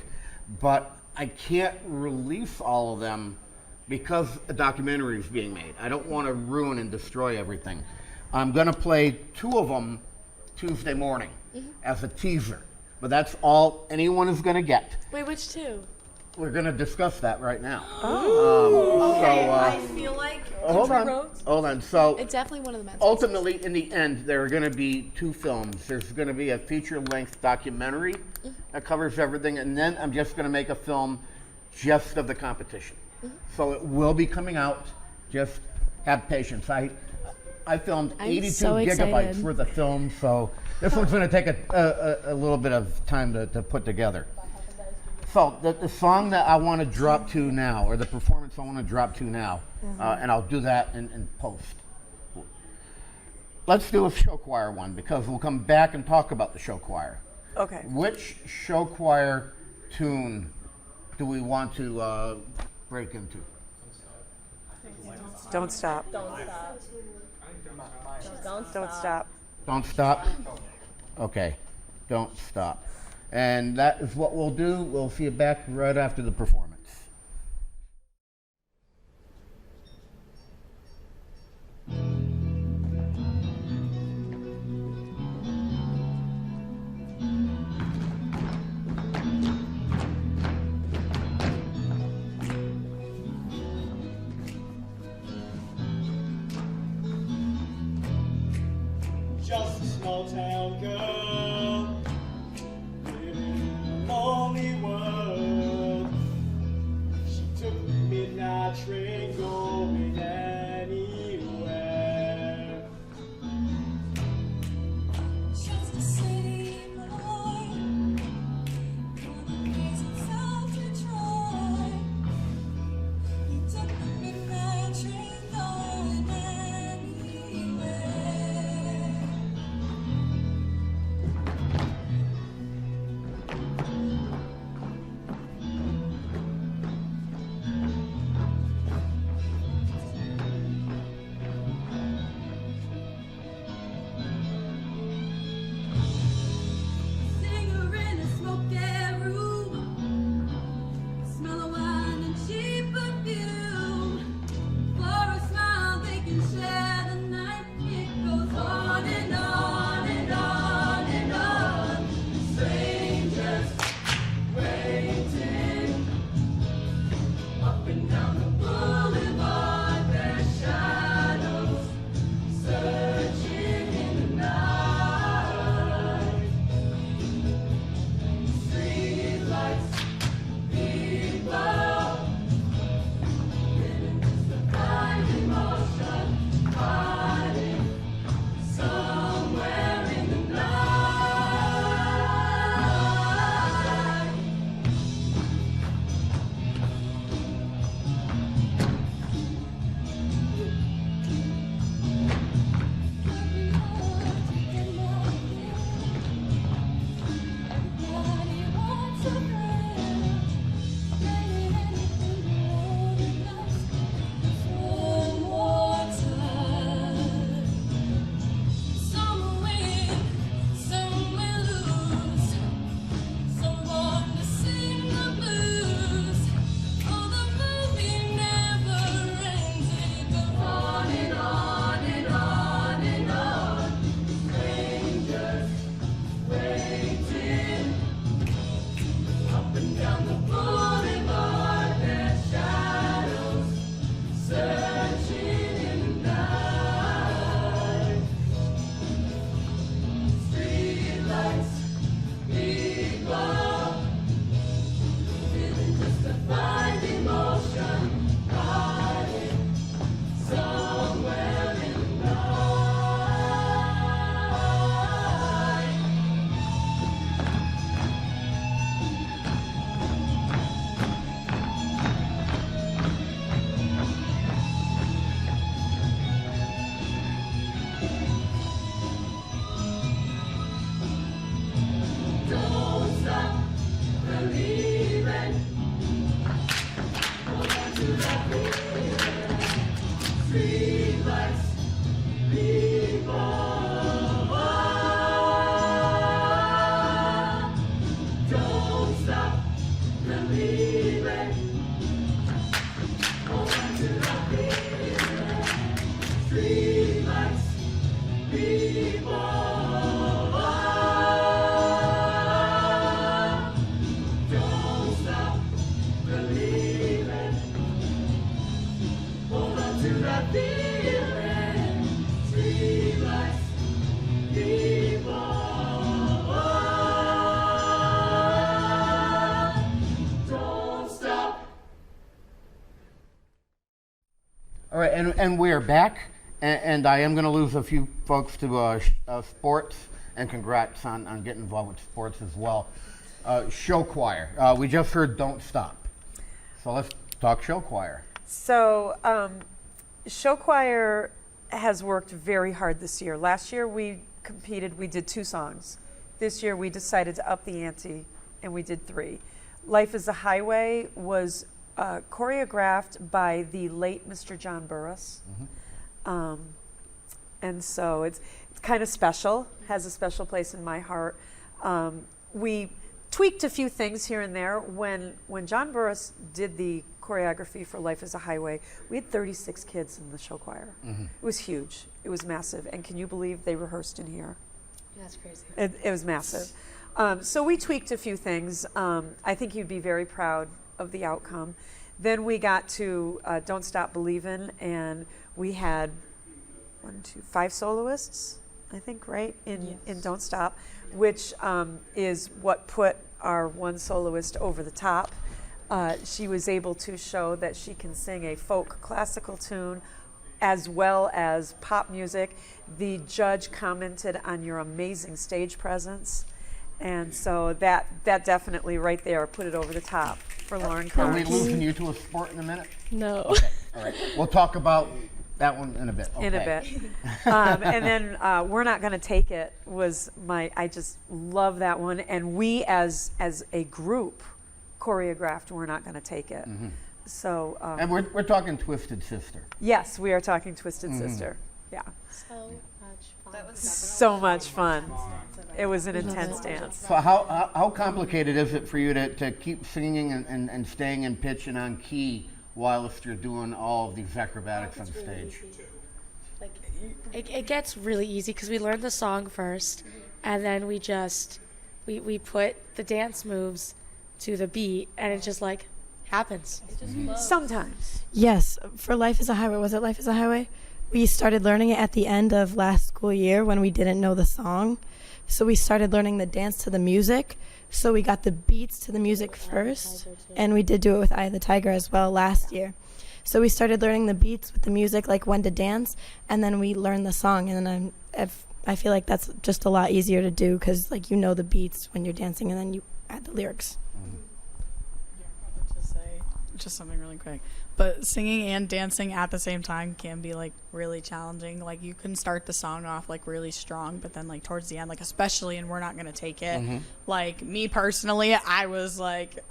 but I can't release all of them because a documentary is being made. I don't want to ruin and destroy everything. I'm going to play 2 of them Tuesday morning as a teaser, but that's all anyone is going to get. Wait, which 2? We're going to discuss that right now. Okay, So, I feel like. hold on. So It's definitely one of the men's. ultimately, in the end, there are going to be 2 films. There's going to be a feature-length documentary that covers everything, and then I'm just going to make a film just of the competition. So it will be coming out. Just have patience. I filmed 82 so gigabytes excited. worth of film, so this one's going to take a little bit of time to put together. So the song that I want to drop to now, or the performance I want to drop to now, and I'll do that in post. Let's do a show choir one, because we'll come back and talk about the show choir. Okay. Which show choir tune do we want to break into? Don't stop. Don't stop. Don't stop? Okay. Don't stop. And that is what we'll do. We'll see you back right after the performance. Just a small town girl living in a lonely world. She took the midnight train going anywhere. Just a city boy, gonna raise himself to try. He took the midnight train going anywhere. All right, and we are back, and I am going to lose a few folks to sports, and congrats on getting involved with sports as well. Show choir. We just heard Don't Stop. So let's talk show choir. So show choir has worked very hard this year. Last year we competed, we did 2 songs. This year we decided to up the ante, and we did 3. Life is a Highway was choreographed by the late Mr. John Burris. And so it's kind of special, has a special place in my heart. We tweaked a few things here and there. When John Burris did the choreography for Life is a Highway, we had 36 kids in the show choir. It was huge. It was massive. And can you believe they rehearsed in here? That's crazy. It was massive. So we tweaked a few things. I think you'd be very proud of the outcome. Then we got to Don't Stop Believin', and we had 5 soloists, I think, right, in Don't Stop, which is what put our one soloist over the top. She was able to show that she can sing a folk classical tune as well as pop music. The judge commented on your amazing stage presence. And so that definitely right there put it over the top for Lauren Carr. Are we losing you to a sport in a minute? No. Okay. All right. We'll talk about that one in a bit. Okay. In a bit. And then We're Not Gonna Take It was I just love that one. And we as a group choreographed We're Not Gonna Take It. So. And we're talking Twisted Sister. Yes, we are talking Twisted Sister. Yeah. So much fun. That was so much fun. It was an intense dance. So how complicated is it for you to keep singing and staying in pitch and on key whilst you're doing all of these acrobatics on stage? Like, it gets really easy because we learn the song first, and then we put the dance moves to the beat, and it just like happens. Sometimes. Yes, for Life is a Highway. Was it Life is a Highway? We started learning it at the end of last school year when we didn't know the song. So we started learning the dance to the music. So we got the beats to the music first. And we did do it with Eye of the Tiger as well last year. So we started learning the beats with the music, like when to dance. And then we learned the song. And then I feel like that's just a lot easier to do because like you know the beats when you're dancing and then you add the lyrics. Just something really quick. But singing and dancing at the same time can be like really challenging. Like you can start the song off like really strong, but then like towards the end, like especially in We're Not Gonna Take It, like me personally, I was like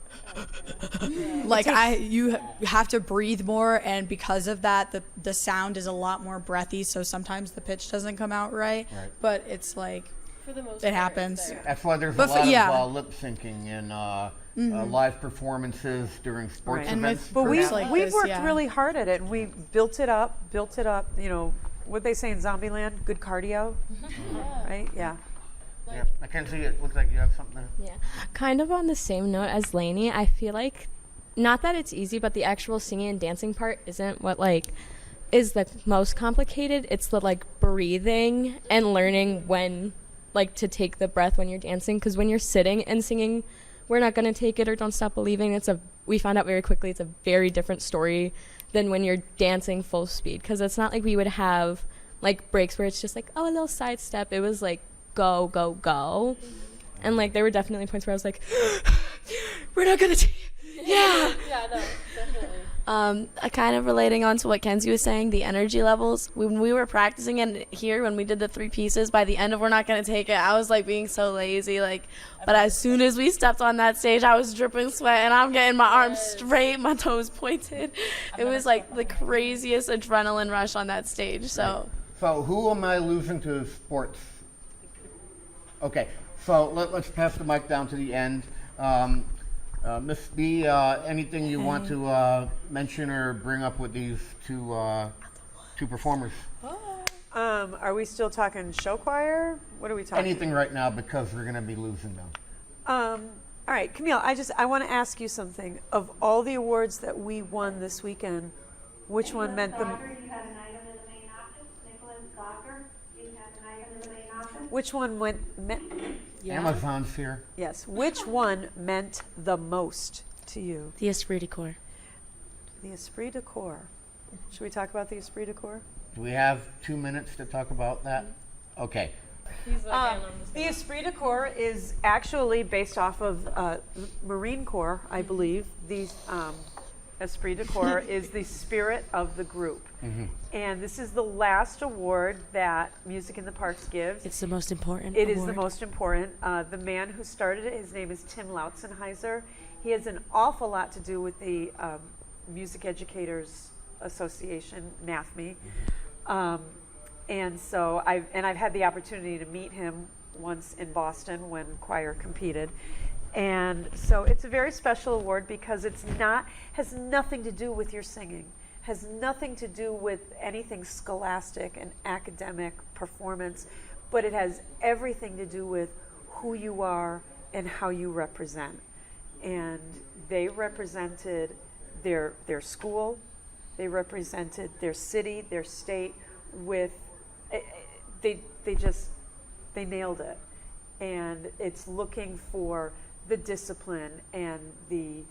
like you have to breathe more, and because of that the sound is a lot more breathy, so sometimes the pitch doesn't come out right. But it's like For the most it happens. That's why there's a lot of lip syncing and live performances during sports events. But we've worked really hard at it, and we built it up. You know, what they say in Zombieland, good cardio, right? Yeah. Yeah, I can see it. Looks like you have something there. Yeah, kind of on the same note as Lainey. I feel like, not that it's easy, but the actual singing and dancing part isn't what is the most complicated. It's the breathing and learning when to take the breath when you're dancing, because when you're sitting and singing We're Not Gonna Take It or Don't Stop Believing, we found out very quickly it's a very different story than when you're dancing full speed, because it's not like we would have breaks where it's just a little side step. It was go, go, go. And there were definitely points where I was we're not gonna take it. Yeah. Yeah, no, definitely. Kind of relating on to what Kenzie was saying, the energy levels. When we were practicing it here, when we did the 3 pieces, by the end of We're Not Gonna Take It, I was like being so lazy. But as soon as we stepped on that stage, I was dripping sweat and I'm getting my arms straight, my toes pointed. It was like the craziest adrenaline rush on that stage. So who am I losing to sports? Okay, so let's pass the mic down to the end. Miss B, anything you want to mention or bring up with these two performers? Are we still talking show choir? What are we talking? Anything right now, because we're going to be losing them. All right, Camille, I want to ask you something. Of all the awards that we won this weekend, which one meant the? You had an item in the main office. Nicholas Gawker, you had an item in the main office. Which one Amazon's here. Yes. Which one meant the most to you? The esprit de corps. The esprit de corps. Should we talk about the esprit de corps? Do we have 2 minutes to talk about that? Okay. The esprit de corps is actually based off of Marine Corps, I believe. The esprit de corps is the spirit of the group. Mm-hmm. And this is the last award that Music in the Parks gives. It's the most important It award. is the most important. The man who started it, his name is Tim Lautzenheiser. He has an awful lot to do with the Music Educators Association, NAFME. And so I've had the opportunity to meet him once in Boston when choir competed. And so it's a very special award because has nothing to do with your singing, has nothing to do with anything scholastic and academic performance, but it has everything to do with who you are and how you represent. And they represented their school, they represented their city, their state with, they nailed it. And it's looking for the discipline and the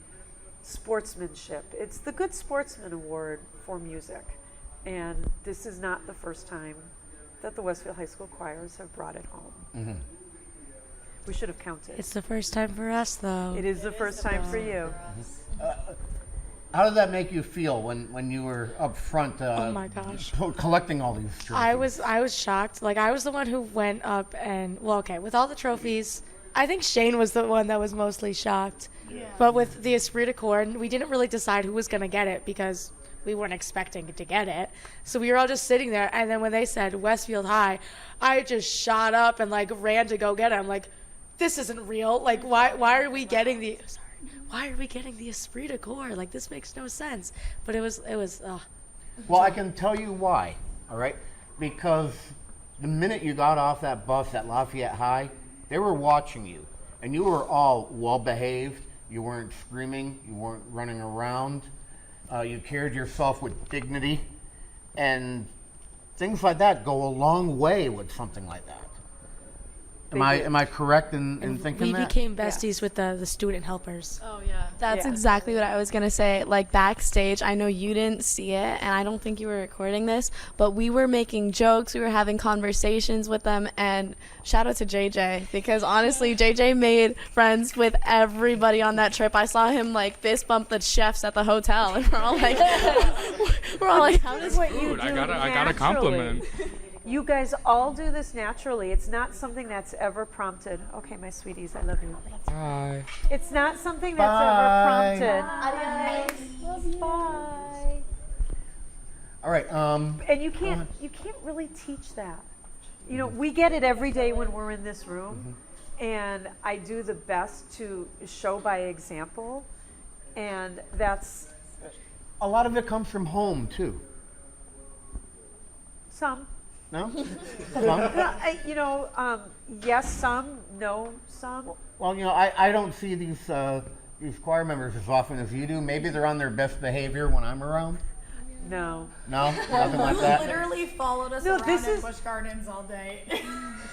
sportsmanship. It's the Good Sportsman Award for music. And this is not the first time that the Westfield High School Choirs have brought it home. Mm-hmm. We should have counted. It's the first time for us, though. It is the first time for you. How did that make you feel when you were up front Oh my gosh. collecting all these trophies? I was shocked. Like, I was the one who went up and, with all the trophies, I think Shane was the one that was mostly shocked. Yeah. But with the esprit de corps, we didn't really decide who was going to get it because we weren't expecting to get it. So we were all just sitting there. And then when they said Westfield High, I just shot up and ran to go get it. I'm like, this isn't real. Like, why are we getting the... Why are we getting the esprit de corps? Like, this makes no sense. But it was. Well, I can tell you why, all right? Because the minute you got off that bus at Lafayette High, they were watching you. And you were all well-behaved. You weren't screaming. You weren't running around. You carried yourself with dignity. And things like that go a long way with something like that. Am I correct in thinking that? We became besties with the student helpers. Oh, yeah. That's exactly what I was going to say. Like, backstage, I know you didn't see it, and I don't think you were recording this, but we were making jokes, we were having conversations with them, and shout out to JJ, because honestly, JJ made friends with everybody on that trip. I saw him, fist bump the chefs at the hotel, and we're all like, how does what you do I got a compliment. You guys all do this naturally. It's not something that's ever prompted. Okay, my sweeties, I love you. Bye. It's not something that's ever prompted. Adios. Bye. All right. And you can't really teach that. You know, we get it every day when we're in this room, and I do the best to show by example, and that's... A lot of it comes from home, too. Some. No? Yes, some. No, some. Well, I don't see these choir members as often as you do. Maybe they're on their best behavior when I'm around. No. No? Nothing like that? Literally followed us around in Busch Gardens all day.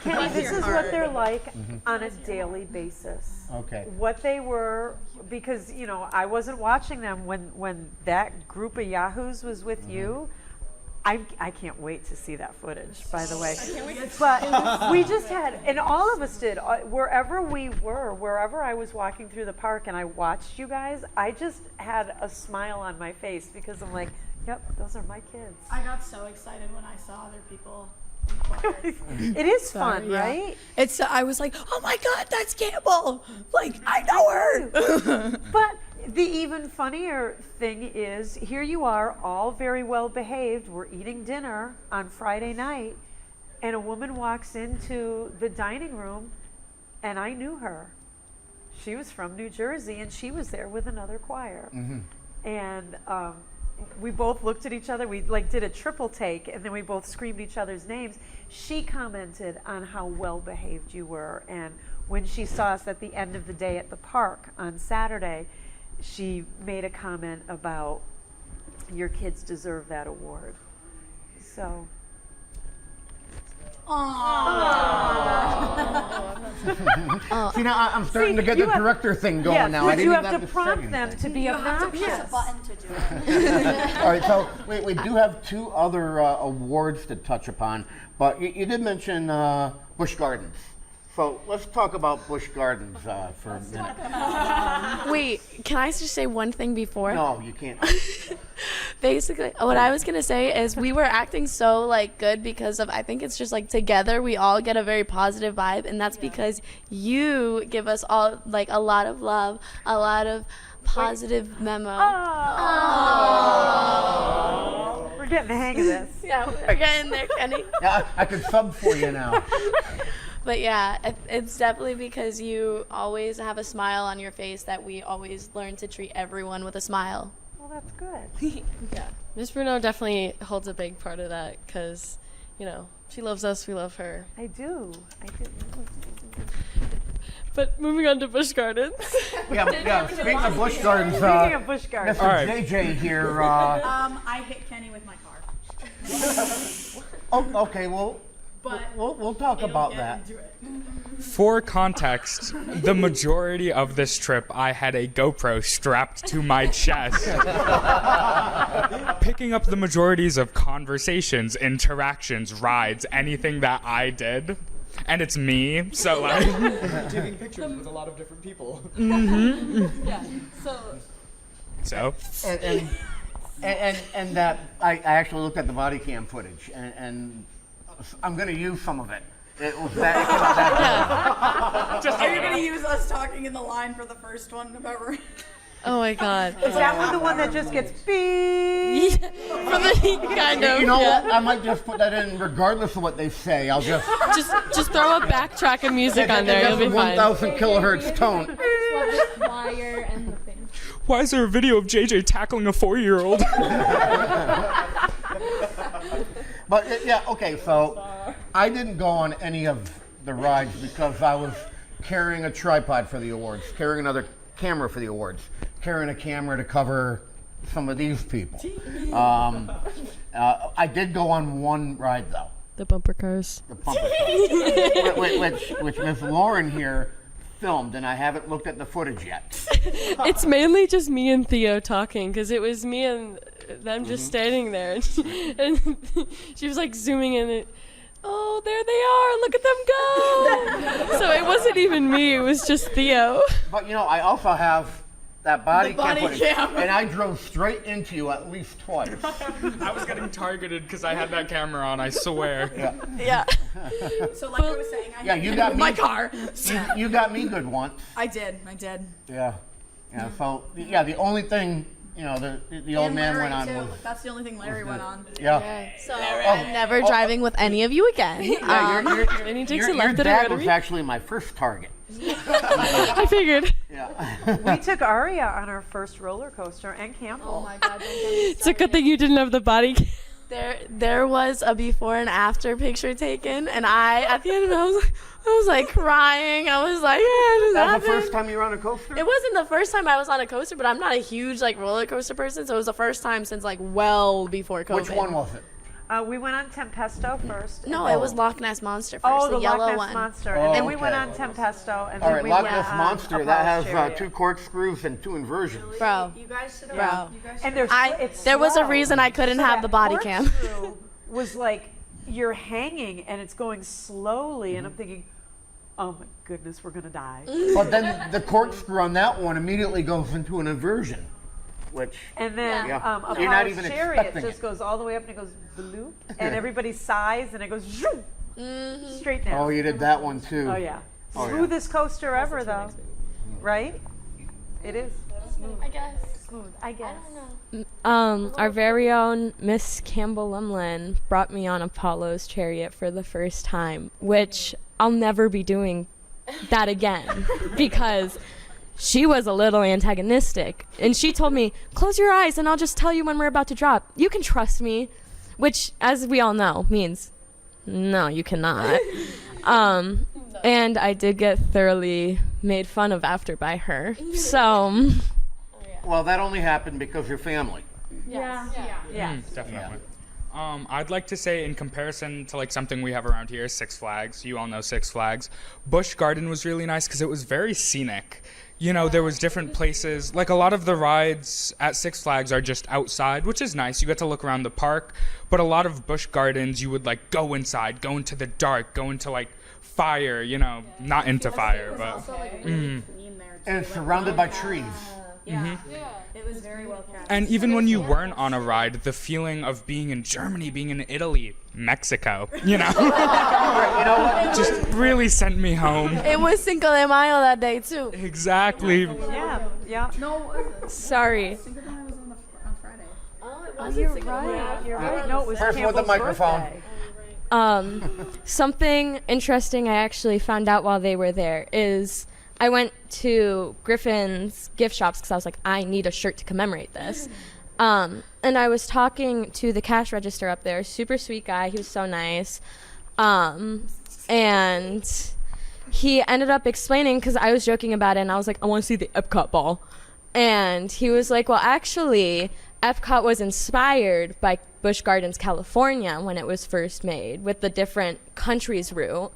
Kenny, this is what they're like on a daily basis. Okay. What they were, because, I wasn't watching them when that group of yahoos was with you. I can't wait to see that footage, by the way. But we just had, and all of us did, wherever we were, wherever I was walking through the park and I watched you guys, I just had a smile on my face because I'm like, yep, those are my kids. I got so excited when I saw other people. It is fun, right? It's. I was like, oh my God, that's Campbell. Like, I know her. But the even funnier thing is, here you are, all very well behaved. We're eating dinner on Friday night, and a woman walks into the dining room, and I knew her. She was from New Jersey, and she was there with another choir. And we both looked at each other. We like did a triple take, and then we both screamed each other's names. She commented on how well behaved you were, and when she saw us at the end of the day at the park on Saturday, she made a comment about your kids deserve that award. So. See, now I'm starting to get the director thing going yes, now. But I didn't you even have to prompt them to be obnoxious. Press a button to do it. All right, so we do have two other awards to touch upon, but you did mention Busch Gardens. So let's talk about Busch Gardens for a minute. Wait, can I just say one thing before? No, you can't. Basically, what I was gonna say is we were acting so like good because of, I think it's just like together we all get a very positive vibe, and that's because you give us all like a lot of love, a lot of positive memo. We're getting the hang of this. Yeah, we're getting there, Kenny. Yeah, I can sub for you now. But yeah, it's definitely because you always have a smile on your face that we always learn to treat everyone with a smile. Well, that's good. Yeah, Miss Bruno definitely holds a big part of that because, you know, she loves us, we love her. I do. But moving on to Busch Gardens. Yeah. Speaking of Busch Gardens, Mr. All right. JJ here. I hit Kenny with my car. Okay, well, we'll talk about that. For context, the majority of this trip, I had a GoPro strapped to my chest, picking up the majorities of conversations, interactions, rides, anything that I did. And it's me, so like... Taking pictures with a lot of different people. Yeah, So? And that, I actually looked at the body cam footage, and I'm going to use some of it. It was that. Are you gonna use us talking in the line for the first one about? Oh my God! Is that one the one that just gets beep? For the kind of. You know what? I might just put that in, regardless of what they say. I'll just throw a backtrack of music on there. You'll be fine. 1,000 kilohertz tone. Wire and the thing. Why is there a video of JJ tackling a 4-year-old? But yeah, okay, so I didn't go on any of the rides because I was carrying a tripod for the awards, carrying another camera for the awards, carrying a camera to cover some of these people. I did go on one ride though. The bumper cars. The bumper cars. which Miss Lauren here filmed, and I haven't looked at the footage yet. It's mainly just me and Theo talking because it was me and them just standing there, and she was like zooming in. And, oh, there they are! Look at them go! So it wasn't even me; it was just Theo. But you know, I also have that body cam footage, cam. and I drove straight into you at least twice. I was getting targeted because I had that camera on, I swear. Yeah. So like I was saying, I hit you Kenny got with me. my car. You got me good once. I did. Yeah. So the only thing the old man Larry went on too. was. That's the only thing Larry went on. Yeah. So I'm never driving with any of you again. And he takes Your a left at a dad rotary. was actually my first target. I figured. Yeah. We took Aria on our first roller coaster, and Campbell. Oh my God! It's a good thing you didn't have the body. There was a before and after picture taken, and at the end of it, I was like crying. I was like, That was the first time you were on a coaster? It wasn't the first time I was on a coaster, but I'm not a huge like roller coaster person, so it was the first time since like well before COVID. Which one was it? We went on Tempesto first. No, and it was Loch Ness Monster first, Oh, the the yellow Loch Ness one. Monster. Oh, And then we okay. went on Tempesto. And All then right, we Loch went Ness on Monster, that has Apollo's Chariot. 2 corkscrews and 2 inversions. Bro. You guys should have. Bro. You guys And should've- there's There was a slow. reason I couldn't So have that the body cam. corkscrew was like you're hanging and it's going slowly, and I'm thinking, oh my goodness, we're gonna die. But then the corkscrew on that one immediately goes into an inversion, which And then Yeah. Apollo's You're not even Chariot expecting just it. goes all the way up and it goes bloop, and everybody sighs and it goes zoom, straight down. oh, you did that one too. Oh yeah, Oh, yeah. smoothest coaster ever though, right? It is smooth. I guess. Smooth, I guess. Our very own Miss Campbell Lumlin brought me on Apollo's Chariot for the first time, which I'll never be doing that again because she was a little antagonistic. And she told me, close your eyes and I'll just tell you when we're about to drop. You can trust me, which, as we all know, means no, you cannot. And I did get thoroughly made fun of after by her. So... Well, that only happened because you're family. Yeah. Definitely. I'd like to say, in comparison to like something we have around here, Six Flags. You all know Six Flags. Busch Garden was really nice because it was very scenic. You know, there was different places. Like a lot of the rides at Six Flags are just outside, which is nice. You get to look around the park. But a lot of Busch Gardens, you would like go inside, go into the dark, go into like fire. You know, not into fire, but. And it's surrounded by trees. It was very well cast. And even when you weren't on a ride, the feeling of being in Germany, being in Italy, Mexico, you know, just really sent me home. It was Cinco de Mayo that day too. Exactly. Yeah. No, Sorry. Cinco de Mayo was on Friday. Oh, it Oh, was you're right. You're right. No, it was Person with the Campbell's microphone. birthday. Something interesting I actually found out while they were there is I went to Griffin's gift shops because I was like, I need a shirt to commemorate this. And I was talking to the cash register up there, super sweet guy. He was so nice. And he ended up explaining, because I was joking about it, and I was like, I want to see the Epcot ball. And he was like, well, actually, Epcot was inspired by Busch Gardens, California, when it was first made, with the different countries route.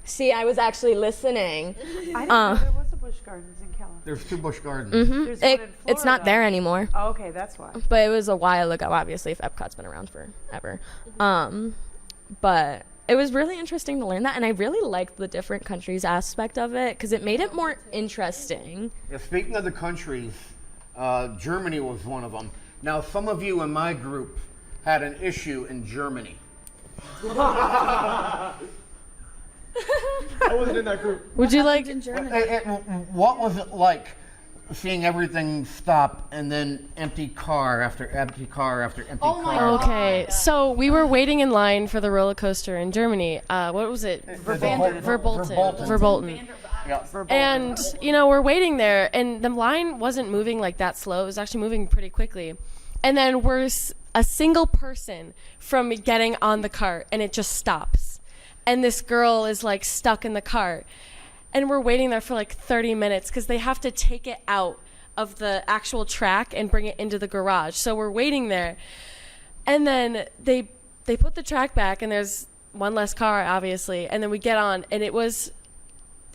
See, I was actually listening. I didn't know there was a Busch Gardens in California. There's 2 Busch Gardens. There's one in It's not Florida. there anymore. Oh, okay, that's why. But it was a while ago, obviously, if Epcot's been around forever. But it was really interesting to learn that, and I really liked the different countries aspect of it, because it made it more interesting. Yeah, speaking of the countries, Germany was one of them. Now, some of you in my group had an issue in Germany. I wasn't in that group. Would you like... What was it like seeing everything stop and then empty car after empty car after empty car? Okay, so we were waiting in line for the roller coaster in Germany. What was it? Verbolten. Yeah. And, you know, we're waiting there, and the line wasn't moving like that slow. It was actually moving pretty quickly. And then we're a single person from getting on the cart, and it just stops. And this girl is, like, stuck in the cart. And we're waiting there for, like, 30 minutes because they have to take it out of the actual track and bring it into the garage. So we're waiting there. And then they put the track back, and there's one less car, obviously. And then we get on, and it was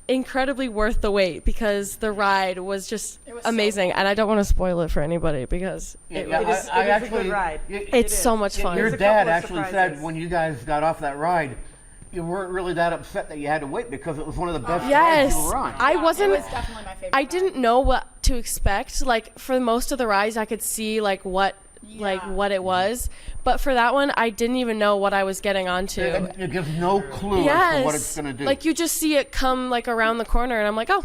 incredibly worth the wait because the ride was just amazing. And I don't want to spoil it for anybody because it is a good ride. It's so much fun. Your dad actually said when you guys got off that ride, you weren't really that upset that you had to wait because it was one of the best rides you were on. I wasn't. It was definitely my favorite. I didn't know what to expect. Like for most of the rides, I could see like what it was, but for that one, I didn't even know what I was getting onto. It gives no clue as to what it's gonna do. Like you just see it come like around the corner, and I'm like, oh,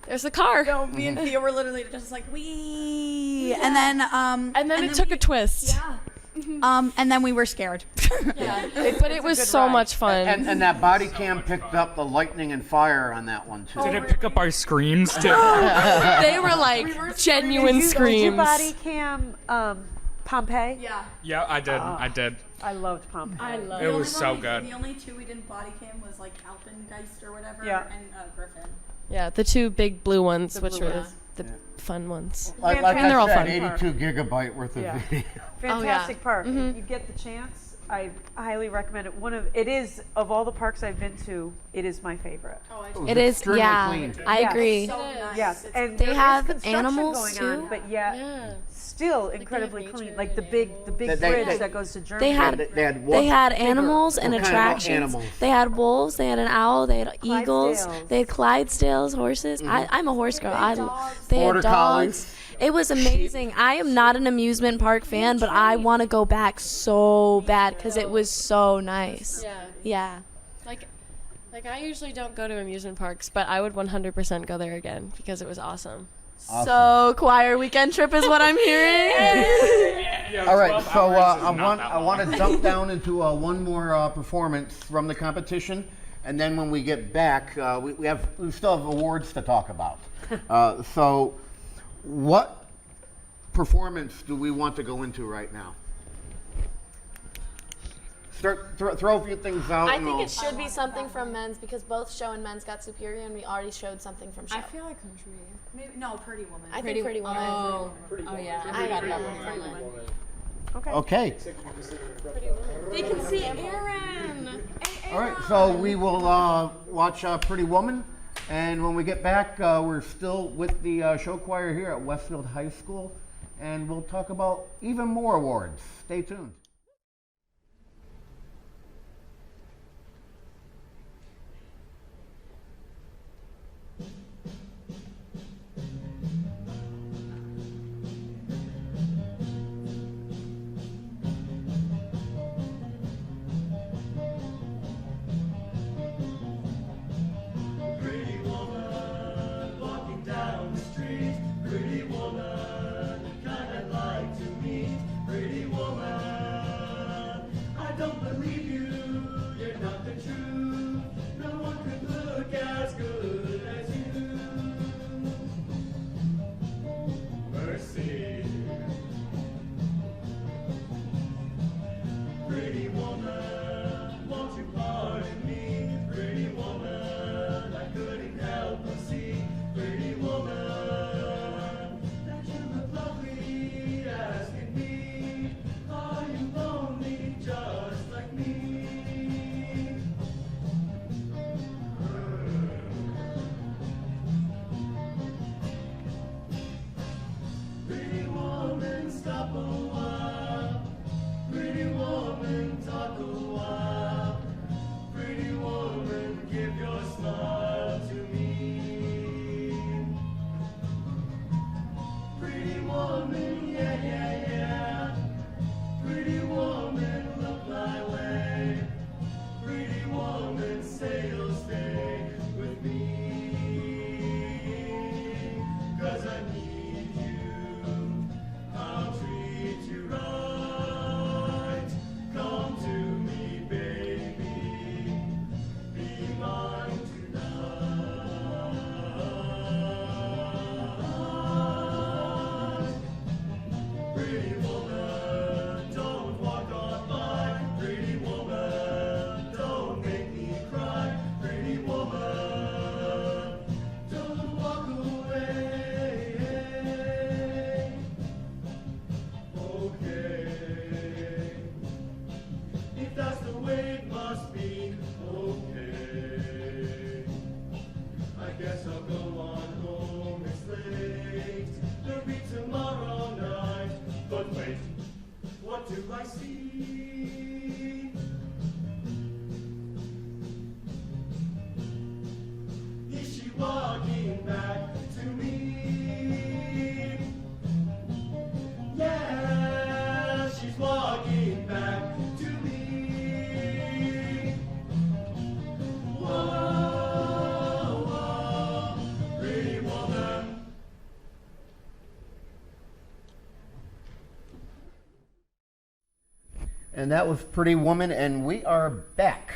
there's the car. No, me and Theo were literally just like wee, and then it took a twist. Yeah. And then we were scared. But it was so much fun. And that body cam picked up the lightning and fire on that one too. Did it pick up our screams too? They were like genuine Did you screams. body cam Pompeii? Yeah. Yeah, I did. I did. I loved Pompeii. I love it. Was so good. The only two we didn't body cam was like Alpengeist or whatever, Yeah. and Griffin. Yeah, the two big blue ones, which blue were ones. the fun ones. Like and they're I all said, fun. 82 gigabyte worth of video. Fantastic park. Mm-hmm. You get the chance. I highly recommend it. It is, of all the parks I've been to, it is my favorite. It is, yeah. I agree. Yes, and They there is have construction animals going on, too. but yet still incredibly clean. Like the big bridge that goes to Germany. They had animals and attractions. They had wolves. They had an owl. They had eagles. They had Clydesdales horses. I'm a horse girl. They had Border dogs. collies. It was amazing. I am not an amusement park fan, but I want to go back so bad because it was so nice. Yeah. Like I usually don't go to amusement parks, but I would 100% go there again because it was awesome. So choir weekend trip is what I'm hearing. All right, so I want to jump down into one more performance from the competition, and then when we get back, we still have awards to talk about. So, what performance do we want to go into right now? Throw a few things out. I think it should be something from men's because both show and men's got superior, and we already showed something from show. I feel like country. Maybe no, Pretty Woman. I think Pretty Woman. Oh yeah, I forgot about Pretty Woman. Okay. They can see Aaron. All right, so we will watch Pretty Woman, and when we get back, we're still with the show choir here at Westfield High School, and we'll talk about even more awards. Stay tuned. And that was Pretty Woman, and we are back.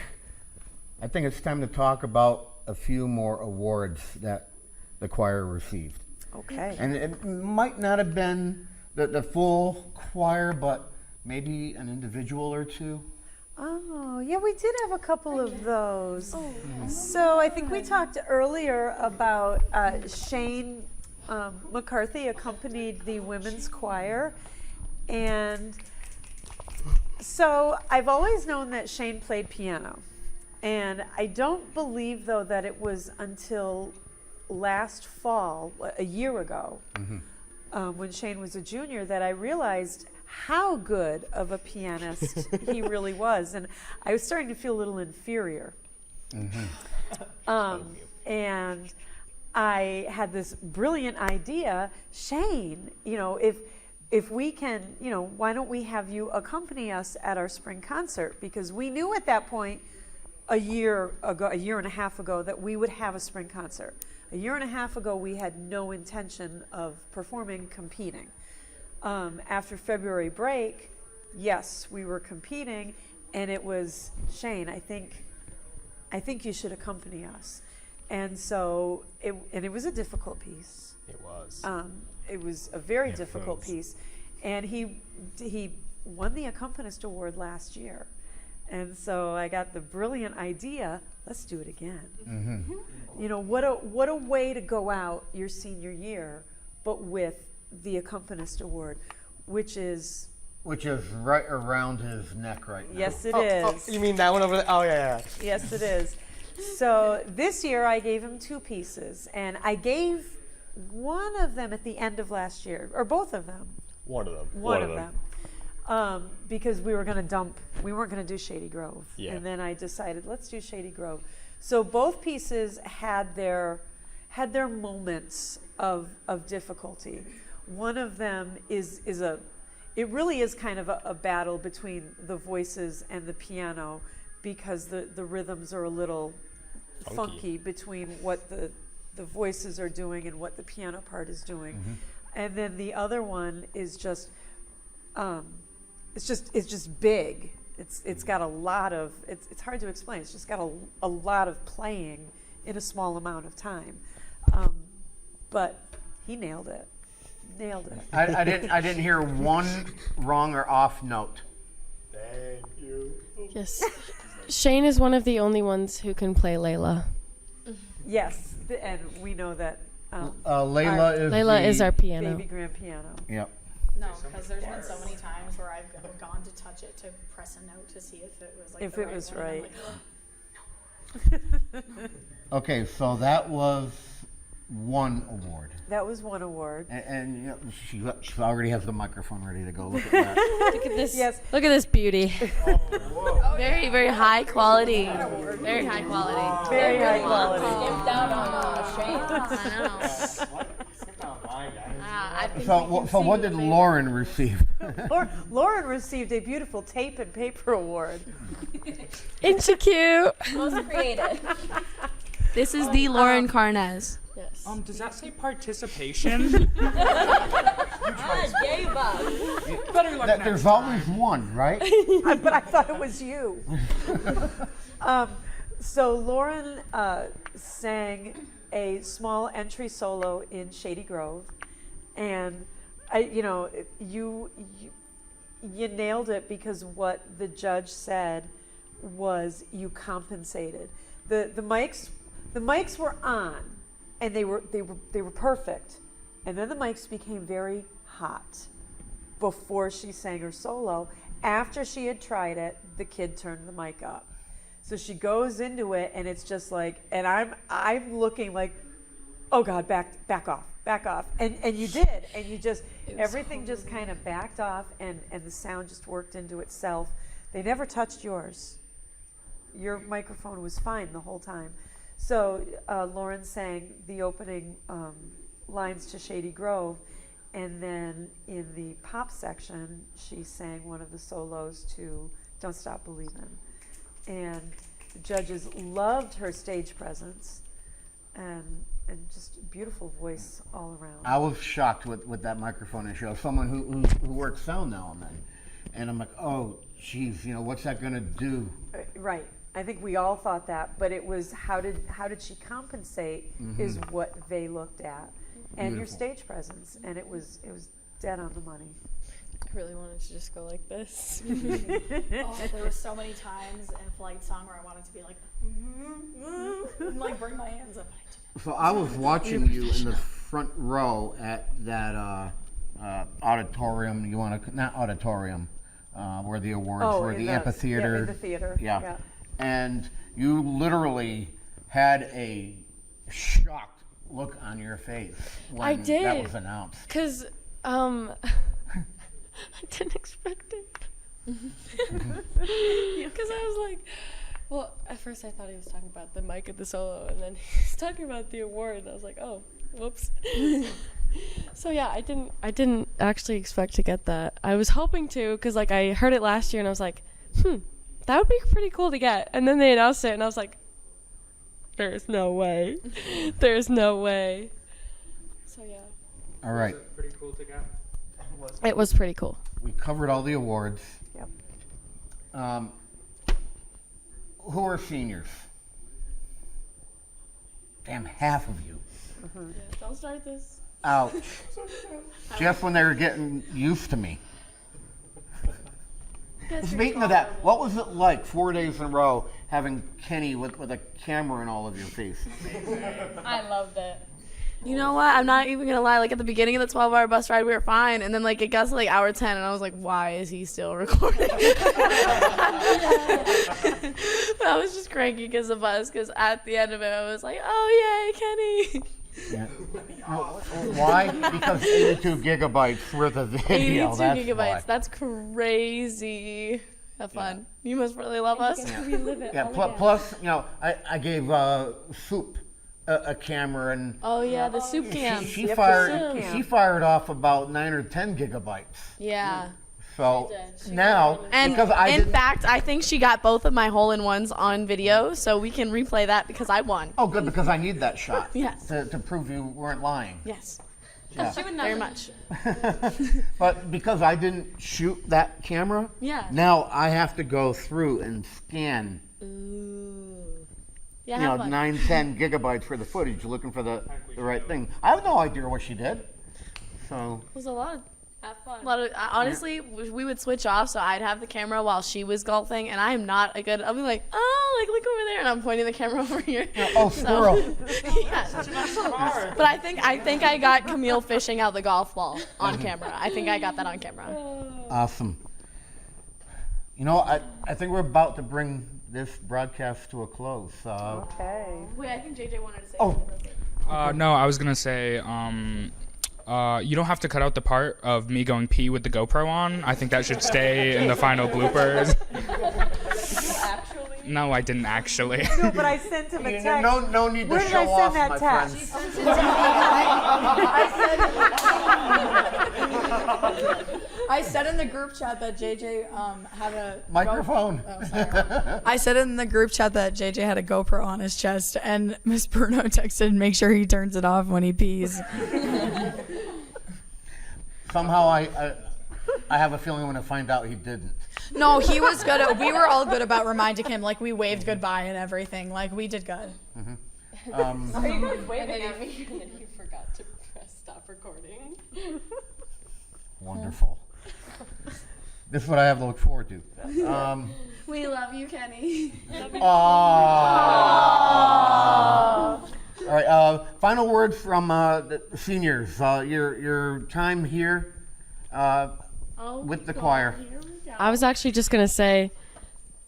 I think it's time to talk about a few more awards that the choir received. Okay. And it might not have been the full choir, but maybe an individual or two. Oh, yeah, we did have a couple of those. So I think we talked earlier about Shane McCarthy accompanied the women's choir, and So I've always known that Shane played piano. And I don't believe, though, that it was until last fall, a year ago, when Shane was a junior, that I realized how good of a pianist he really was. And I was starting to feel a little inferior. And I had this brilliant idea, Shane, if we can, why don't we have you accompany us at our spring concert? Because we knew at that point, a year and a half ago, that we would have a spring concert. A year and a half ago, we had no intention of performing, competing. After February break, yes, we were competing, and it was, Shane, I think you should accompany us. And so, it was a difficult piece. It was. It was a very difficult piece. And he won the accompanist award last year. And so I got the brilliant idea, let's do it again. What a way to go out your senior year, but with the accompanist award, which is right around his neck right now. Yes, it is. Oh, you mean that one over there? Oh, yeah. Yes, it is. So this year I gave him 2 pieces, and I gave one of them at the end of last year, or both of them. One of them. One of them. Because we weren't going to do Shady Grove. Yeah. And then I decided, let's do Shady Grove. So both pieces had their moments of difficulty. One of them it really is kind of a battle between the voices and the piano, because the rhythms are a little funky between what the voices are doing and what the piano part is doing. And then the other one is just it's just big. It's got a lot of it's hard to explain. It's just got a lot of playing in a small amount of time. But he nailed it. I didn't hear one wrong or off note. Thank you. Yes. Shane is one of the only ones who can play Layla. Yes, and we know that Layla is our piano. Baby grand piano. Yep. No, because there's been so many times where I've gone to touch it to press a note to see if it was like if the it right was one, and right. I'm like, Okay, so that was one award. That was one award. And she already has the microphone ready to go. Look at that. Look at this. Yes. Look at this beauty. Very, very high quality. Very high quality. Very high quality. Skipped out on Shane. I think So what did Lauren receive? Lauren received a beautiful tape and paper award. Ain't she cute? Most creative. This is the Lauren Carnez. Yes. Does that say participation? Gave up. Better luck There's always one, right? But I thought it was you. So Lauren sang a small entry solo in Shady Grove, and you nailed it, because what the judge said was you compensated. The mics were on, and they were perfect, and then the mics became very hot before she sang her solo. After she had tried it, the kid turned the mic up. So she goes into it, and it's just like, and I'm looking like, oh God, back off. And you did, and you just, everything just kind of backed off, and the sound just worked into itself. They never touched yours. Your microphone was fine the whole time. So Lauren sang the opening lines to Shady Grove, and then in the pop section, she sang one of the solos to Don't Stop Believin'. And the judges loved her stage presence, and just beautiful voice all around. I was shocked with that microphone issue. Someone who works sound now and then, and I'm like, oh, geez, what's that gonna do? Right. I think we all thought that, but it was how did she compensate is what they looked at, and your stage presence, and it was dead on the money. I really wanted to just go like this. There were so many times in Flight Song where I wanted to be like, and like bring my hands up. So I was watching you in the front row at that auditorium. Not auditorium. where the awards Oh, were, in the the- amphitheater. yeah, in the theater, yeah. And you literally had a shocked look on your face when I did. that was announced. Because I didn't expect it. Because I was like, well, at first I thought he was talking about the mic at the solo, and then he was talking about the award, and I was like, oh, whoops. So yeah, I didn't actually expect to get that. I was hoping to, because like I heard it last year, and I was like, that would be pretty cool to get. And then they announced it, and I was like, there's no way. There's no way. So yeah. All right. Pretty cool to get. It was pretty cool. We covered all the awards. Yep. Who are seniors? Damn, half of you. Yeah, don't start this. Ouch. Just when they were getting used to me. Speaking of that, what was it like 4 days in a row having Kenny with a camera in all of your face? I loved it. You know what? I'm not even gonna lie. Like at the beginning of the 12-hour bus ride, we were fine, and then like it got to like hour 10, and I was like, "Why is he still recording?" I was just cranky because of us. Because at the end of it, I was like, "Oh yay, Kenny!" Yeah. Why? Because 82 gigabytes worth of video. 82 That's gigabytes. why. That's crazy. Have fun. You must really love us. Plus, you know, I gave Soup a camera, and Oh yeah, the soup cam. she fired off about 9 or 10 gigabytes. Yeah. So now, And because I in didn't, fact, I think she got both of my hole-in-ones on video, so we can replay that because I won. oh good, because I need that shot. Yes. To prove you weren't lying. Yes. Yeah. She would very much. But because I didn't shoot that camera, Yeah. now I have to go through and scan. Yeah, you know, have fun. 9, 10 gigabytes for the footage, looking for the right thing. I have no idea what she did. So It was a lot of honestly, we would switch off, so I'd have the camera while she was golfing, and I am not a good. I'll be like, oh, like look over there, and I'm pointing the camera over here. Oh, So- squirrel. Yeah. But I think I got Camille fishing out the golf ball on camera. I think I got that on camera. Awesome. You know, I think we're about to bring this broadcast to a close. Okay. Wait, I think JJ wanted to say. Oh. No, I was gonna say, you don't have to cut out the part of me going pee with the GoPro on. I think that should stay in the final bloopers. No, I didn't actually. No, but I sent him a text. No need to Where did show I off, send that my text? I said in the group chat that JJ had a Microphone. I said in the group chat that JJ had a GoPro on his chest, and Miss Bruno texted, "Make sure he turns it off when he pees." Somehow I have a feeling I'm going to find out he didn't. No, he was good. We were all good about reminding him. Like we waved goodbye and everything. Like we did good. Are you guys waving at me? And then you forgot to press stop recording. Wonderful. This is what I have to look forward to. We love you, Kenny. All right. Final words from the seniors. Your time here with the choir. I was actually just gonna say,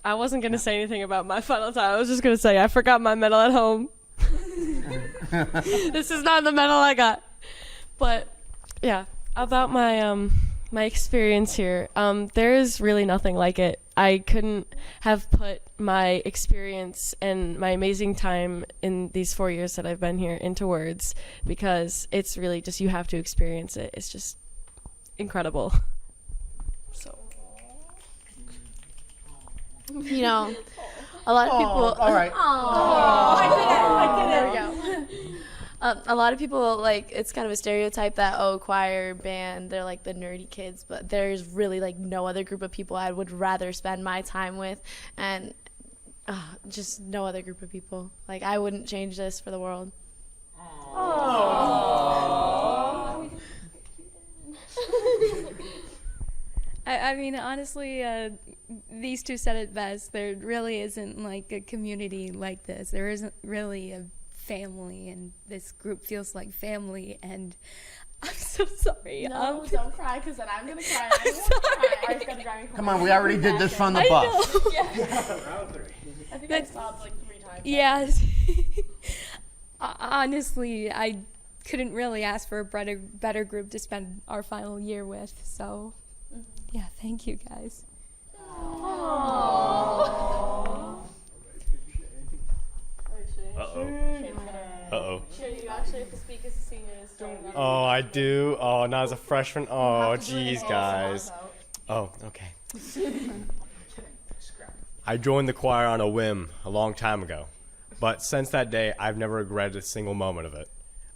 I wasn't gonna say anything about my final time. I was just gonna say I forgot my medal at home. This is not the medal I got. But yeah, about my my experience here. There is really nothing like it. I couldn't have put my experience and my amazing time in these 4 years that I've been here into words, because it's really just, you have to experience it. It's just incredible. So, You know, a lot of people. all right. I did it. There we go. A lot of people, like, it's kind of a stereotype that, oh, choir, band, they're like the nerdy kids, but there's really like no other group of people I would rather spend my time with, and just no other group of people. Like, I wouldn't change this for the world. I mean, honestly, these two said it best. There really isn't like a community like this. There isn't really a family, and this group feels like family. And I'm so sorry. No, don't cry, because then I'm gonna cry. I'm sorry. Choir's gonna drive me home. Come on, we already did this on the I bus. know. Yeah. I think I stopped like 3 times. Yes. Honestly, I couldn't really ask for a better group to spend our final year with. So, yeah, thank you guys. Uh-oh. Sure, you actually have to speak as a senior and start. Oh, I do? Oh, not as a freshman? Oh, geez, guys. Oh, okay. I joined the choir on a whim a long time ago, but since that day, I've never regretted a single moment of it.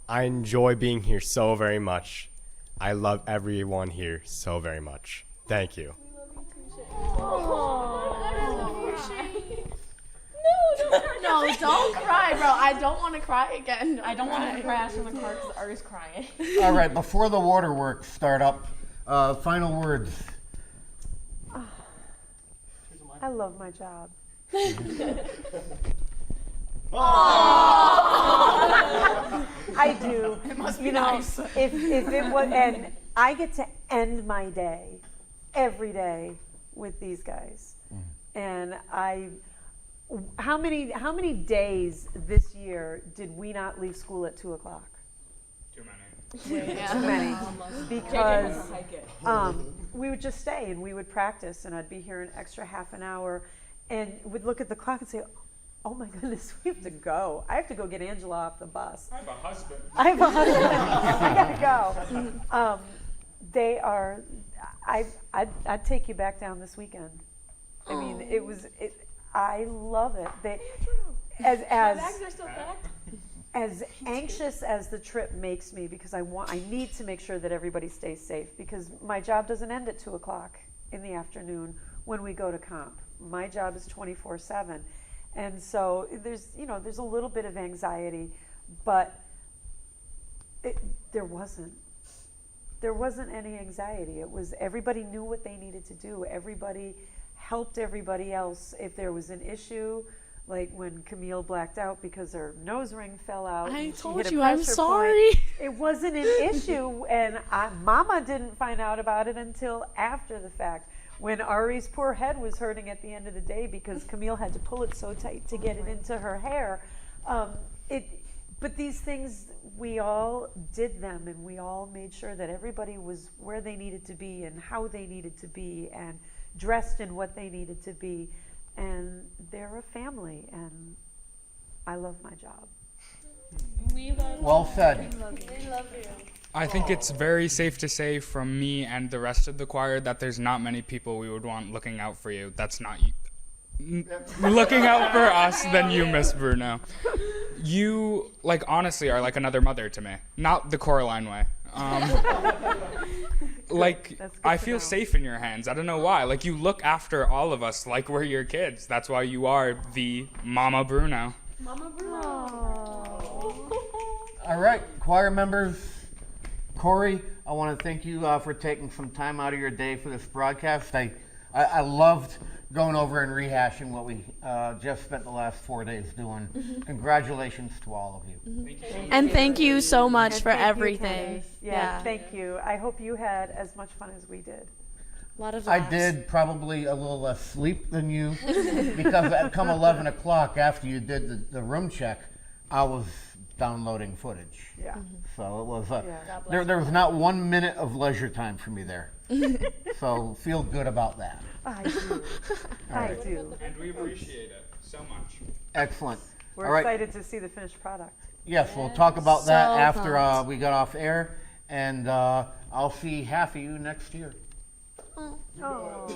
I enjoy being here so very much. I love everyone here so very much. Thank you. No, don't cry, bro. I don't want to cry again. I don't want to crash in the car because Ari's crying. All right, before the waterworks start up, final words. I love my job. I do. It must be you know, nice. If it was, and I get to end my day every day with these guys, and how many days this year did we not leave school at 2:00? Too many. Too many. Because we would just stay and we would practice, and I'd be here an extra half an hour, and would look at the clock and say, "Oh my goodness, we have to go. I have to go get Angela off the bus. I have a husband. I have a husband. I gotta go." They are. I'd take you back down this weekend. I mean, it was. I love it. They, as anxious as the trip makes me, because I need to make sure that everybody stays safe, because my job doesn't end at 2:00 in the afternoon when we go to comp. My job is 24/7, and so there's a little bit of anxiety, but there wasn't any anxiety. It was everybody knew what they needed to do. Everybody helped everybody else if there was an issue. Like when Camille blacked out because her nose ring fell out. I and she told hit a you, I'm pressure sorry. point. It wasn't an issue, and Mama didn't find out about it until after the fact, when Ari's poor head was hurting at the end of the day because Camille had to pull it so tight to get it into her hair. But these things, we all did them, and we all made sure that everybody was where they needed to be and how they needed to be and dressed in what they needed to be. And they're a family, and I love my job. We love you. Well said. We love you. I think it's very safe to say from me and the rest of the choir that there's not many people we would want looking out for you. That's not you. Looking out for us than you, Miss Bruno. You, honestly, are like another mother to me. Not the Coraline way. I feel safe in your hands. I don't know why. You look after all of us like we're your kids. That's why you are the Mama Bruno. Mama Bruno. All right, choir members. Corey, I want to thank you for taking some time out of your day for this broadcast. I loved going over and rehashing what we just spent the last 4 days doing. Congratulations to all of you. And thank you so much And for thank you, everything. Kenny. Yeah, thank you. I hope you had as much fun as we did. A lot of I laughs. did probably a little less sleep than you because at come 11 o'clock after you did the room check, I was downloading footage. Yeah. So it was there was not 1 minute of leisure time for me there. So feel good about that. I do. I do. And we appreciate it so much. Excellent. We're All right. excited to see the finished product. Yes, we'll talk about that So after pumped. we got off air, and I'll see half of you next year. Oh. Aww.